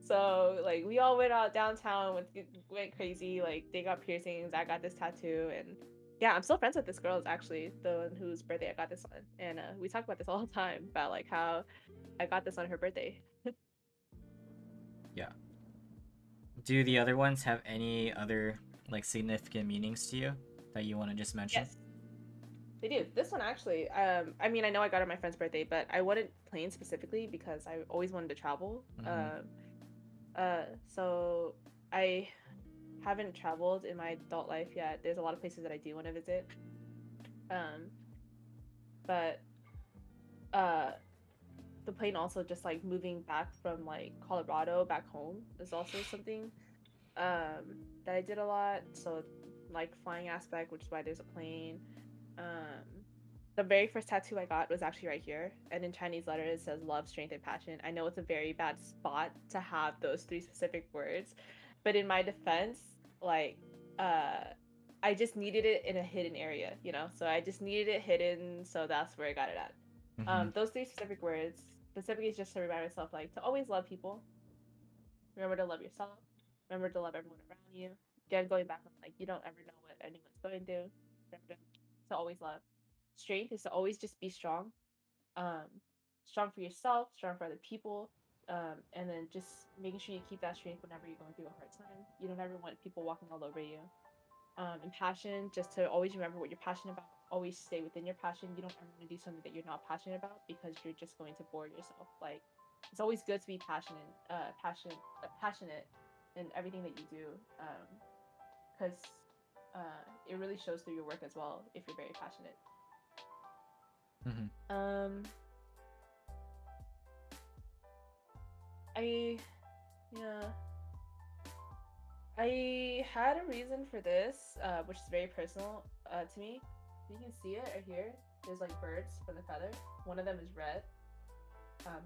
So like we all went out downtown, went crazy. Like they got piercings, I got this tattoo, and yeah, I'm still friends with this girl. It's actually the one whose birthday I got this on, and we talk about this all the time about like how I got this on her birthday. Yeah. Do the other ones have any other, like, significant meanings to you that you want to just mention? Yes, they do. This one actually, I mean, I know I got it on my friend's birthday, but I wanted plain specifically because I always wanted to travel. Mm-hmm. So I haven't traveled in my adult life yet. There's a lot of places that I do want to visit. But the plane also just like moving back from like Colorado back home is also something that I did a lot. So like flying aspect, which is why there's a plane. Um, the very first tattoo I got was actually right here, and in Chinese letters it says love, strength, and passion. I know it's a very bad spot to have those three specific words, but in my defense, like uh I just needed it in a hidden area, you know? So I just needed it hidden, so that's where I got it at. Mm-hmm. Those three specific words specifically is just to remind myself like to always love people, remember to love yourself, remember to love everyone around you. Again, going back on like you don't ever know what anyone's going through. Remember to always love. Strength is to always just be strong. Um, strong for yourself, strong for other people. And then just making sure you keep that strength whenever you're going through a hard time. You don't ever want people walking all over you. And passion, just to always remember what you're passionate about. Always stay within your passion. You don't ever want to do something that you're not passionate about because you're just going to bore yourself. Like it's always good to be passionate in everything that you do, because it really shows through your work as well if you're very passionate. Mm-hmm. I yeah. I had a reason for this, which is very personal to me. You can see it right here. There's like birds from the feather. One of them is red.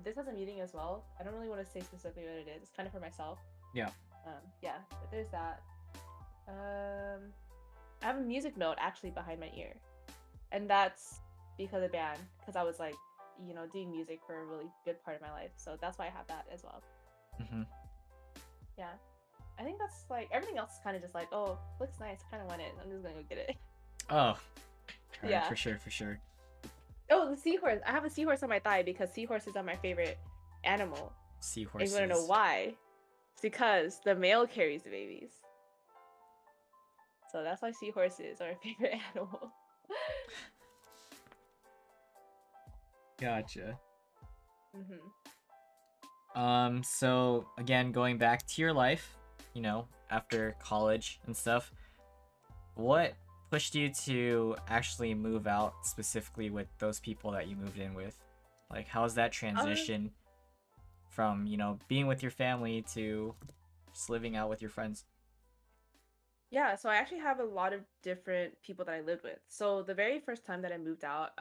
This has a meaning as well. I don't really want to say specifically what it is. It's kind of for myself. Yeah. Yeah, but there's that. I have a music note actually behind my ear, and that's because of band. Because I was like, you know, doing music for a really good part of my life, so that's why I have that as well. Mm-hmm. Yeah. I think that's like everything else is kind of just like, oh, looks nice, kind of want it. I'm just gonna go get it. Oh. Right, Yeah. for sure, for sure. Oh, the seahorse. I have a seahorse on my thigh because seahorses are my favorite animal. Seahorses. And you wanna know why? It's because the male carries the babies. So that's why seahorses are my favorite animal. Gotcha. Mm-hmm. So again, going back to your life, you know, after college and stuff, what pushed you to actually move out specifically with those people that you moved in with? Like, how's that transition from, you know, being with your family to just living out with your friends? Yeah, so I actually have a lot of different people that I lived with. So the very first time that I moved out,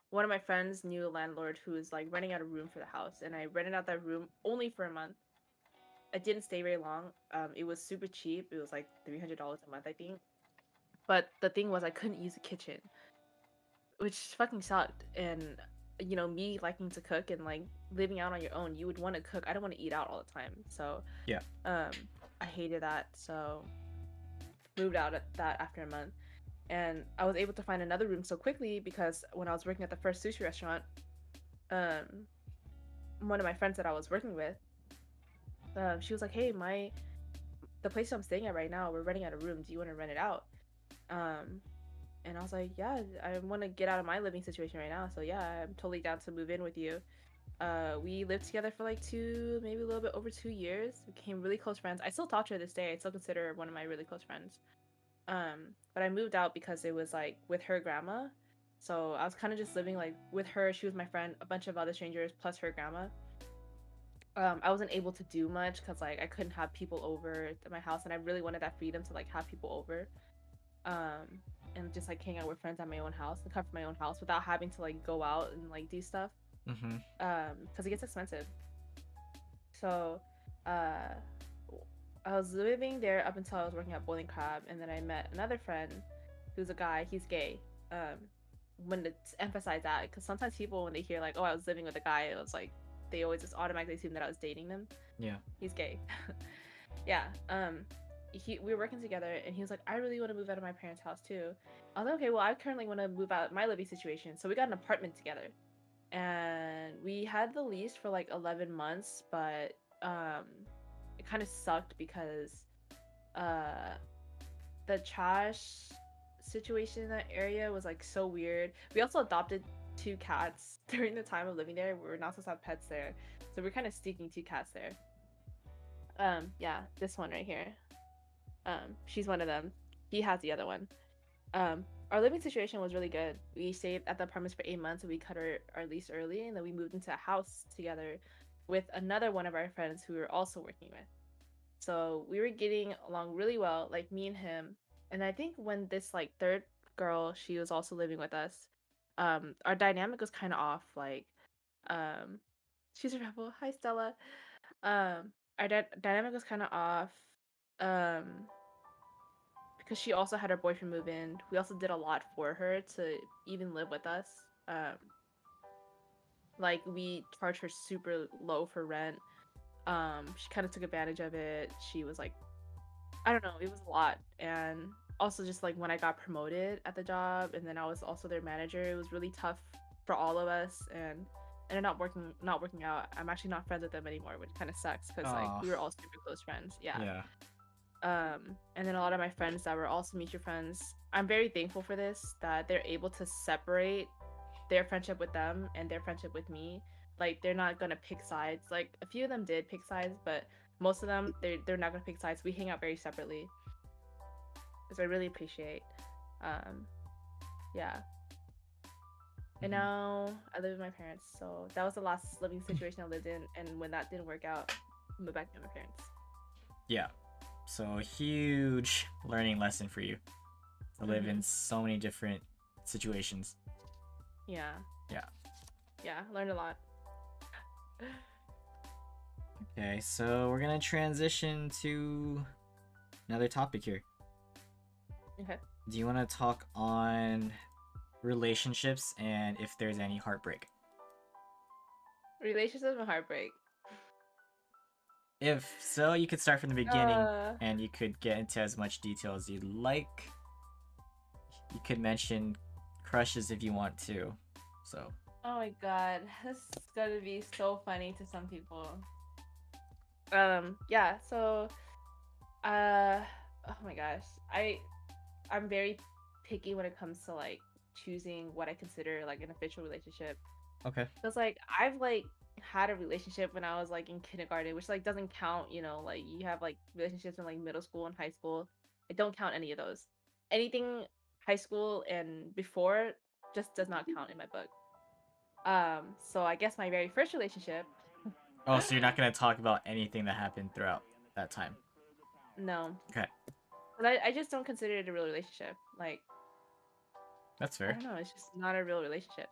one of my friends knew a landlord who was like renting out a room for the house, and I rented out that room only for a month. I didn't stay very long. It was super cheap. It was like $300 a month, I think. But the thing was, I couldn't use the kitchen, which fucking sucked. And you know, me liking to cook and like living out on your own, you would want to cook. I don't want to eat out all the time, so Yeah. I hated that. So moved out at that after a month, and I was able to find another room so quickly because when I was working at the first sushi restaurant, one of my friends that I was working with, she was like, "Hey, the place I'm staying at right now, we're renting out a room. Do you want to rent it out?" And I was like, "Yeah, I want to get out of my living situation right now. So yeah, I'm totally down to move in with you." We lived together for like maybe a little bit over 2 years. We became really close friends. I still talk to her this day. I still consider her one of my really close friends. But I moved out because it was like with her grandma. So I was kind of just living like with her. She was my friend, a bunch of other strangers, plus her grandma. I wasn't able to do much because like I couldn't have people over at my house, and I really wanted that freedom to like have people over, and just like hang out with friends at my own house and come from my own house without having to like go out and like do stuff. Mm-hmm. Because it gets expensive. So, I was living there up until I was working at Boiling Crab, and then I met another friend who's a guy. He's gay. When to emphasize that, because sometimes people when they hear like, "Oh, I was living with a guy," it was like they always just automatically assume that I was dating them. Yeah. He's gay. Yeah. We were working together, and he was like, "I really want to move out of my parents' house too." I was like, "Okay, well, I currently want to move out my living situation," so we got an apartment together, and we had the lease for like 11 months, but it kind of sucked because the trash situation in that area was like so weird. We also adopted 2 cats during the time of living there. We were not supposed to have pets there, so we're kind of sneaking 2 cats there. Yeah, this one right here. She's one of them. He has the other one. our living situation was really good. We stayed at the apartments for 8 months, and we cut our lease early, and then we moved into a house together with another one of our friends who we were also working with. So we were getting along really well, like me and him. And I think when this like third girl, she was also living with us, our dynamic was kind of off. Like, um, she's a rebel. Hi, Stella. Our dynamic was kind of off. Um, because she also had her boyfriend move in. We also did a lot for her to even live with us. Like we charged her super low for rent. She kind of took advantage of it. She was like, I don't know, it was a lot. And also just like when I got promoted at the job and then I was also their manager, it was really tough for all of us and they're not working out. I'm actually not friends with them anymore, which kind of sucks because like Aw. we were all super close friends. Yeah. Yeah. And then a lot of my friends that were also mutual friends, I'm very thankful for this, that they're able to separate their friendship with them and their friendship with me. Like they're not gonna pick sides. Like a few of them did pick sides, but most of them they're not gonna pick sides. We hang out very separately, which I really appreciate. Um, yeah. And Mhm. now I live with my parents, so that was the last living situation I lived in. And when that didn't work out, I moved back to my parents. Yeah. So a huge learning lesson for you to live in so many different situations. Yeah. Yeah. Yeah, learned a lot. Okay, so we're gonna transition to another topic here. Okay. Do you want to talk on relationships and if there's any heartbreak? Relationships and heartbreak. If so, you could start from the beginning Uh, and you could get into as much detail as you'd like. You could mention crushes if you want to. So, oh my god, this is gonna be so funny to some people. Yeah, so oh my gosh. I'm very picky when it comes to like choosing what I consider like an official relationship. okay. Cause like I've like had a relationship when I was like in kindergarten, which like doesn't count, like you have like relationships in like middle school and high school. I don't count any of those. Anything high school and before just does not count in my book. So I guess my very first relationship, Oh, so you're not gonna talk about anything that happened throughout that time. no. Okay, 'Cause I just don't consider it a real relationship. Like, that's I fair. don't know, it's just not a real relationship.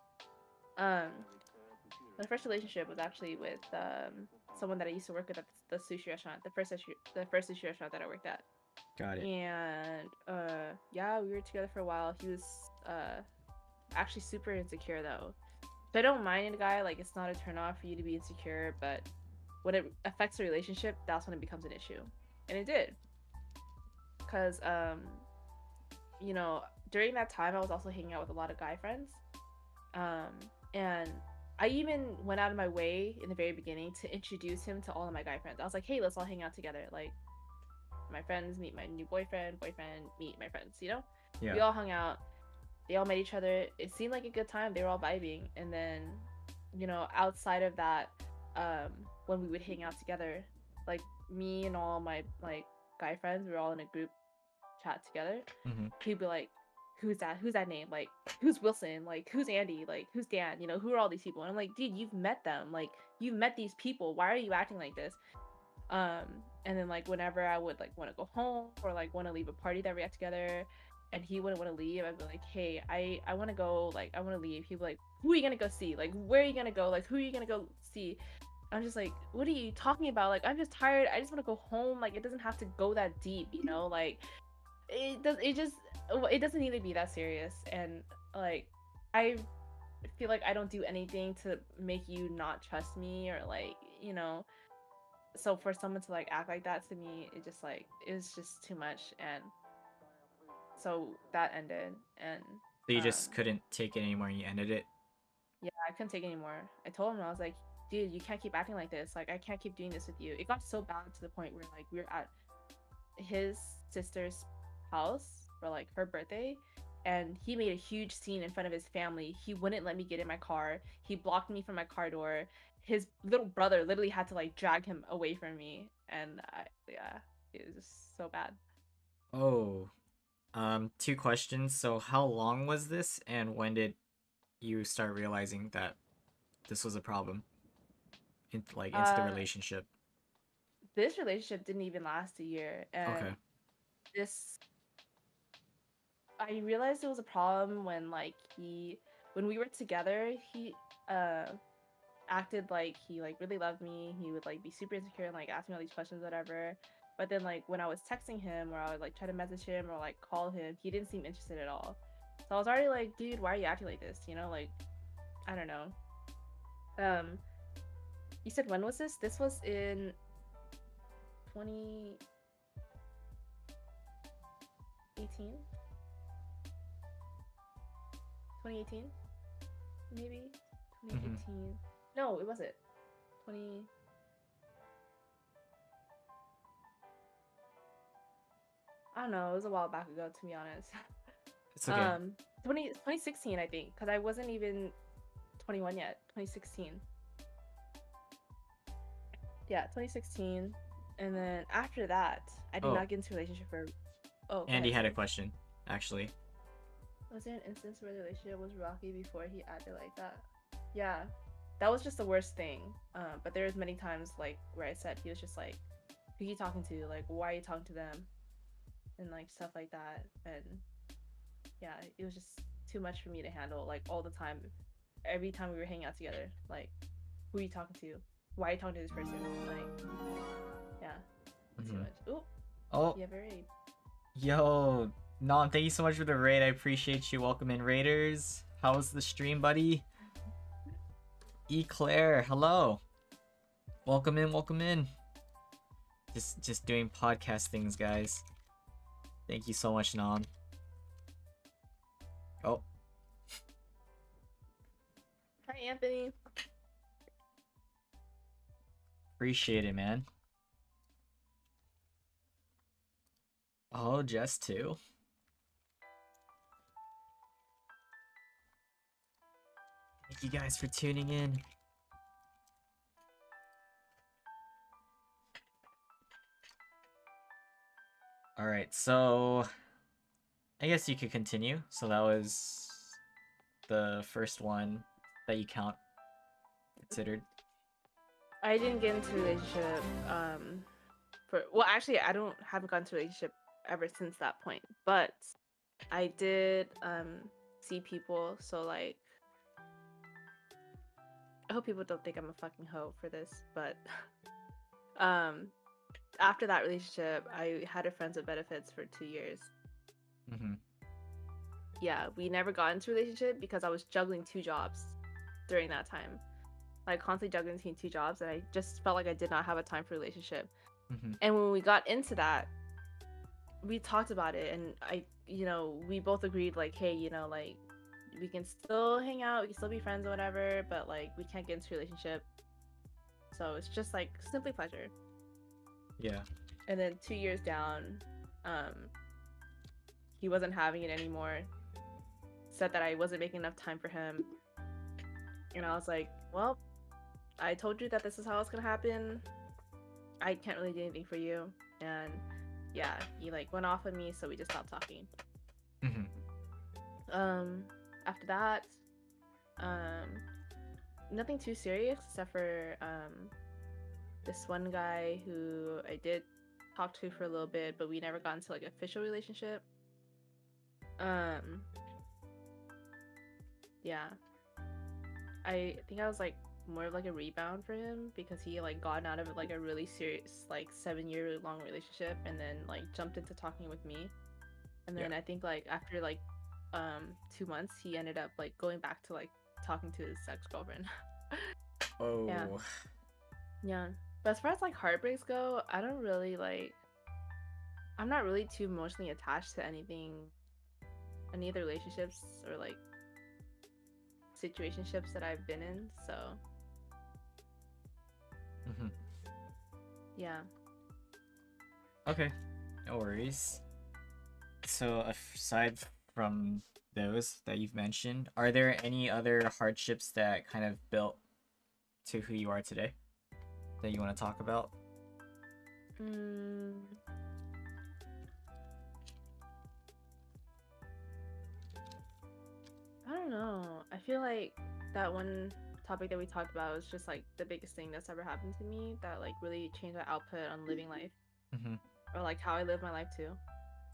Um, my first relationship was actually with someone that I used to work with at the sushi restaurant, the first sushi restaurant that I worked at. Got it. And yeah, we were together for a while. He was actually super insecure though. So I don't mind a guy, like it's not a turn off for you to be insecure, but when it affects a relationship, that's when it becomes an issue. And it did. Cause you know, during that time I was also hanging out with a lot of guy friends. Um, and I even went out of my way in the very beginning to introduce him to all of my guy friends. I was like, hey, let's all hang out together. Like, my friends meet my new boyfriend, boyfriend meet my friends, you know? Yeah. We all hung out. They all met each other. It seemed like a good time. They were all vibing. And then, outside of that, when we would hang out together, like me and all my like guy friends, we were all in a group chat together. Mm-hmm. He'd be like, who's that? Who's that name? Like, who's Wilson? Like, who's Andy? Like, who's Dan? Who are all these people? And I'm like, dude, you've met them. Like, you've met these people. Why are you acting like this? Um, and then like whenever I would like want to go home or like want to leave a party that we had together, and he wouldn't want to leave, I'd be like, hey, I want to go. Like, I want to leave. He'd be like, who are you gonna go see? Like, where are you gonna go? Like, who are you gonna go see? I'm just like, what are you talking about? Like, I'm just tired. I just want to go home. Like, it doesn't have to go that deep, Like, it doesn't need to be that serious. And like, I feel like I don't do anything to make you not trust me or like, so for someone to like act like that to me, it was just too much. And so that ended. And So you um just couldn't take it anymore and you ended it? yeah, I couldn't take it anymore. I told him, I was like, dude, you can't keep acting like this. Like, I can't keep doing this with you. It got so bad to the point where like we were at his sister's house for like her birthday, and he made a huge scene in front of his family. He wouldn't let me get in my car. He blocked me from my car door. His little brother literally had to like drag him away from me. And yeah, it was just so bad. Oh. Two questions. So how long was this, and when did you start realizing that this was a problem into the Uh, relationship? this relationship didn't even last a year, and Okay. this I realized it was a problem when when we were together, he uh acted like he like really loved me. He would like be super insecure and like ask me all these questions, whatever. But then like when I was texting him or I would like try to message him or like call him, he didn't seem interested at all. So I was already like, dude, why are you acting like this? You know, like I don't know. Um, you said when was this? This was in 2018, 2018, maybe Mm-hmm. 2018. No, it wasn't 20. I don't know. It was a while back ago, to be honest. It's okay. 2016, I think, because I wasn't even 21 yet. 2016. Yeah, 2016. And then after that, I did Oh, not get into a relationship for. Oh, go Andy ahead. had a Sorry. question, actually. Was there an instance where the relationship was rocky before he acted like that? Yeah, that was just the worst thing. But there was many times like where I said he was just like, "Who you talking to? Like, why are you talking to them?" And like stuff like that. And yeah, it was just too much for me to handle. Like all the time, every time we were hanging out together, like, who are you talking to? Why are you talking to this person? Like, yeah, too Mm-hmm. much. Ooh, Oh, you have a raid. yo, Nom, thank you so much for the raid. I appreciate you. Welcome in, Raiders. How was the stream, buddy? Eclair, hello. Welcome in, welcome in. Just doing podcast things, guys. Thank you so much, Nom. Oh, Hi, Anthony. appreciate it, man. Oh, Jess too. Thank you guys for tuning in. Alright, so I guess you could continue. So that was the first one that you considered. I didn't get into a relationship. For well, actually, I haven't gotten into a relationship ever since that point. But I did see people. So like, I hope people don't think I'm a fucking hoe for this. But um, after that relationship, I had a friends with benefits for 2 years. Mm-hmm. Yeah, we never got into a relationship because I was juggling two jobs during that time. Like constantly juggling between two jobs, and I just felt like I did not have a time for a relationship. Mm-hmm. And when we got into that, we talked about it, and we both agreed like, hey, like we can still hang out, we can still be friends or whatever, but like we can't get into a relationship. So it's just like simply pleasure. Yeah. And then 2 years down, um, he wasn't having it anymore. Said that I wasn't making enough time for him, and I was like, well, I told you that this is how it's gonna happen. I can't really do anything for you. And yeah, he like went off of me, so we just stopped talking. Mm-hmm. After that, nothing too serious except for this one guy who I did talk to for a little bit, but we never got into like official relationship. Yeah, I think I was like more of like a rebound for him because he like gotten out of like a really serious like 7 year long relationship and then like jumped into talking with me. And then Yeah. I think like after like 2 months he ended up like going back to like talking to his ex-girlfriend. Yeah. Oh. Yeah. But as far as like heartbreaks go, I'm not really too emotionally attached to any of the relationships or like situationships that I've been in. So Mm-hmm. yeah. Okay. No worries. So aside from those that you've mentioned, are there any other hardships that kind of built to who you are today that you want to talk about? Mm, know. I feel like that one topic that we talked about was just like the biggest thing that's ever happened to me that like really changed my output on living life, or like how I live my life too.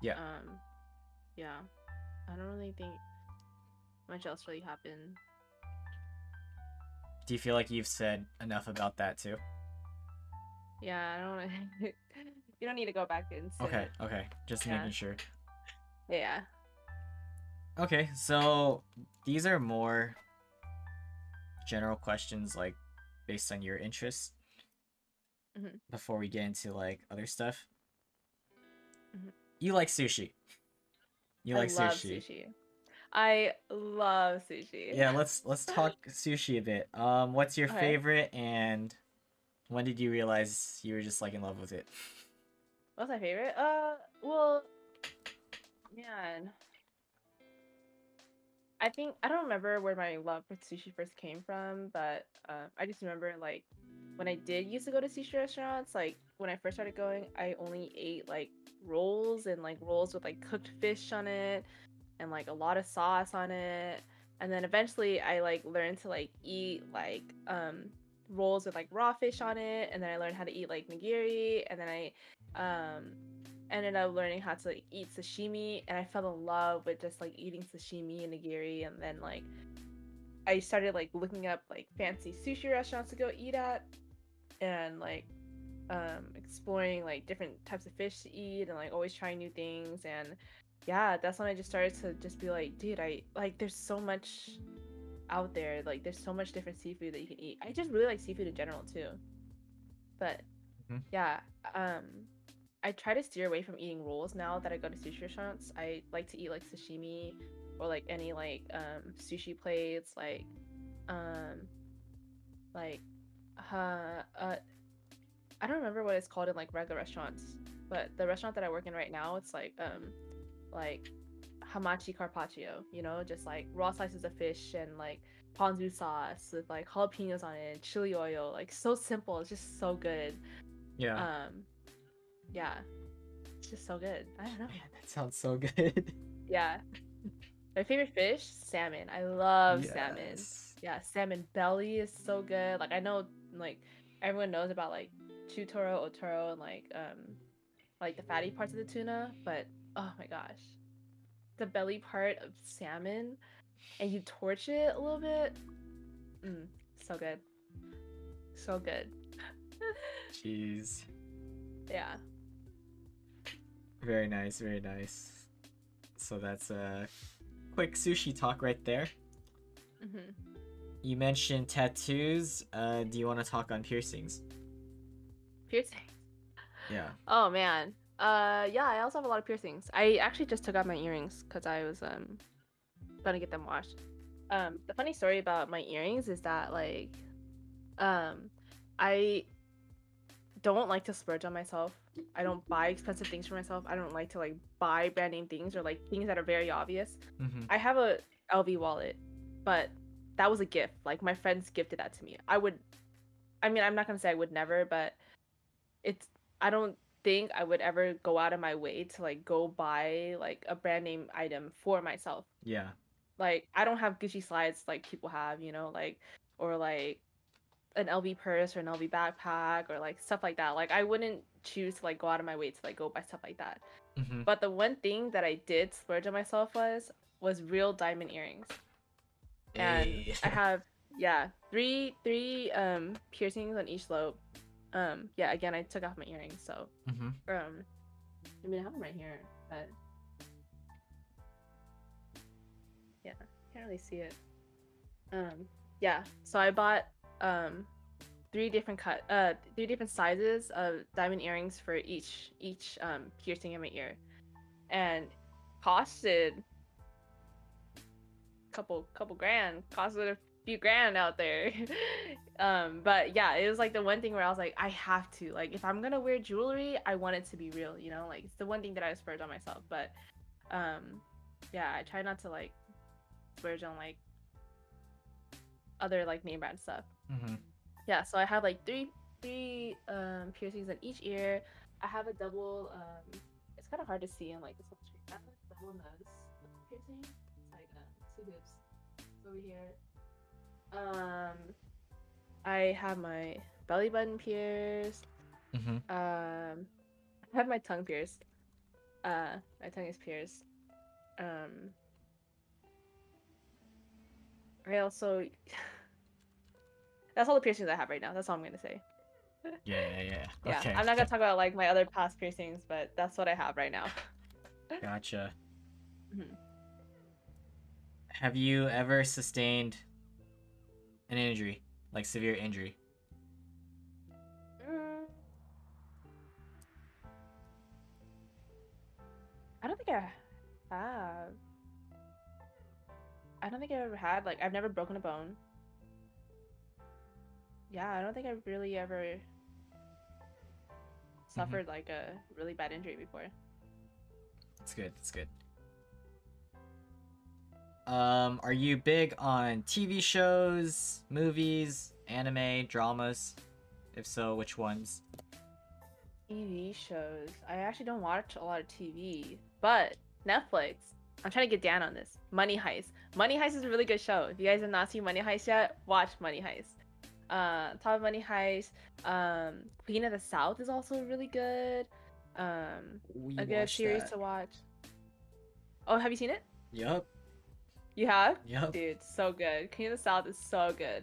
Yeah. Yeah. I don't really think much else really happened. Do you feel like you've said enough about that too? Yeah, I don't. You don't need to go back and say Okay, it. okay. Just Yeah. making sure. Yeah. Okay, so these are more general questions, like based on your interests. Before we get into like other stuff, you like sushi. You like love sushi. I love sushi. Yeah, let's talk sushi a bit. What's your Okay. favorite, and when did you realize you were just like in love with it? What's my favorite? Well, man, I think I don't remember where my love for sushi first came from, but I just remember like when I did used to go to sushi restaurants, like when I first started going, I only ate like rolls and like rolls with like cooked fish on it and like a lot of sauce on it. And then eventually I like learned to like eat like rolls with like raw fish on it, and then I learned how to eat like nigiri, and then I ended up learning how to eat sashimi, and I fell in love with just like eating sashimi and nigiri. And then like I started like looking up like fancy sushi restaurants to go eat at, and like exploring like different types of fish to eat, and like always trying new things. And yeah, that's when I just started to just be like, dude, I like there's so much out there, like there's so much different seafood that you can eat. I just really like seafood in general too. But yeah, I try to steer away from eating rolls now that I go to sushi restaurants. I like to eat like sashimi or like any like sushi plates, like like I don't remember what it's called in like regular restaurants, but the restaurant that I work in right now, it's like hamachi carpaccio, you know, just like raw slices of fish and like ponzu sauce with like jalapenos on it, chili oil, like so simple, it's just so good. Yeah. Yeah, it's just so good. I don't know. Man, that sounds so good. Yeah. My favorite fish, salmon. I love salmon. Yes. Yeah, salmon belly is so good. Like I know like everyone knows about like chutoro, otoro, and like the fatty parts of the tuna, but oh my gosh. The belly part of salmon and you torch it a little bit. So good. So good. Jeez. Yeah. Very nice, very nice. So that's a quick sushi talk right there. You mentioned tattoos. Do you want to talk on piercings? Piercings? Yeah. Oh man. Yeah, I also have a lot of piercings. I actually just took out my earrings because I was gonna get them washed. The funny story about my earrings is that like I don't like to splurge on myself. I don't buy expensive things for myself. I don't like to like buy brand name things or like things that are very obvious. I have a LV wallet, but that was a gift. Like my friends gifted that to me. I mean, I'm not gonna say I would never, but I don't think I would ever go out of my way to like go buy like a brand name item for myself. Yeah. Like I don't have Gucci slides like people have, you know, like or like an LV purse or an LV backpack or like stuff like that. Like I wouldn't choose to like go out of my way to like go buy stuff like that. But the one thing that I did splurge on myself was real diamond earrings. And I have three piercings on each lobe. Yeah, again I took off my earrings, so I mean I have them right here, but yeah, can't really see it. Yeah, so I bought three different sizes of diamond earrings for each piercing in my ear, and costed couple grand, costed a few grand out there. But yeah, it was like the one thing where I was like, I have to, like, if I'm gonna wear jewelry, I want it to be real, you know, like it's the one thing that I splurge on myself. But yeah, I try not to like splurge on like other like name brand stuff. Yeah, so I have like three piercings in each ear. I have a double it's kind of hard to see in like this picture. I have a double nose piercing. It's like two hoops. over here. I have my belly button pierced. Mm-hmm. I have my tongue pierced. My tongue is pierced. I also that's all the piercings I have right now. That's all I'm gonna say. Yeah. Yeah, Okay. I'm not gonna talk about like my other past piercings, but that's what I have right now. Gotcha. Mhm. Have you ever sustained an injury, like severe injury? Mm, I don't think I have. I don't think I've ever had like I've never broken a bone. Yeah, I don't think I've really ever Mm-hmm. suffered like a really bad injury before. It's good. It's good. Are you big on TV shows, movies, anime, dramas? If so, which ones? TV shows. I actually don't watch a lot of TV, but Netflix. I'm trying to get down on this. Money Heist. Money Heist is a really good show. If you guys have not seen Money Heist yet, watch Money Heist. Top of Money Heist. Queen of the South is also really good. We A good watched series that. to watch. Oh, have you seen it? Yup. You have? Yup. Dude, so good. Queen of the South is so good.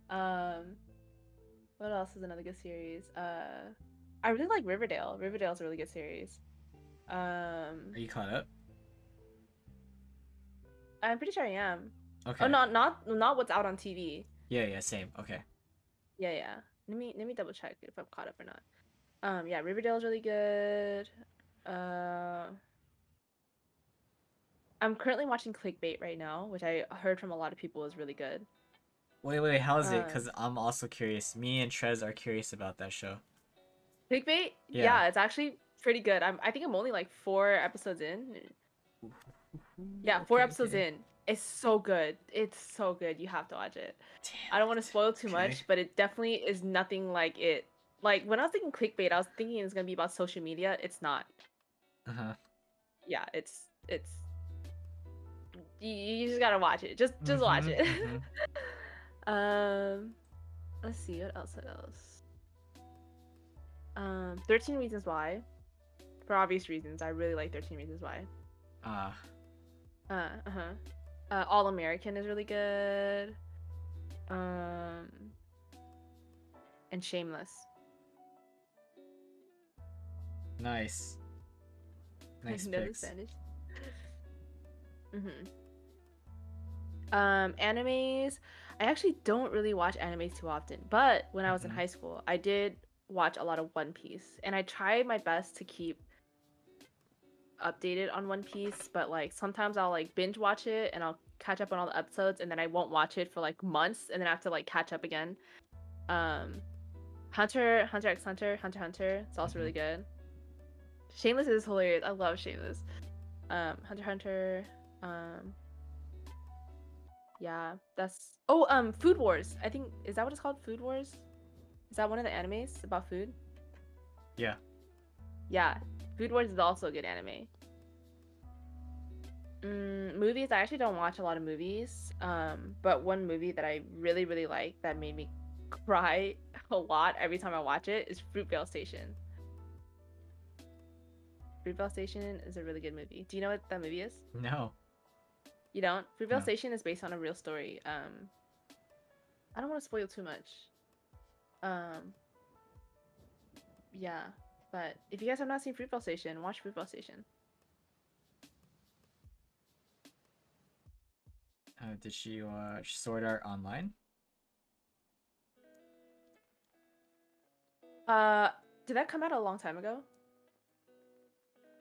What else is another good series? I really like Riverdale. Riverdale's a really good series. Are you caught up? I'm pretty sure I am. Okay. Oh, not what's out on TV. Yeah, same. Okay. Yeah. Let me double check if I'm caught up or not. Yeah, Riverdale's really good. Uh, I'm currently watching Clickbait right now, which I heard from a lot of people is really good. Wait, how is it? Um, Because I'm also curious. Me and Trez are curious about that show. Clickbait, Yeah. yeah, it's actually pretty good. I think I'm only like 4 episodes in. Yeah, four episodes Okay. in. It's so good. It's so good. You have to watch it. I don't Damn want to it. spoil too Okay. much, but it definitely is nothing like it. Like when I was thinking clickbait, I was thinking it's gonna be about social media. It's not. Uh-huh. Yeah, it's you just gotta watch it. Just watch it. Mm-hmm. um, let's see what else. 13 Reasons Why. For obvious reasons, I really like 13 Reasons Why. Ah. Uh-huh. All American is really good. Um, and Shameless. Nice. Nice know the picks. Spanish. Mm-hmm. Animes. I actually don't really watch animes too often, but when I was in high school, I did watch a lot of One Piece, and I tried my best to keep updated on One Piece, but like sometimes I'll like binge watch it and I'll catch up on all the episodes, and then I won't watch it for like months, and then I have to like catch up again. Um, Hunter x Hunter, it's also really good. Shameless is hilarious. I love Shameless. Hunter x Hunter. Yeah, that's. Oh, Food Wars. I think is that what it's called? Food Wars. Is that one of the animes about food? Yeah. Yeah, Food Wars is also a good anime. Movies. I actually don't watch a lot of movies. But one movie that I really really like that made me cry a lot every time I watch it is Fruitvale Station. Fruitvale Station is a really good movie. Do you know what that movie is? No. You don't? Fruitvale No. Station is based on a real story. I don't want to spoil too much. Yeah, but if you guys have not seen Fruitvale Station, watch Fruitvale Station. Did she watch Sword Art Online? Did that come out a long time ago?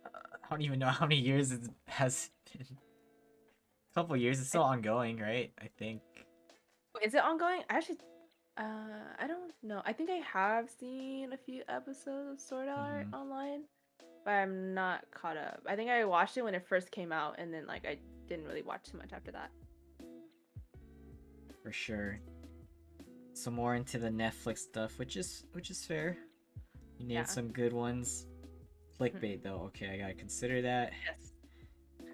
I don't even know how many years it has been. A couple years. It's still ongoing, right? I think. Is it ongoing? I don't know. I think I have seen a few episodes of Sword Art Online, but I'm not caught up. I think I watched it when it first came out, and then like I didn't really watch too much after that. For sure. Some more into the Netflix stuff, which is fair. You need some good ones. Clickbait though. Okay, I gotta consider that. Yes.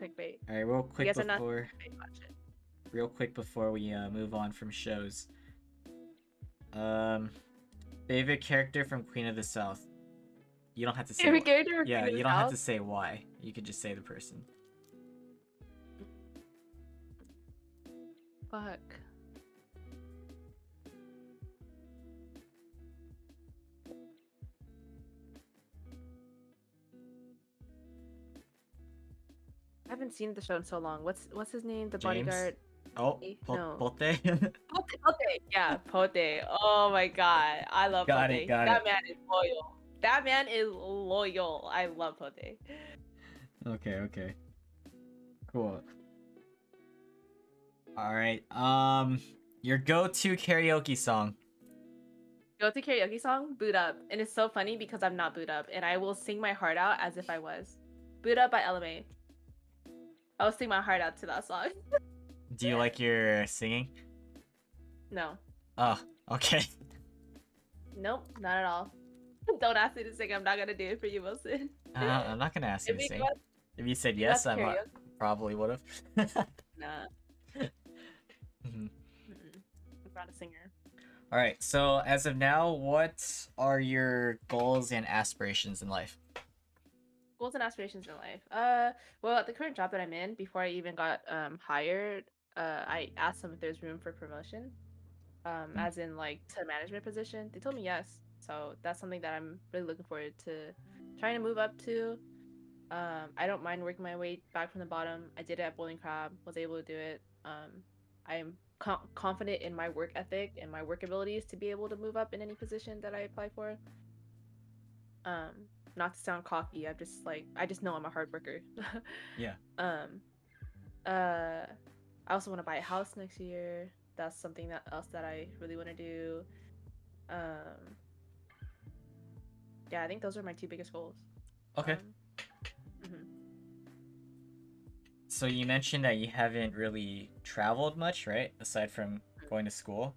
Clickbait. All right, real quick You guys are not before. watch it. real quick before we move on from shows. Um, favorite character from Queen of the South. You don't have to say. Favorite character from Yeah, Queen of you the don't have South? to say why. You could just say the person. Fuck. I haven't seen the show in so long. What's his name? The James? bodyguard? Oh, No. Pote? Pote. Yeah, Pote. Oh my god. I love Got Pote. it, got That it. man is loyal. That man is loyal. I love Pote. Okay, okay. Cool. Alright, your go-to karaoke song. Go to karaoke song, Boot Up. And it's so funny because I'm not Boot Up, and I will sing my heart out as if I was. Boot Up by LMA. I'll sing my heart out to that song. Do you like your singing? No. Oh, okay. Nope, not at all. Don't ask me to sing. I'm not gonna do it for you, Wilson. I'm not gonna ask you If to we sing. got- If you said we yes, got I karaoke. probably would have. Nah, Mhm. I'm not a singer. Alright, so as of now, what are your goals and aspirations in life? Goals and aspirations in life. Well, at the current job that I'm in, before I even got hired, I asked them if there's room for promotion, as in like to management position. They told me yes. So that's something that I'm really looking forward to trying to move up to. I don't mind working my way back from the bottom. I did it at Bowling Crab, was able to do it. I'm confident in my work ethic and my work abilities to be able to move up in any position that I apply for. Not to sound cocky, I just know I'm a hard worker. Yeah. I also want to buy a house next year. That's something else that I really want to do. Yeah, I think those are my two biggest goals. Okay. Mhm. So you mentioned that you haven't really traveled much, right? Aside from going to school.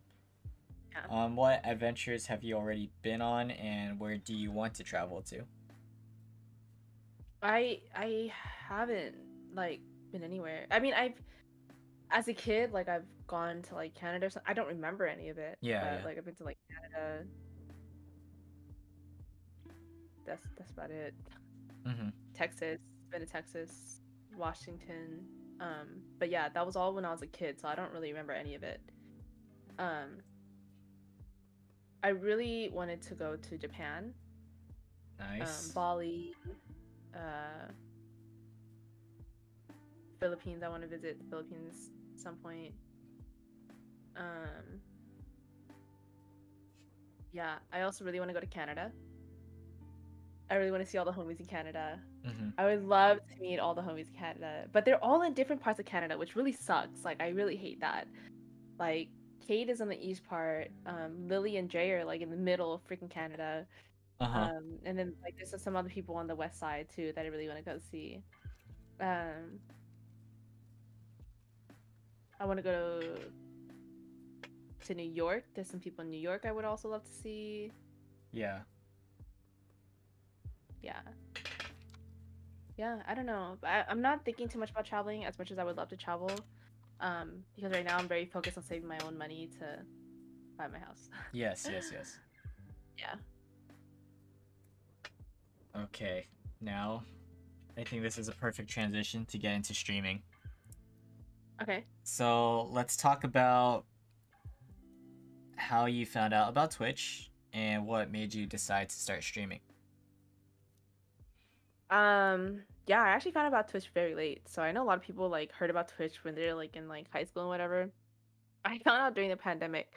Yeah. What adventures have you already been on, and where do you want to travel to? I haven't like been anywhere. I mean, as a kid, like I've gone to like Canada. I don't remember any of it. Yeah, But yeah. like I've been to like Canada. That's about it. Mm-hmm. Texas, been to Texas, Washington. But yeah, that was all when I was a kid, so I don't really remember any of it. I really wanted to go to Japan, Nice. Bali, Philippines. I want to visit the Philippines at some point. Yeah, I also really want to go to Canada. I really want to see all the homies in Canada. Mm-hmm. I would love to meet all the homies in Canada, but they're all in different parts of Canada, which really sucks. Like, I really hate that. Like, Kate is on the east part. Lily and Jay are like in the middle of freaking Canada. Uh-huh. And then like there's some other people on the west side too that I really want to go see. I want to go to New York. There's some people in New York I would also love to see. Yeah. Yeah, I don't know. I'm not thinking too much about traveling as much as I would love to travel. Because right now I'm very focused on saving my own money to buy my house. Yes, yes, yes. Yeah. Okay. Now, I think this is a perfect transition to get into streaming. Okay. So let's talk about how you found out about Twitch and what made you decide to start streaming. Yeah, I actually found out about Twitch very late. So I know a lot of people like heard about Twitch when they're like in like high school and whatever. I found out during the pandemic,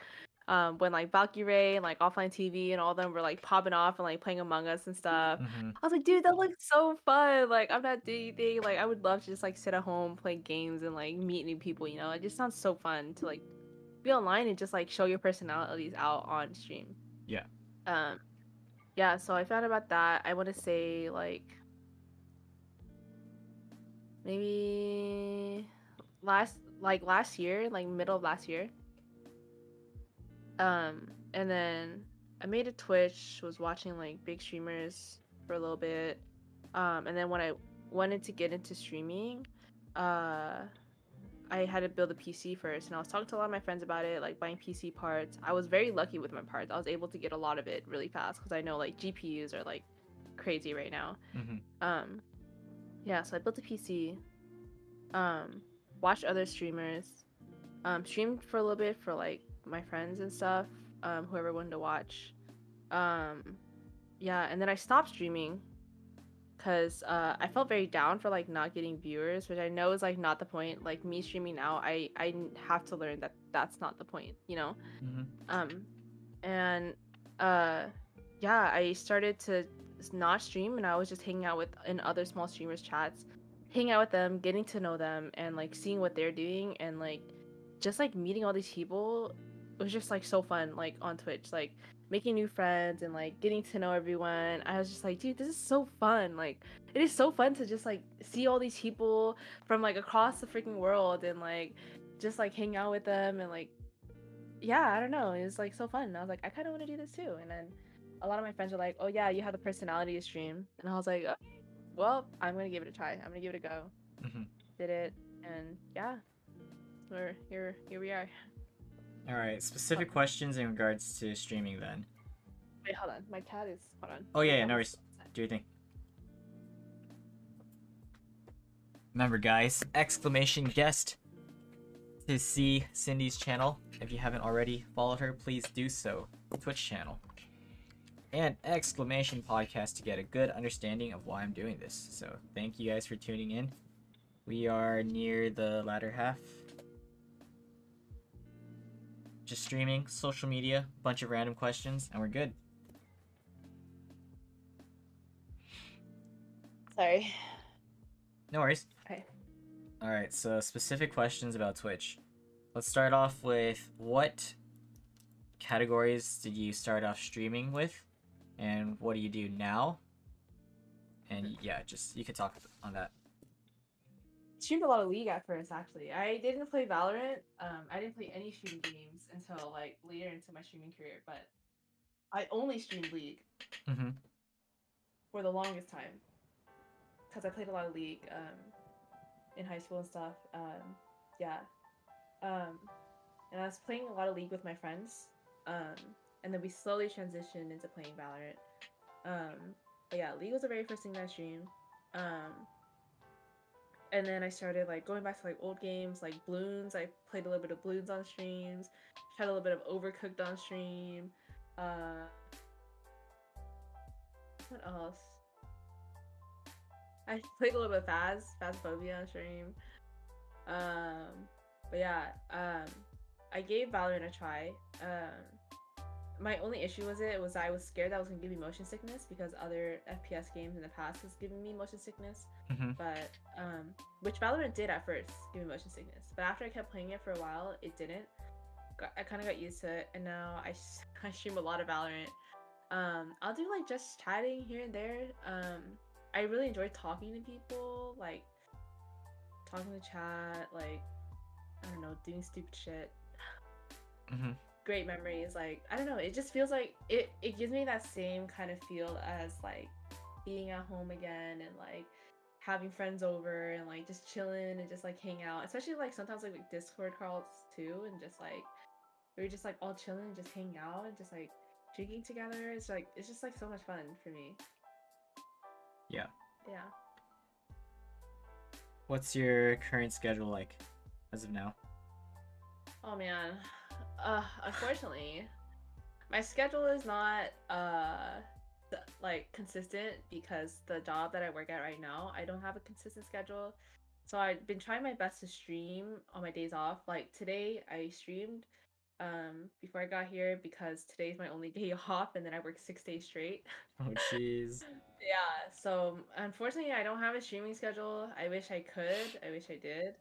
when like Valkyrie and like Offline TV and all of them were like popping off and like playing Among Us and stuff. Mm-hmm. I was like, dude, that looks so fun. Like, I'm not doing anything. Like, I would love to just like sit at home, play games, and like meet new people. You know, it just sounds so fun to like be online and just like show your personalities out on stream. Yeah. Yeah. So I found out about that. I want to say like maybe last year, like middle of last year. And then I made a Twitch, was watching like big streamers for a little bit. And then when I wanted to get into streaming, I had to build a PC first, and I was talking to a lot of my friends about it, like buying PC parts. I was very lucky with my parts. I was able to get a lot of it really fast because I know like GPUs are like crazy right now. Um, yeah, so I built a PC. Watched other streamers. Streamed for a little bit for like my friends and stuff. Whoever wanted to watch. Um, yeah, and then I stopped streaming because I felt very down for like not getting viewers, which I know is like not the point. Like me streaming now, I have to learn that that's not the point, you know. Um, and uh, yeah, I started to not stream, and I was just hanging out with in other small streamers chats, hanging out with them, getting to know them, and like seeing what they're doing, and like just like meeting all these people. It was just like so fun, like on Twitch, like making new friends and like getting to know everyone. I was just like, dude, this is so fun. Like it is so fun to just like see all these people from like across the freaking world and like just like hang out with them and like yeah, I don't know. It was like so fun. And I was like, I kind of want to do this too. And then a lot of my friends were like, oh yeah, you have the personality to stream. And I was like, well, I'm gonna give it a try. I'm gonna give it a go. Did it, and yeah, we're here. Here we are. All right, specific questions in regards to streaming then. Wait, hold on. My cat is. Hold on. Oh yeah, no worries. Do your thing. Remember, guys, exclamation guest to see Cindy's channel. If you haven't already followed her, please do so. Twitch channel. And exclamation podcast to get a good understanding of why I'm doing this. So thank you guys for tuning in. We are near the latter half. Just streaming, social media, bunch of random questions, and we're good. Sorry. No worries. Okay. Alright, so specific questions about Twitch. Let's start off with what categories did you start off streaming with? And what do you do now? And yeah, just you could talk on that. Streamed a lot of League at first, actually. I didn't play Valorant. I didn't play any shooting games until like later into my streaming career, but I only streamed League for the longest time because I played a lot of League in high school and stuff. Yeah. And I was playing a lot of League with my friends. And then we slowly transitioned into playing Valorant. But yeah, League was the very first thing that I streamed. And then I started like going back to like old games like Bloons. I played a little bit of Bloons on streams. Tried a little bit of Overcooked on stream. What else? I played a little bit of Phasmophobia on stream. But yeah, I gave Valorant a try. My only issue was I was scared that I was gonna give me motion sickness because other FPS games in the past was giving me motion sickness. But which Valorant did at first give me motion sickness, but after I kept playing it for a while, it didn't. I kind of got used to it, and now I stream a lot of Valorant. I'll do like just chatting here and there. I really enjoy talking to people, like talking to chat, like I don't know, doing stupid shit. Great memories. Like I don't know, it just feels like it gives me that same kind of feel as like being at home again and like having friends over and like just chilling and just like hang out, especially like sometimes like Discord calls too, and just like we're just like all chilling and just hang out and just like drinking together. It's just like so much fun for me. Yeah. What's your current schedule like as of now? Oh man, unfortunately my schedule is not like consistent because the job that I work at right now, I don't have a consistent schedule. So I've been trying my best to stream on my days off. Like today I streamed before I got here because today's my only day off, and then I work 6 days straight. Oh jeez. Yeah, so unfortunately I don't have a streaming schedule. I wish I could. I wish I did.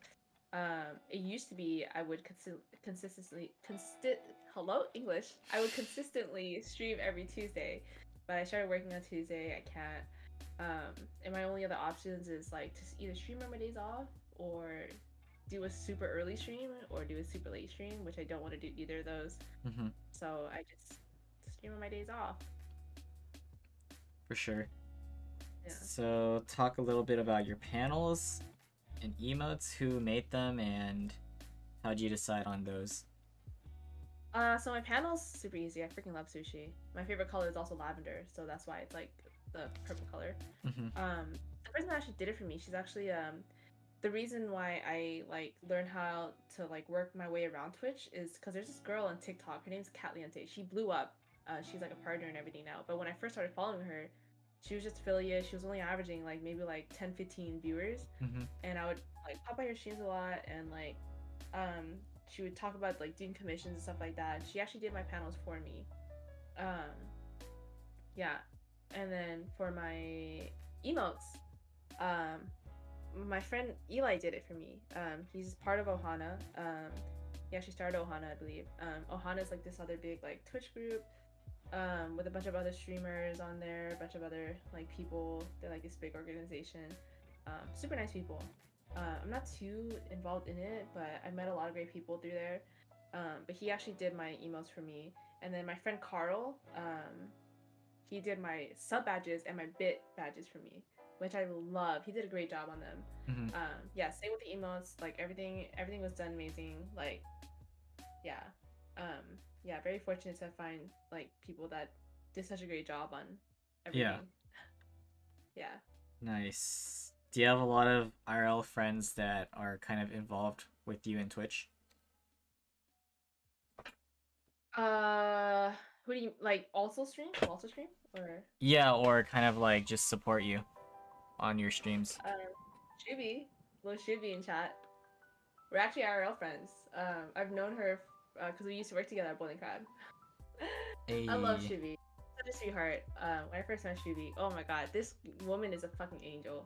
It used to be I would I would consistently stream every Tuesday, but I started working on Tuesday. I can't. And my only other options is like to either stream on my days off or do a super early stream or do a super late stream, which I don't want to do either of those. So I just stream on my days off. For sure. Yeah. So talk a little bit about your panels And emotes, who made them, and how'd you decide on those? So my panel's super easy. I freaking love sushi. My favorite color is also lavender, so that's why it's like the purple color. Mm-hmm. The person that actually did it for me, she's actually the reason why I like learned how to like work my way around Twitch is because there's this girl on TikTok. Her name's Kat Leonte. She blew up. She's like a partner and everything now. But when I first started following her, she was just affiliate. She was only averaging like maybe like 10, 15 viewers. Mm-hmm. And I would like pop by her streams a lot and like she would talk about like doing commissions and stuff like that. She actually did my panels for me. Yeah. And then for my emotes, my friend Eli did it for me. He's part of Ohana. He actually started Ohana, I believe. Ohana is like this other big like Twitch group with a bunch of other streamers on there, a bunch of other like people. They're like this big organization. Super nice people. I'm not too involved in it, but I met a lot of great people through there. But he actually did my emails for me. And then my friend Carl, he did my sub badges and my bit badges for me, which I love. He did a great job on them. Mm-hmm. Yeah, same with the emotes. Like everything was done amazing. Like, yeah, yeah, very fortunate to find like people that did such a great job on everything. Yeah. Nice. Do you have a lot of IRL friends that are kind of involved with you in Twitch? Who do you like also stream? Who also stream? Or Yeah, or kind of like just support you on your streams. Shubi, little Shubi in chat. We're actually IRL friends. I've known her because we used to work together at Bowling Crab. I love Ayy. Shubi. Such a sweetheart. When I first met Shubi, oh my god, this woman is a fucking angel.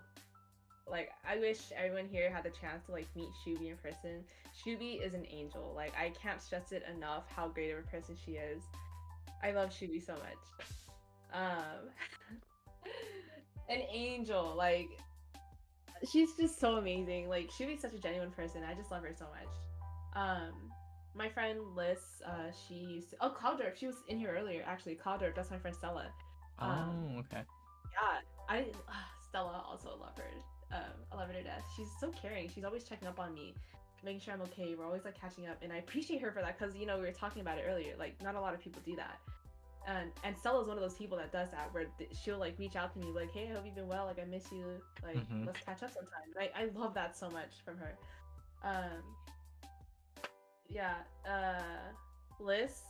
Like, I wish everyone here had the chance to like meet Shubi in person. Shubi is an angel. Like, I can't stress it enough how great of a person she is. I love Shubi so much. An angel. Like, she's just so amazing. Like, Shubi's such a genuine person. I just love her so much. My friend Liz, she used to Cloudderp, she was in here earlier actually. Cloudderp, that's my friend Stella. Okay. Yeah, Stella also love her. I love her to death. She's so caring. She's always checking up on me, making sure I'm okay. We're always like catching up, and I appreciate her for that because you know we were talking about it earlier. Like not a lot of people do that, and Stella's one of those people that does that where she'll like reach out to me like, hey, I hope you've been well. Like I miss you. Like let's catch up sometime. I love that so much from her. Yeah. Liz.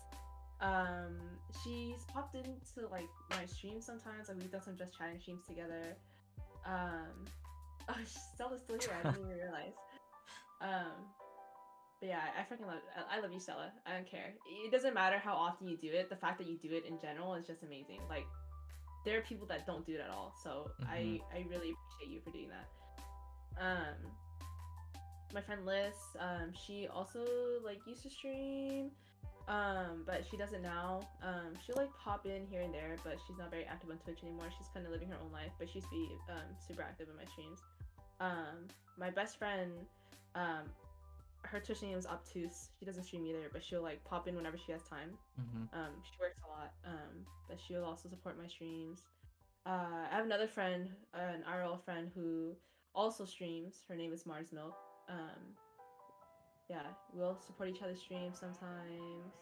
She's popped into like my streams sometimes. Like we've done some just chatting streams together. Oh, Stella's still here. I didn't even realize. But yeah, I freaking love. I love you, Stella. I don't care. It doesn't matter how often you do it. The fact that you do it in general is just amazing. Like, there are people that don't do it at all. So I really appreciate you for doing that. My friend Liz, she also like used to stream. But she doesn't now. She'll like pop in here and there, but she's not very active on Twitch anymore. She's kind of living her own life, but she used to be super active in my streams. My best friend, her Twitch name is Obtuse. She doesn't stream either, but she'll like pop in whenever she has time. She works a lot, but she'll also support my streams. I have another friend, an RL friend who also streams. Her name is Mars Milk. Yeah, we'll support each other's streams sometimes.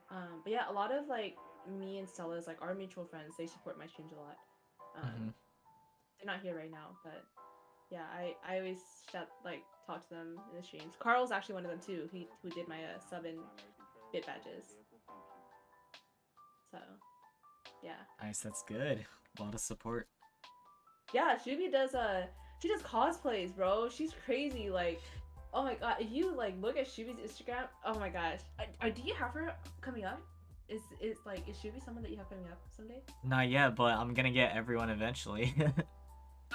But yeah, a lot of like me and Stella's like our mutual friends, they support my streams a lot. They're not here right now, but yeah, I always talk to them in the streams. Carl's actually one of them too. Who did my sub and bit badges. So yeah. Nice, that's good. A lot of support. Yeah, Shubi does she does cosplays, bro. She's crazy. Like, oh my god, if you like look at Shubi's Instagram, oh my gosh. Do you have her coming up? Is Shubi someone that you have coming up someday? Not yet, but I'm gonna get everyone eventually.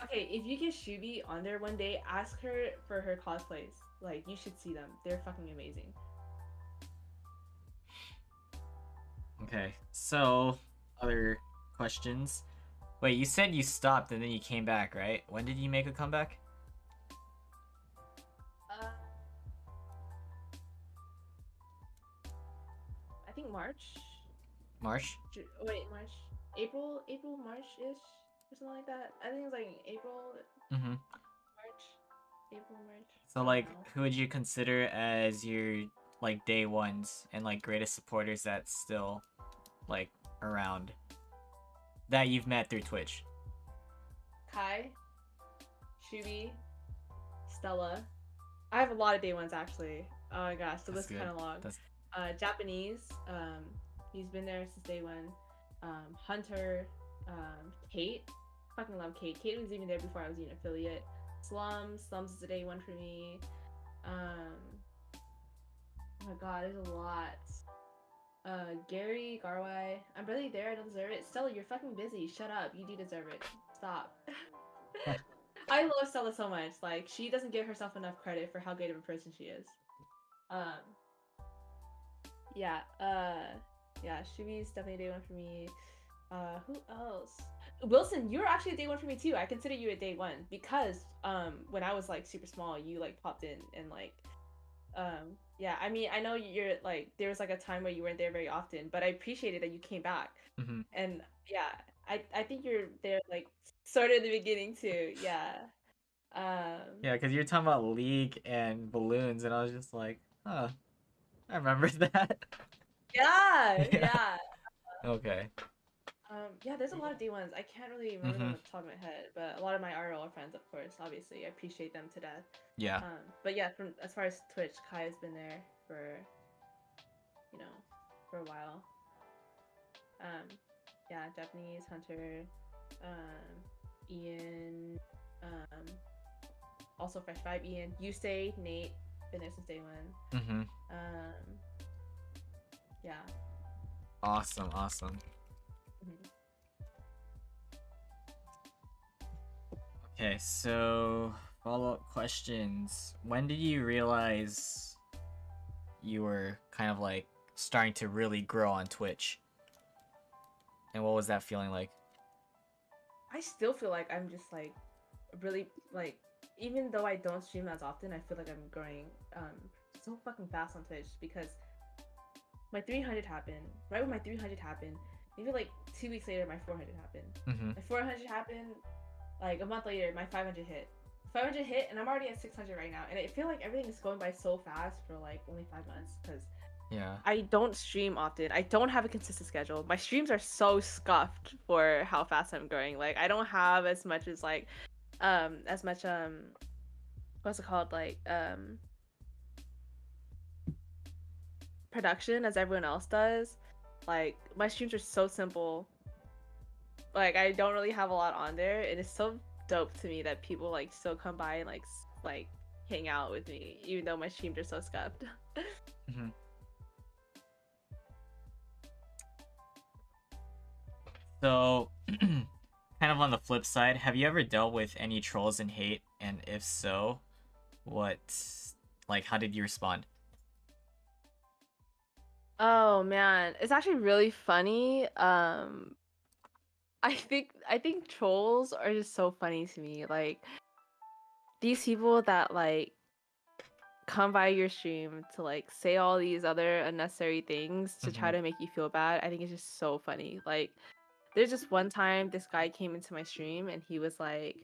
Okay, if you get Shubi on there one day, ask her for her cosplays. Like, you should see them. They're fucking amazing. Okay, so other questions. Wait, you said you stopped and then you came back, right? When did you make a comeback? I think March. March? March. April, March-ish, or something like that. I think it's like April. Mm-hmm. March. April, March. So like, who would you consider as your like day ones and like greatest supporters that's still like around that you've met through Twitch? Kai, Shubi, Stella. I have a lot of day ones actually. Oh my gosh, the list is kind of long. Japanese. He's been there since day one. Hunter. Kate. Fucking love Kate. Kate was even there before I was even an affiliate. Slums is a day one for me. Oh my god, there's a lot. Gary, Garwai. I'm barely there, I don't deserve it. Stella, you're fucking busy. Shut up. You do deserve it. Stop. I love Stella so much. Like, she doesn't give herself enough credit for how great of a person she is. Yeah, Shubi's definitely a day one for me. Who else? Wilson, you're actually a day one for me too. I consider you a day one because when I was like super small, you like popped in and like yeah, I mean, I know you're like there was like a time where you weren't there very often, but I appreciated that you came back. And yeah, I think you're there like sort of in the beginning too. Yeah. Yeah, because you're talking about League and balloons, and I was just like, huh, I remember that. Yeah. Okay. Yeah, there's a lot of day ones. I can't really remember them off the top of my head, but a lot of my RL friends, of course, obviously, I appreciate them to death. Yeah. But yeah, from as far as Twitch, Kai has been there for, for a while. Yeah, Japanese, Hunter, Ian, also Fresh Vibe, Ian, Yusei, Nate, been there since day one. Yeah. Awesome. Okay, so follow-up questions. When did you realize you were kind of like starting to really grow on Twitch? And what was that feeling like? I still feel like I'm just like really like, even though I don't stream as often, I feel like I'm growing so fucking fast on Twitch because my 300 happened. Right when my 300 happened, maybe like 2 weeks later, my 400 happened. My 400 happened, like a month later, my 500 hit. 500 hit, and I'm already at 600 right now. And I feel like everything is going by so fast for like only 5 months because I don't stream often. I don't have a consistent schedule. My streams are so scuffed for how fast I'm growing. Like I don't have as much as like what's it called, like production as everyone else does. Like my streams are so simple. Like I don't really have a lot on there. It is so dope to me that people like still come by and like hang out with me even though my streams are so scuffed. So kind of on the flip side, have you ever dealt with any trolls and hate, and if so, how did you respond? Oh man, it's actually really funny. I think trolls are just so funny to me. Like these people that like come by your stream to like say all these other unnecessary things to try to make you feel bad. I think it's just so funny. Like there's just one time this guy came into my stream and he was like,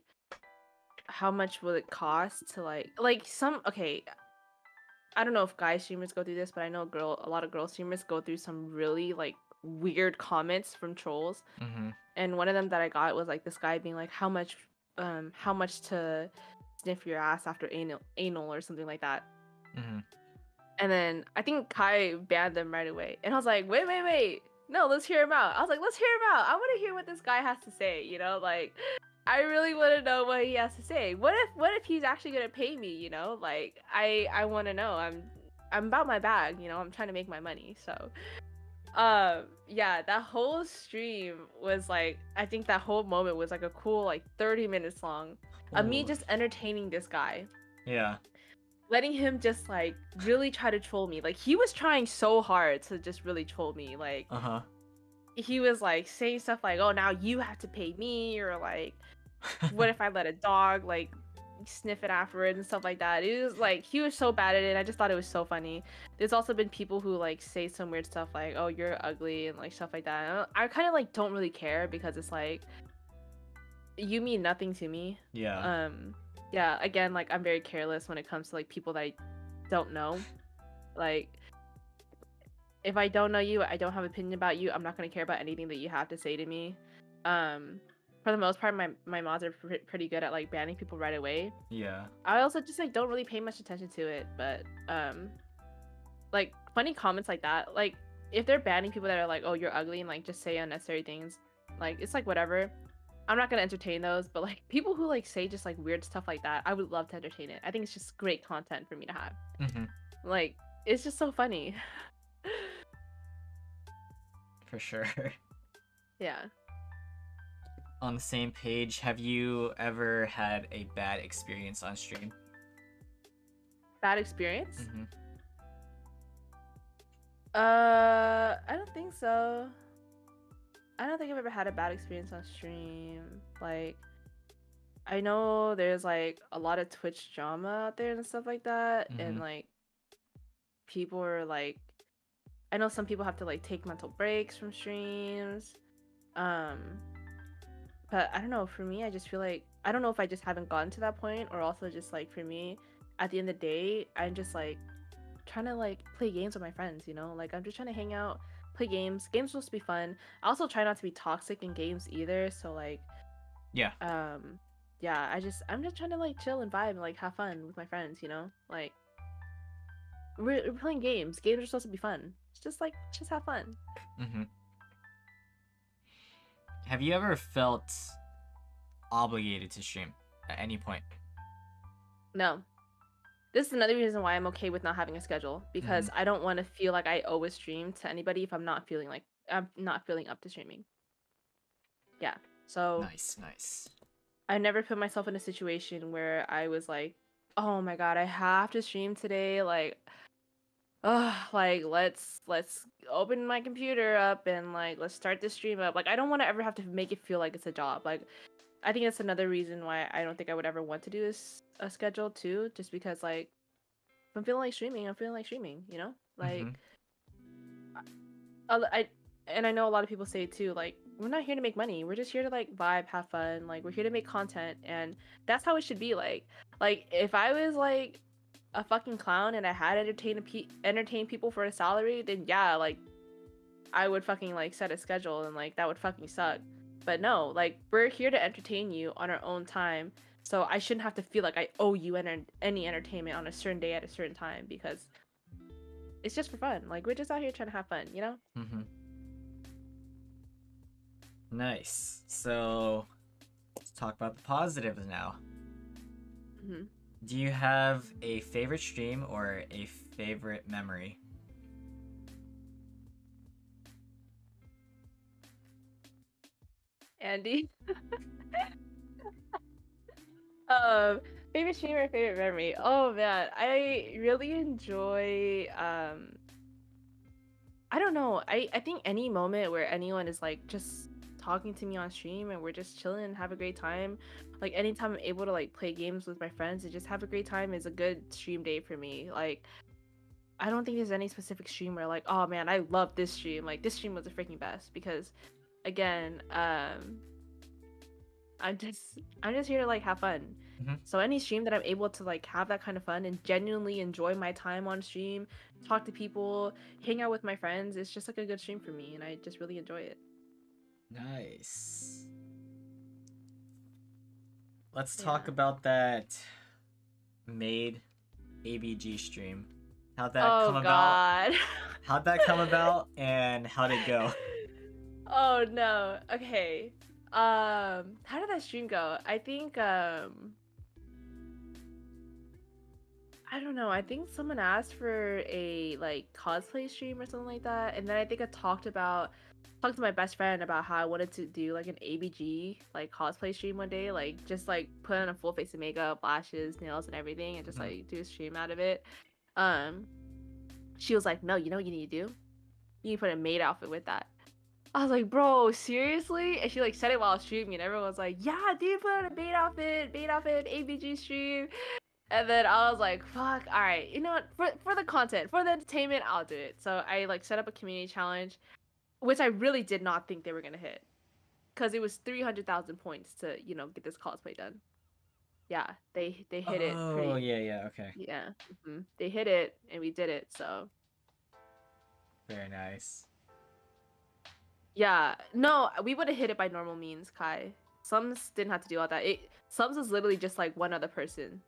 how much will it cost to like some, okay, I don't know if guy streamers go through this, but I know a lot of girl streamers go through some really like weird comments from trolls. And one of them that I got was like this guy being like, how much to sniff your ass after anal or something like that. And then I think Kai banned them right away. And I was like, wait. No, let's hear him out. I was like, let's hear him out. I want to hear what this guy has to say, like I really want to know what he has to say. What if he's actually gonna pay me, like I want to know. I'm about my bag, I'm trying to make my money. So yeah, that whole stream was like, I think that whole moment was like a cool like 30 minutes long of me just entertaining this guy. Yeah. Letting him just like really try to troll me. Like he was trying so hard to just really troll me. Like he was like saying stuff like, oh, now you have to pay me, or like what if I let a dog like sniff it afterwards and stuff like that. It was like he was so bad at it. I just thought it was so funny. There's also been people who like say some weird stuff like, oh, you're ugly and like stuff like that. I kind of like don't really care because it's like you mean nothing to me. Yeah, again, like I'm very careless when it comes to like people that I don't know. Like if I don't know you, I don't have an opinion about you, I'm not gonna care about anything that you have to say to me. Um, for the most part, my mods are pretty good at like banning people right away. Yeah. I also just like don't really pay much attention to it, but like funny comments like that, like if they're banning people that are like, oh, you're ugly and like just say unnecessary things, like it's like whatever. I'm not gonna entertain those, but like people who like say just like weird stuff like that, I would love to entertain it. I think it's just great content for me to have. Mm-hmm. Like it's just so funny. For sure. Yeah. On the same page, have you ever had a bad experience on stream? Bad experience? Mm-hmm. I don't think so. I don't think I've ever had a bad experience on stream. Like, I know there's like a lot of Twitch drama out there and stuff like that, Mm-hmm. and like people are like, I know some people have to like take mental breaks from streams. Um, but I don't know. For me, I just feel like I don't know if I just haven't gotten to that point, or also just like for me, at the end of the day, I'm just like trying to like play games with my friends, you know? Like I'm just trying to hang out, play games. Games supposed to be fun. I also try not to be toxic in games either, so like Yeah. yeah, I'm just trying to like chill and vibe and like have fun with my friends, you know? Like we're playing games. Games are supposed to be fun. It's just like just have fun. Mm-hmm. Have you ever felt obligated to stream at any point? No. This is another reason why I'm okay with not having a schedule, because I don't want to feel like I owe a stream to anybody if I'm not feeling up to streaming. Yeah. So Nice. I never put myself in a situation where I was like, "Oh my god, I have to stream today." Like, like let's open my computer up and like let's start this stream up. Like I don't want to ever have to make it feel like it's a job. Like I think that's another reason why I don't think I would ever want to do a schedule too, just because like if I'm feeling like streaming, I'm feeling like streaming, you know? Mm-hmm. Like I and I know a lot of people say too, like we're not here to make money. We're just here to like vibe, have fun. Like we're here to make content, and that's how it should be. Like if I was like a fucking clown and I had entertain people for a salary, then yeah, like I would fucking like set a schedule and like that would fucking suck. But no, like we're here to entertain you on our own time. So I shouldn't have to feel like I owe you any entertainment on a certain day at a certain time, because it's just for fun. Like we're just out here trying to have fun, you know? Mm-hmm. Nice. So let's talk about the positives now. Mm-hmm. Do you have a favorite stream or a favorite memory? Andy. Favorite stream or favorite memory? Oh man, I really enjoy I don't know. I think any moment where anyone is like just talking to me on stream and we're just chilling and have a great time, like anytime I'm able to like play games with my friends and just have a great time, is a good stream day for me. Like I don't think there's any specific stream where like, oh man, I love this stream. Like this stream was the freaking best, because again, I'm just here to like have fun. Mm-hmm. So any stream that I'm able to like have that kind of fun and genuinely enjoy my time on stream, talk to people, hang out with my friends, it's just like a good stream for me, and I just really enjoy it. Nice. Let's talk about that made ABG stream. How'd that come about? How'd that come about, and how'd it go? Oh no. Okay. How did that stream go? I think I don't know. I think someone asked for a like cosplay stream or something like that, and then I think I talked to my best friend about how I wanted to do like an ABG like cosplay stream one day, like just like put on a full face of makeup, lashes, nails, and everything, and just like do a stream out of it. She was like, "No, you know what you need to do? You need to put a maid outfit with that." I was like, "Bro, seriously?" And she like said it while streaming, and everyone was like, "Yeah, dude, put on a maid outfit, ABG stream." And then I was like, "Fuck, all right, you know what? For the content, for the entertainment, I'll do it." So I like set up a community challenge, which I really did not think they were gonna hit, because it was 300,000 points to get this cosplay done. Yeah, they hit it Oh, pretty. yeah, okay. Yeah, they hit it, and we did it. So Very nice. yeah, no, we would have hit it by normal means, Kai. Sums didn't have to do all that. Sums was literally just like one other person.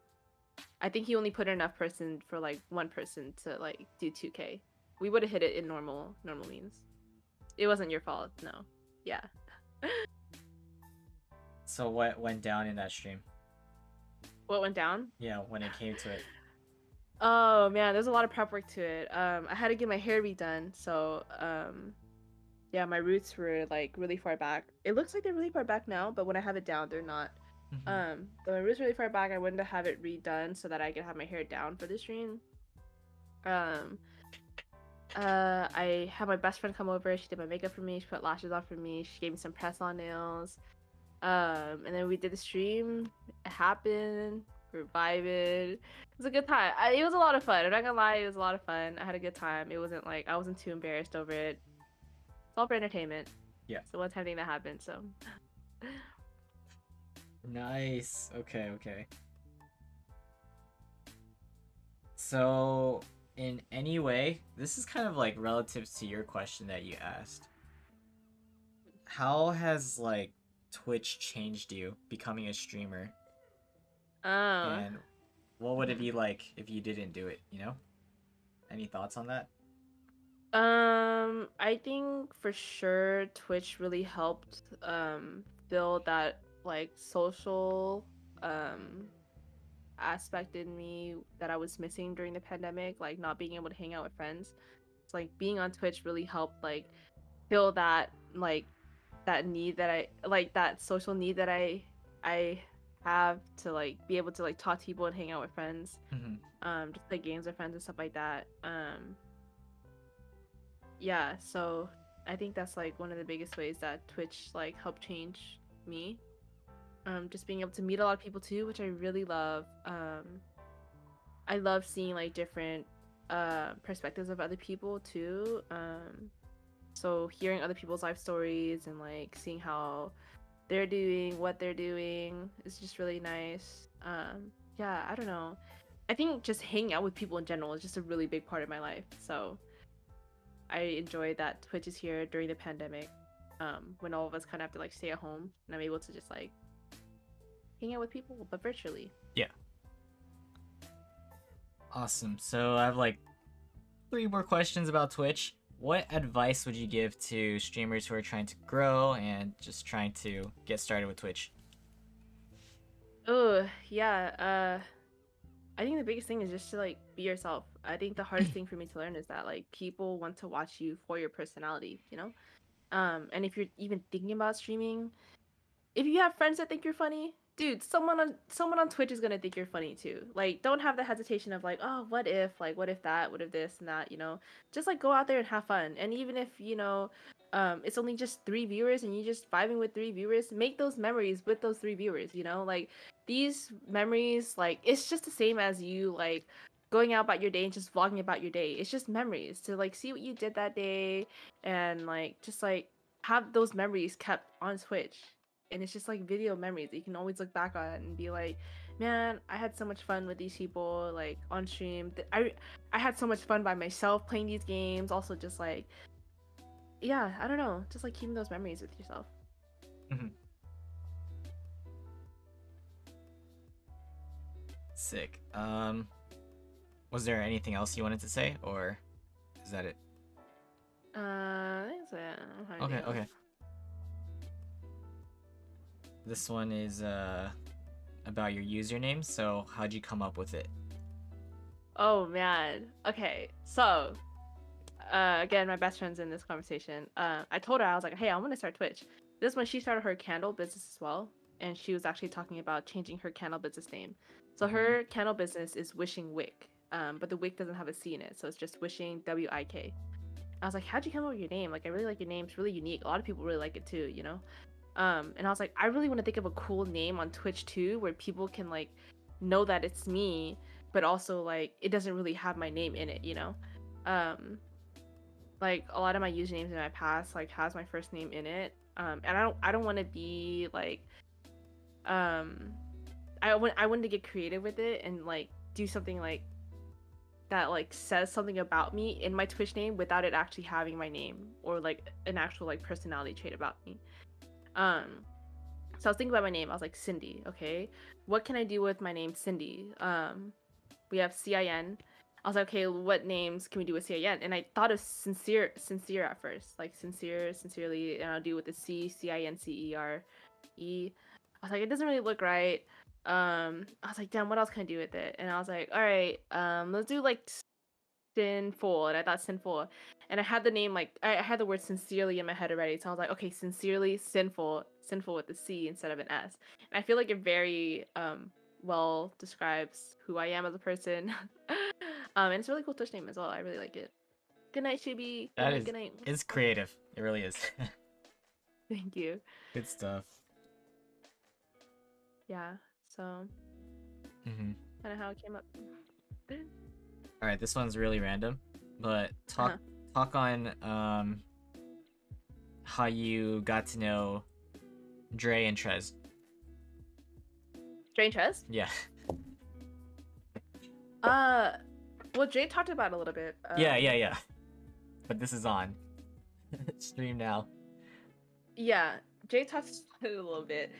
I think he only put in enough person for like one person to like do 2K. We would have hit it in normal means. It wasn't your fault, no. Yeah. So what went down in that stream? What went down? Yeah, when it came to it. Oh man, there's a lot of prep work to it. I had to get my hair redone, so yeah, my roots were like really far back. It looks like they're really far back now, but when I have it down, they're not. But my roots were really far back. I wanted to have it redone so that I could have my hair down for the stream. Um, I had my best friend come over. She did my makeup for me. She put lashes on for me. She gave me some press-on nails. And then we did the stream. It happened. We were vibing. It was a good time. It was a lot of fun. I'm not gonna lie, it was a lot of fun. I had a good time. It wasn't like I wasn't too embarrassed over it. It's all for entertainment. Yeah. It's the one time thing that happened. So. Nice. Okay. So, in any way, this is kind of like relative to your question that you asked. How has like Twitch changed you becoming a streamer? And what would it be like if you didn't do it, you know? Any thoughts on that? I think for sure Twitch really helped build that like social aspect in me that I was missing during the pandemic, like not being able to hang out with friends. It's like being on Twitch really helped like fill that like that need that I like that social need that I have to like be able to like talk to people and hang out with friends. Just play games with friends and stuff like that. Yeah, so I think that's like one of the biggest ways that Twitch like helped change me. Just being able to meet a lot of people too, which I really love. I love seeing like different perspectives of other people too. So hearing other people's life stories and like seeing how they're doing, what they're doing is just really nice. Yeah, I don't know. I think just hanging out with people in general is just a really big part of my life. So I enjoy that Twitch is here during the pandemic, when all of us kind of have to like stay at home, and I'm able to just like hang out with people, but virtually. Yeah. Awesome. So I have like 3 more questions about Twitch. What advice would you give to streamers who are trying to grow and just trying to get started with Twitch? Oh, yeah. I think the biggest thing is just to like be yourself. I think the hardest thing for me to learn is that like people want to watch you for your personality, you know? And if you're even thinking about streaming, if you have friends that think you're funny, dude, someone on Twitch is gonna think you're funny too. Like, don't have the hesitation of like, oh, what if that, what if this and that, you know? Just like go out there and have fun. And even if it's only just 3 viewers and you just vibing with 3 viewers, make those memories with those 3 viewers. You know, like these memories, like it's just the same as you like going out about your day and just vlogging about your day. It's just memories to like see what you did that day and like just like have those memories kept on Twitch, and it's just like video memories that you can always look back on and be like, man, I had so much fun with these people like on stream. I had so much fun by myself playing these games. Also just like, yeah, I don't know, just like keeping those memories with yourself. Sick. Was there anything else you wanted to say, or is that it? I think so. Okay. This one is about your username, so how'd you come up with it? Oh man. Okay, so again, my best friend's in this conversation. I told her, I was like, hey, I want to start Twitch. This is when she started her candle business as well, and she was actually talking about changing her candle business name. So her candle business is Wishing Wick, but the Wick doesn't have a C in it, so it's just Wishing WIK. I was like, how'd you come up with your name? Like, I really like your name. It's really unique. A lot of people really like it too, you know? And I was like, I really want to think of a cool name on Twitch too, where people can like know that it's me, but also like it doesn't really have my name in it, you know? Like a lot of my usernames in my past like has my first name in it. And I don't want to be like I wanted to get creative with it and like do something like that like says something about me in my Twitch name without it actually having my name or like an actual like personality trait about me. So I was thinking about my name. I was like, Cindy, okay. What can I do with my name Cindy? We have CIN. I was like, okay, what names can we do with CIN? And I thought of sincere at first. Like sincerely, and I'll do with the CINCERE. I was like, it doesn't really look right. I was like, damn, what else can I do with it? And I was like, all right, let's do like sinful. And I thought sinful, and I had the name like I had the word sincerely in my head already. So I was like, okay, sincerely sinful with the C instead of an S. And I feel like it very well describes who I am as a person. And it's a really cool Twitch name as well. I really like it. Good night, Shibi. Good night. It's creative. It really is. Thank you. Good stuff. Yeah. So. Kind of how it came up. All right, this one's really random, but talk on how you got to know Dre and Trez. Dre and Trez? Yeah. Well, Jay talked about it a little bit. Yeah. But this is on stream now. Yeah, Jay talked about it a little bit.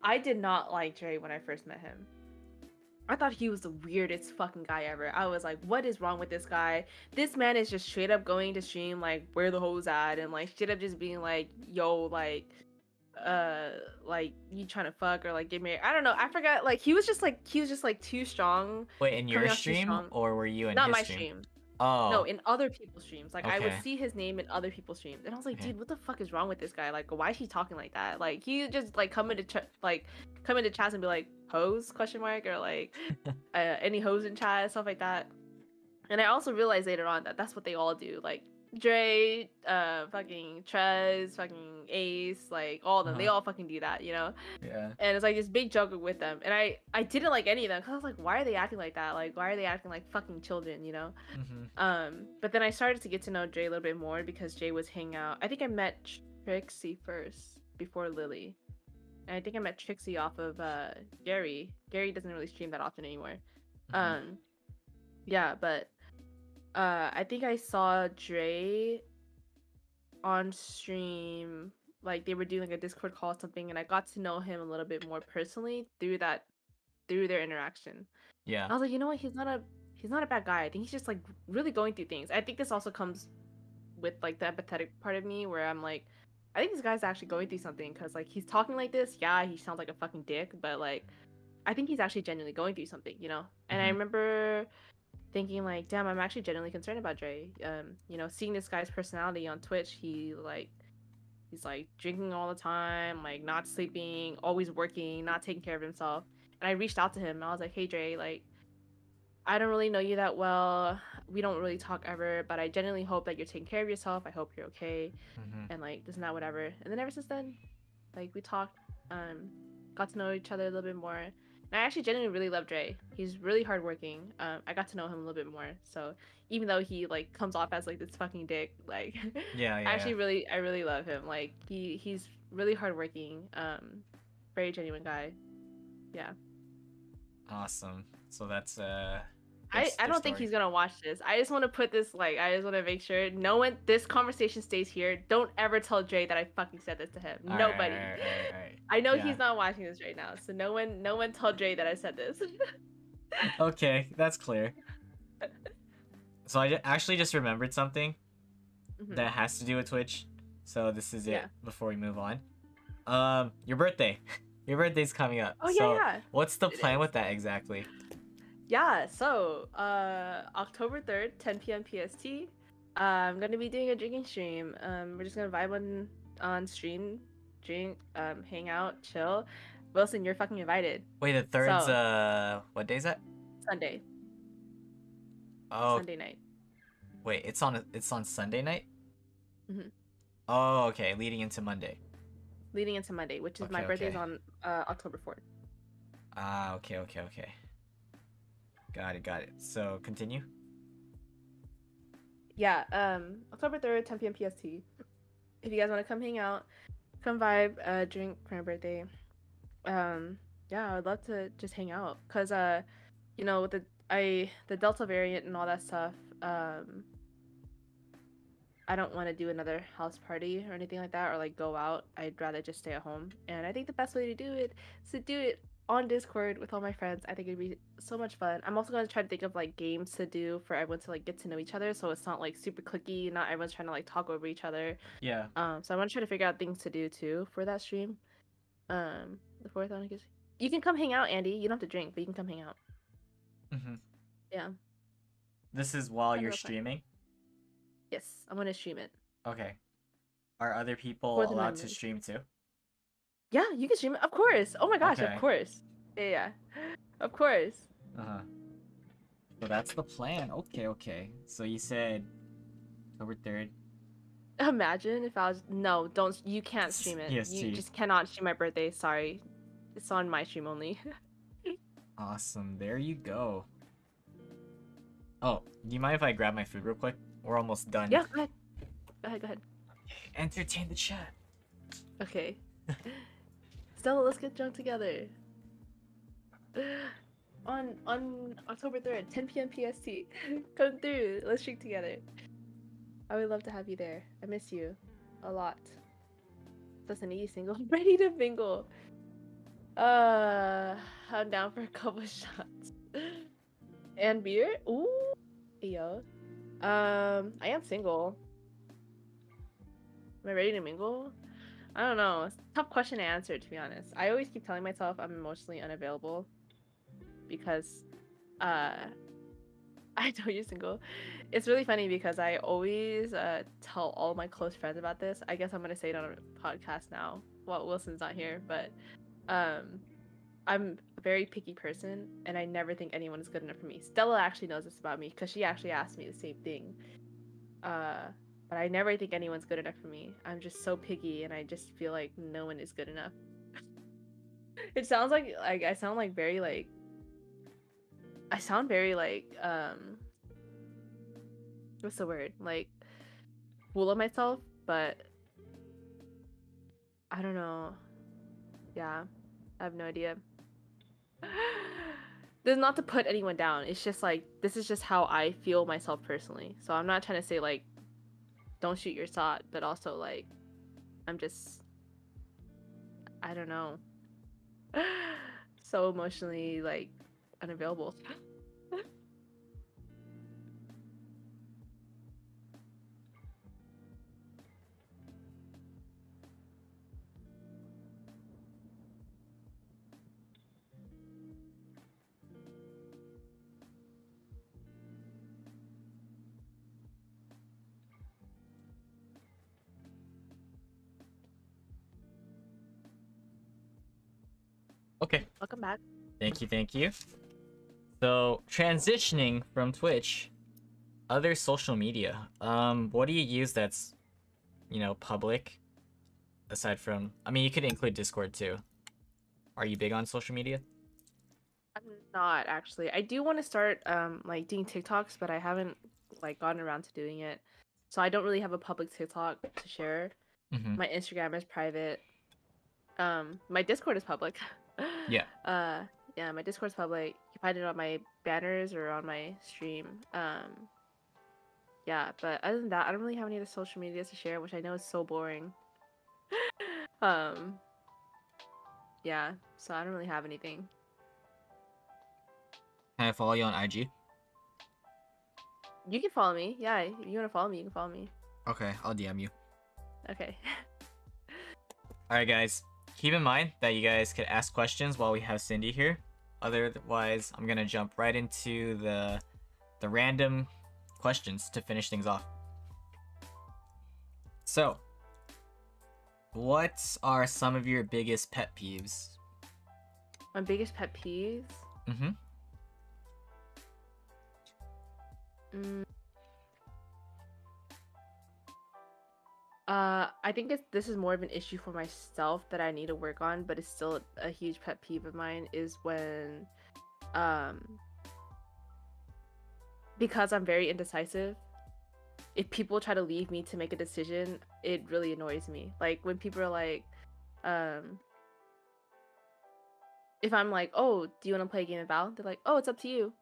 I did not like Dre when I first met him. I thought he was the weirdest fucking guy ever. I was like, what is wrong with this guy? This man is just straight up going to stream like where the hoes at and like straight up just being like, yo, like you trying to fuck or like get married. I don't know. I forgot. Like he was just like too strong. Wait, in your stream or were you in not his my stream? Oh. No, in other people's streams. Like I would Okay. see his name in other people's streams, and I was like, dude, what the fuck is wrong with this guy? Like, why is he talking like that? Like he just like come into chats and be like, hoes question mark or like any hoes in chat, stuff like that. And I also realized later on that that's what they all do. Like Dre, fucking Trez, fucking Ace, like all of them, they all fucking do that, you know? Yeah. And it's like this big joke with them. And I didn't like any of them because I was like, why are they acting like that? Like, why are they acting like fucking children, you know? But then I started to get to know Jay a little bit more because Jay was hanging out. I think I met Trixie first before Lily. And I think I met Trixie off of Gary. Gary doesn't really stream that often anymore. Yeah, but I think I saw Dre on stream, like they were doing like a Discord call or something, and I got to know him a little bit more personally through their interaction. Yeah. I was like, you know what, he's not a bad guy. I think he's just like really going through things. I think this also comes with like the empathetic part of me where I'm like, I think this guy's actually going through something because like he's talking like this. Yeah, he sounds like a fucking dick, but like I think he's actually genuinely going through something, you know? And I remember thinking like, damn, I'm actually genuinely concerned about Dre. You know, seeing this guy's personality on Twitch, he's like drinking all the time, like not sleeping, always working, not taking care of himself. And I reached out to him. I was like, hey Dre, like I don't really know you that well. We don't really talk ever, but I genuinely hope that you're taking care of yourself. I hope you're okay. And like this and that, whatever. And then ever since then, like we talked, got to know each other a little bit more. And I actually genuinely really love Dre. He's really hardworking. I got to know him a little bit more. So even though he like comes off as like this fucking dick, like I really love him. Like he's really hardworking. Very genuine guy. Yeah. Awesome. So that's I don't think he's gonna watch this. I just want to put this like I just want to make sure no one this conversation stays here. Don't ever tell Dre that I fucking said this to him. Nobody. All right. I know he's not watching this right now, so no one tell Dre that I said this. Okay, that's clear. So I actually just remembered something that has to do with Twitch. So this is it before we move on. Your birthday. Your birthday's coming up. Oh so yeah. What's the plan with that exactly? Yeah, so October 3rd, 10 p.m. PST. I'm gonna be doing a drinking stream. We're just gonna vibe on stream, drink, hang out, chill. Wilson, you're fucking invited. Wait, the 3rd's what day is that? Sunday. Oh. Sunday night. Wait, it's on Sunday night? Oh, okay, leading into Monday. Leading into Monday, which is my birthday's on October 4th. Ah, okay. Got it. So continue. Yeah, October 3rd, 10 p.m. PST. If you guys want to come hang out, come vibe, drink for my birthday. Yeah, I'd love to just hang out. Cause you know, with the Delta variant and all that stuff, I don't want to do another house party or anything like that, or like go out. I'd rather just stay at home. And I think the best way to do it is to do it on Discord with all my friends. I think it'd be so much fun. I'm also gonna try to think of like games to do for everyone to like get to know each other, so it's not like super clicky. Not everyone's trying to like talk over each other. Yeah. So I want to try to figure out things to do too for that stream. The fourth one, I guess you can come hang out, Andy. You don't have to drink, but you can come hang out. Mm-hmm. Yeah. This is while Have a you're real fun. streaming? Yes, I'm gonna stream it Okay. Are other people for the allowed to memories. stream too? Yeah, you can stream it. Of course. Oh my gosh, of Okay. course. Yeah, yeah. Of course. Uh-huh. So that's the plan. Okay, okay. So you said October 3rd. Imagine if I was no, don't you can't stream it. You EST. just cannot stream my birthday. Sorry. It's on my stream only. Awesome. There you go. Oh, do you mind if I grab my food real quick? We're almost done. Yeah, go ahead. Go ahead, go ahead. Entertain the chat. Okay. Stella, let's get drunk together. On October 3rd, 10 p.m. PST. Come through. Let's drink together. I would love to have you there. I miss you a lot. Doesn't need single. Ready to mingle. I'm down for a couple shots. And beer? Ooh. Yo. I am single. Am I ready to mingle? I don't know. It's a tough question to answer, to be honest. I always keep telling myself I'm emotionally unavailable because I know you're single. It's really funny because I always tell all my close friends about this. I guess I'm gonna say it on a podcast now. Well, Wilson's not here, but I'm a very picky person, and I never think anyone is good enough for me. Stella actually knows this about me because she actually asked me the same thing. But I never think anyone's good enough for me. I'm just so picky, and I just feel like no one is good enough. It sounds like I sound like very like I sound very like what's the word? Like full of myself, but I don't know. Yeah, I have no idea. This is not to put anyone down. It's just like this is just how I feel myself personally. So I'm not trying to say like don't shoot your shot, but also like I'm just I don't know. So emotionally like unavailable. Okay. Welcome back. Thank you, thank you. So, transitioning from Twitch, other social media. What do you use that's, public? Aside from, I mean, you could include Discord too. Are you big on social media? I'm not actually. I do want to start like doing TikToks, but I haven't like gotten around to doing it. So I don't really have a public TikTok to share. Mm-hmm. My Instagram is private. My Discord is public. Yeah. Yeah, my Discord's public. You can find it on my banners or on my stream. Yeah, but other than that, I don't really have any other social medias to share, which I know is so boring. Um, yeah, so I don't really have anything. Can I follow you on IG? You can follow me. Yeah, if you want to follow me, you can follow me. Okay, I'll DM you. Okay. Alright, guys. Keep in mind that you guys could ask questions while we have Cindy here. Otherwise, I'm gonna jump right into the random questions to finish things off. So, what are some of your biggest pet peeves? My biggest pet peeves? Mm-hmm. I think this is more of an issue for myself that I need to work on, but it's still a huge pet peeve of mine is when, because I'm very indecisive, if people try to leave me to make a decision, it really annoys me. Like when people are like, if I'm like, oh, do you want to play a game of Val? They're like, oh, it's up to you.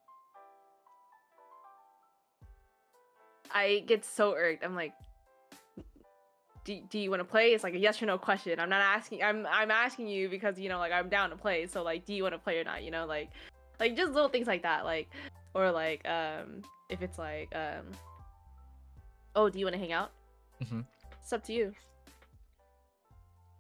I get so irked. I'm like, do you want to play? It's like a yes or no question. I'm not asking. I'm asking you because like I'm down to play. So like, do you want to play or not? Like just little things like that. Like, or like if it's like oh, do you want to hang out? Mm-hmm. It's up to you.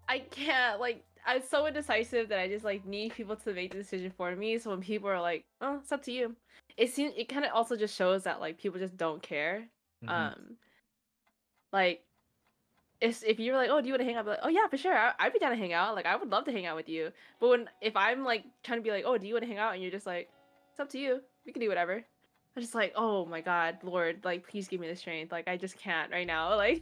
I can't, like, I'm so indecisive that I just like need people to make the decision for me. So when people are like, oh, it's up to you, it kind of also just shows that like people just don't care. Mm-hmm. Like if you're like, oh, do you want to hang out? I'd be like, oh yeah, for sure. I'd be down to hang out. Like I would love to hang out with you. But if I'm like trying to be like, oh, do you want to hang out? And you're just like, it's up to you. We can do whatever. I'm just like, oh my God, Lord, like please give me the strength. Like I just can't right now. Like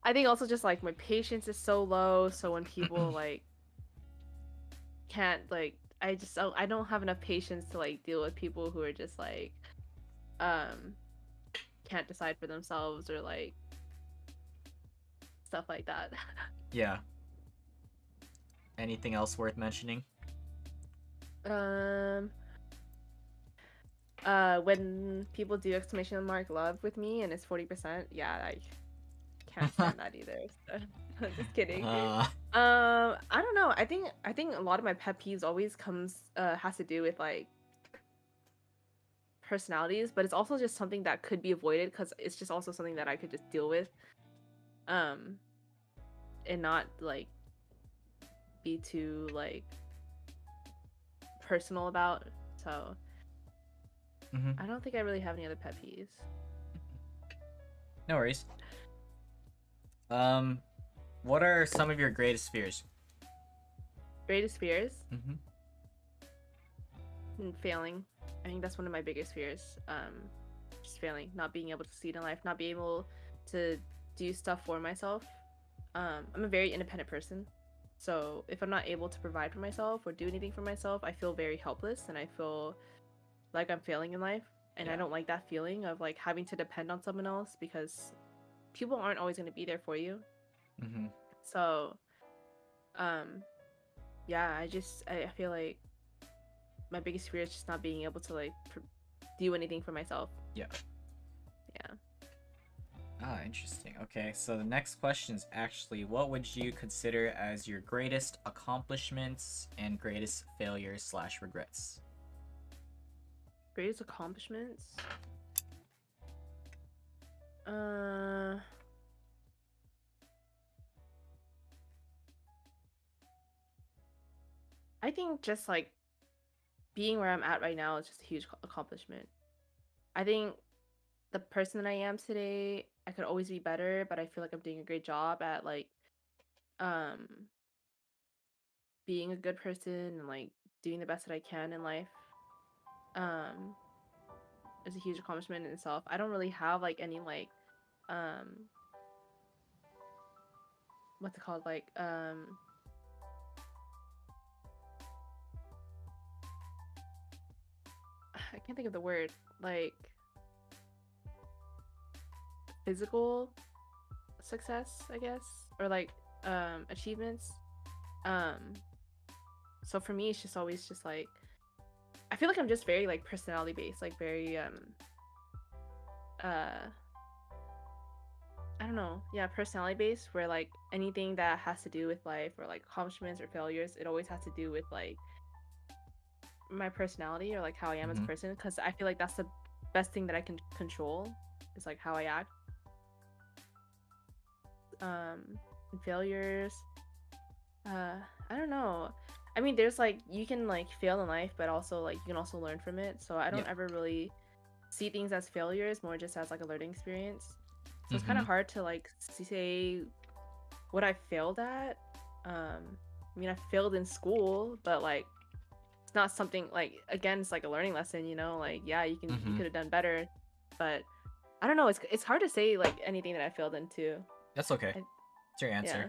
I think also just like my patience is so low. So when people like can't like, I don't have enough patience to like deal with people who are just like can't decide for themselves or like stuff like that. Yeah. Anything else worth mentioning? When people do exclamation mark love with me and it's 40%, yeah, I can't stand that either. So, just kidding. I don't know. I think a lot of my pet peeves always has to do with like personalities, but it's also just something that could be avoided because it's just also something that I could just deal with, and not like be too like personal about. So I don't think I really have any other pet peeves. No worries. What are some of your greatest fears? Greatest fears? Mm-hmm. Failing. I think that's one of my biggest fears. Just failing, not being able to succeed in life, not being able to do stuff for myself. I'm a very independent person. So if I'm not able to provide for myself or do anything for myself, I feel very helpless and I feel like I'm failing in life. And Yeah. I don't like that feeling of like having to depend on someone else because people aren't always going to be there for you. Mm-hmm. So, yeah, I feel like my biggest fear is just not being able to like do anything for myself. Yeah. Yeah. Ah, interesting. Okay, so the next question is actually, what would you consider as your greatest accomplishments and greatest failures / regrets? Greatest accomplishments? I think just like being where I'm at right now is just a huge accomplishment. I think the person that I am today, I could always be better, but I feel like I'm doing a great job at like being a good person and like doing the best that I can in life. Is a huge accomplishment in itself. I don't really have like any like what's it called, like I can't think of the word, like physical success, I guess, or like achievements. So for me it's just always just like I feel like I'm just very like personality based, like very I don't know, yeah, personality based, where like anything that has to do with life or like accomplishments or failures, it always has to do with like my personality or like how I am as a person, because I feel like that's the best thing that I can control is like how I act. And failures, I don't know. I mean, there's like you can like fail in life, but also like you can also learn from it. So I don't ever really see things as failures, more just as like a learning experience. So it's kind of hard to like say what I failed at. I mean, I failed in school, but like it's not something like, again, it's like a learning lesson, like yeah, you could have done better, but I don't know, it's hard to say like anything that I failed into. That's okay. It's your answer. Yeah.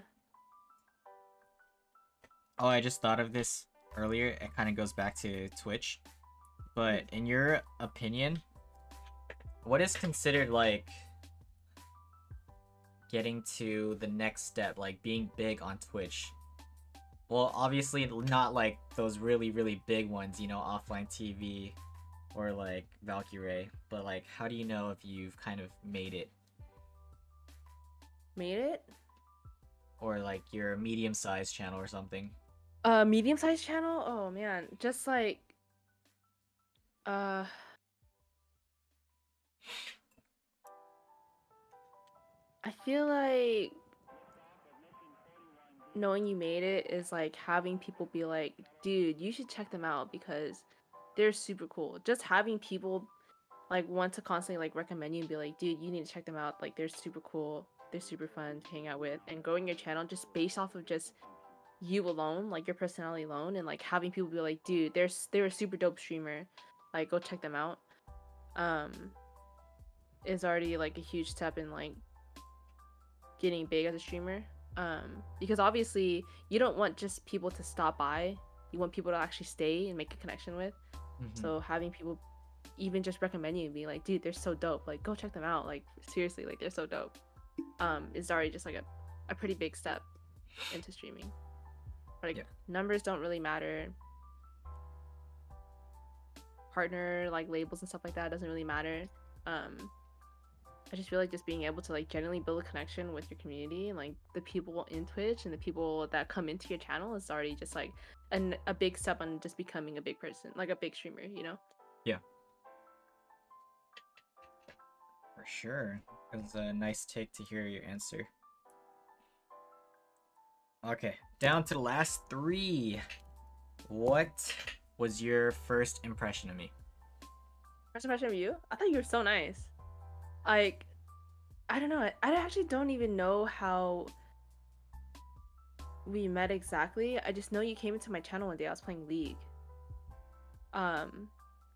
Oh, I just thought of this earlier. It kind of goes back to Twitch. But in your opinion, what is considered like getting to the next step, like being big on Twitch? Well, obviously not like those really, really big ones, you know, offline TV or like Valkyrie, but like how do you know if you've kind of made it? Made it? Or like your medium-sized channel or something? Medium-sized channel? Oh man, just like uh I feel like knowing you made it is like having people be like, dude, you should check them out because they're super cool. Just having people like want to constantly like recommend you and be like, dude, you need to check them out. Like they're super cool. They're super fun to hang out with. And growing your channel just based off of just you alone, like your personality alone, and like having people be like, dude, they're a super dope streamer. Like go check them out. Um is already like a huge step in like getting big as a streamer. Because obviously you don't want just people to stop by. You want people to actually stay and make a connection with. Mm-hmm. So having people even just recommend you and be like, dude, they're so dope. Like go check them out. Like seriously, like they're so dope. Is already just like a pretty big step into streaming. Like Yeah. numbers don't really matter. Partner like labels and stuff like that doesn't really matter. I just feel like just being able to like generally build a connection with your community and like the people in Twitch and the people that come into your channel is already just like a big step on just becoming a big person, like a big streamer, you know? Yeah. For sure. It was a nice take to hear your answer. Okay, down to the last three. What was your first impression of me? First impression of you? I thought you were so nice. Like, I don't know. I actually don't even know how we met exactly. I just know you came into my channel one day. I was playing League.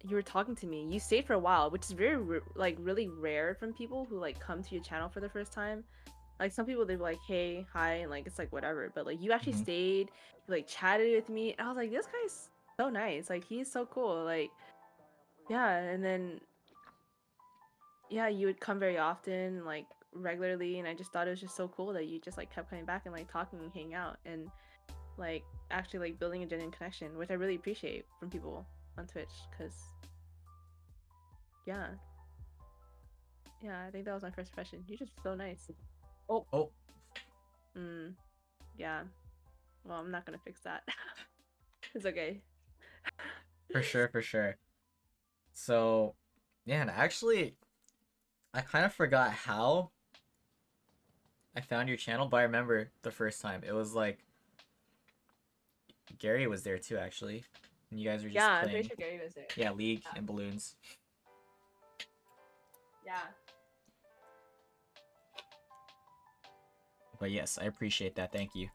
You were talking to me. You stayed for a while, which is very like really rare from people who like come to your channel for the first time. Like some people they're like, hey, hi, and like it's like whatever. But like you actually Mhm. stayed, you, like chatted with me, and I was like, this guy's so nice. Like he's so cool. Like yeah, and then yeah, you would come very often, like regularly, and I just thought it was just so cool that you just like kept coming back and like talking and hanging out and like actually like building a genuine connection, which I really appreciate from people on Twitch, because yeah, yeah, I think that was my first impression. You're just so nice. Oh, Oh, yeah. Well, I'm not gonna fix that. It's okay. for sure, for sure. So, yeah, and actually, I kind of forgot how I found your channel, but I remember the first time. It was like Gary was there too, actually. And you guys were Yeah, just I'm pretty playing, sure Gary was there. yeah, League Yeah. and balloons. Yeah. But yes, I appreciate that. Thank you.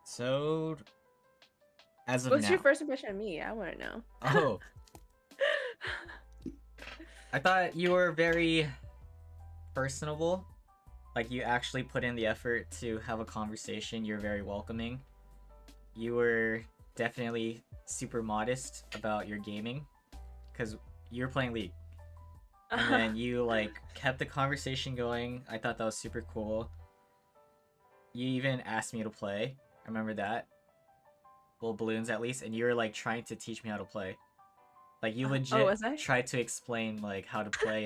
So, as of What's now, your first impression of me? I want to know. oh, I thought you were very personable. Like you actually put in the effort to have a conversation. You're very welcoming. You were definitely super modest about your gaming because you were playing League. And then you like kept the conversation going. I thought that was super cool. You even asked me to play. I remember that. Well, balloons at least, and you were like trying to teach me how to play. Like you Oh, legit was I? tried to explain like how to play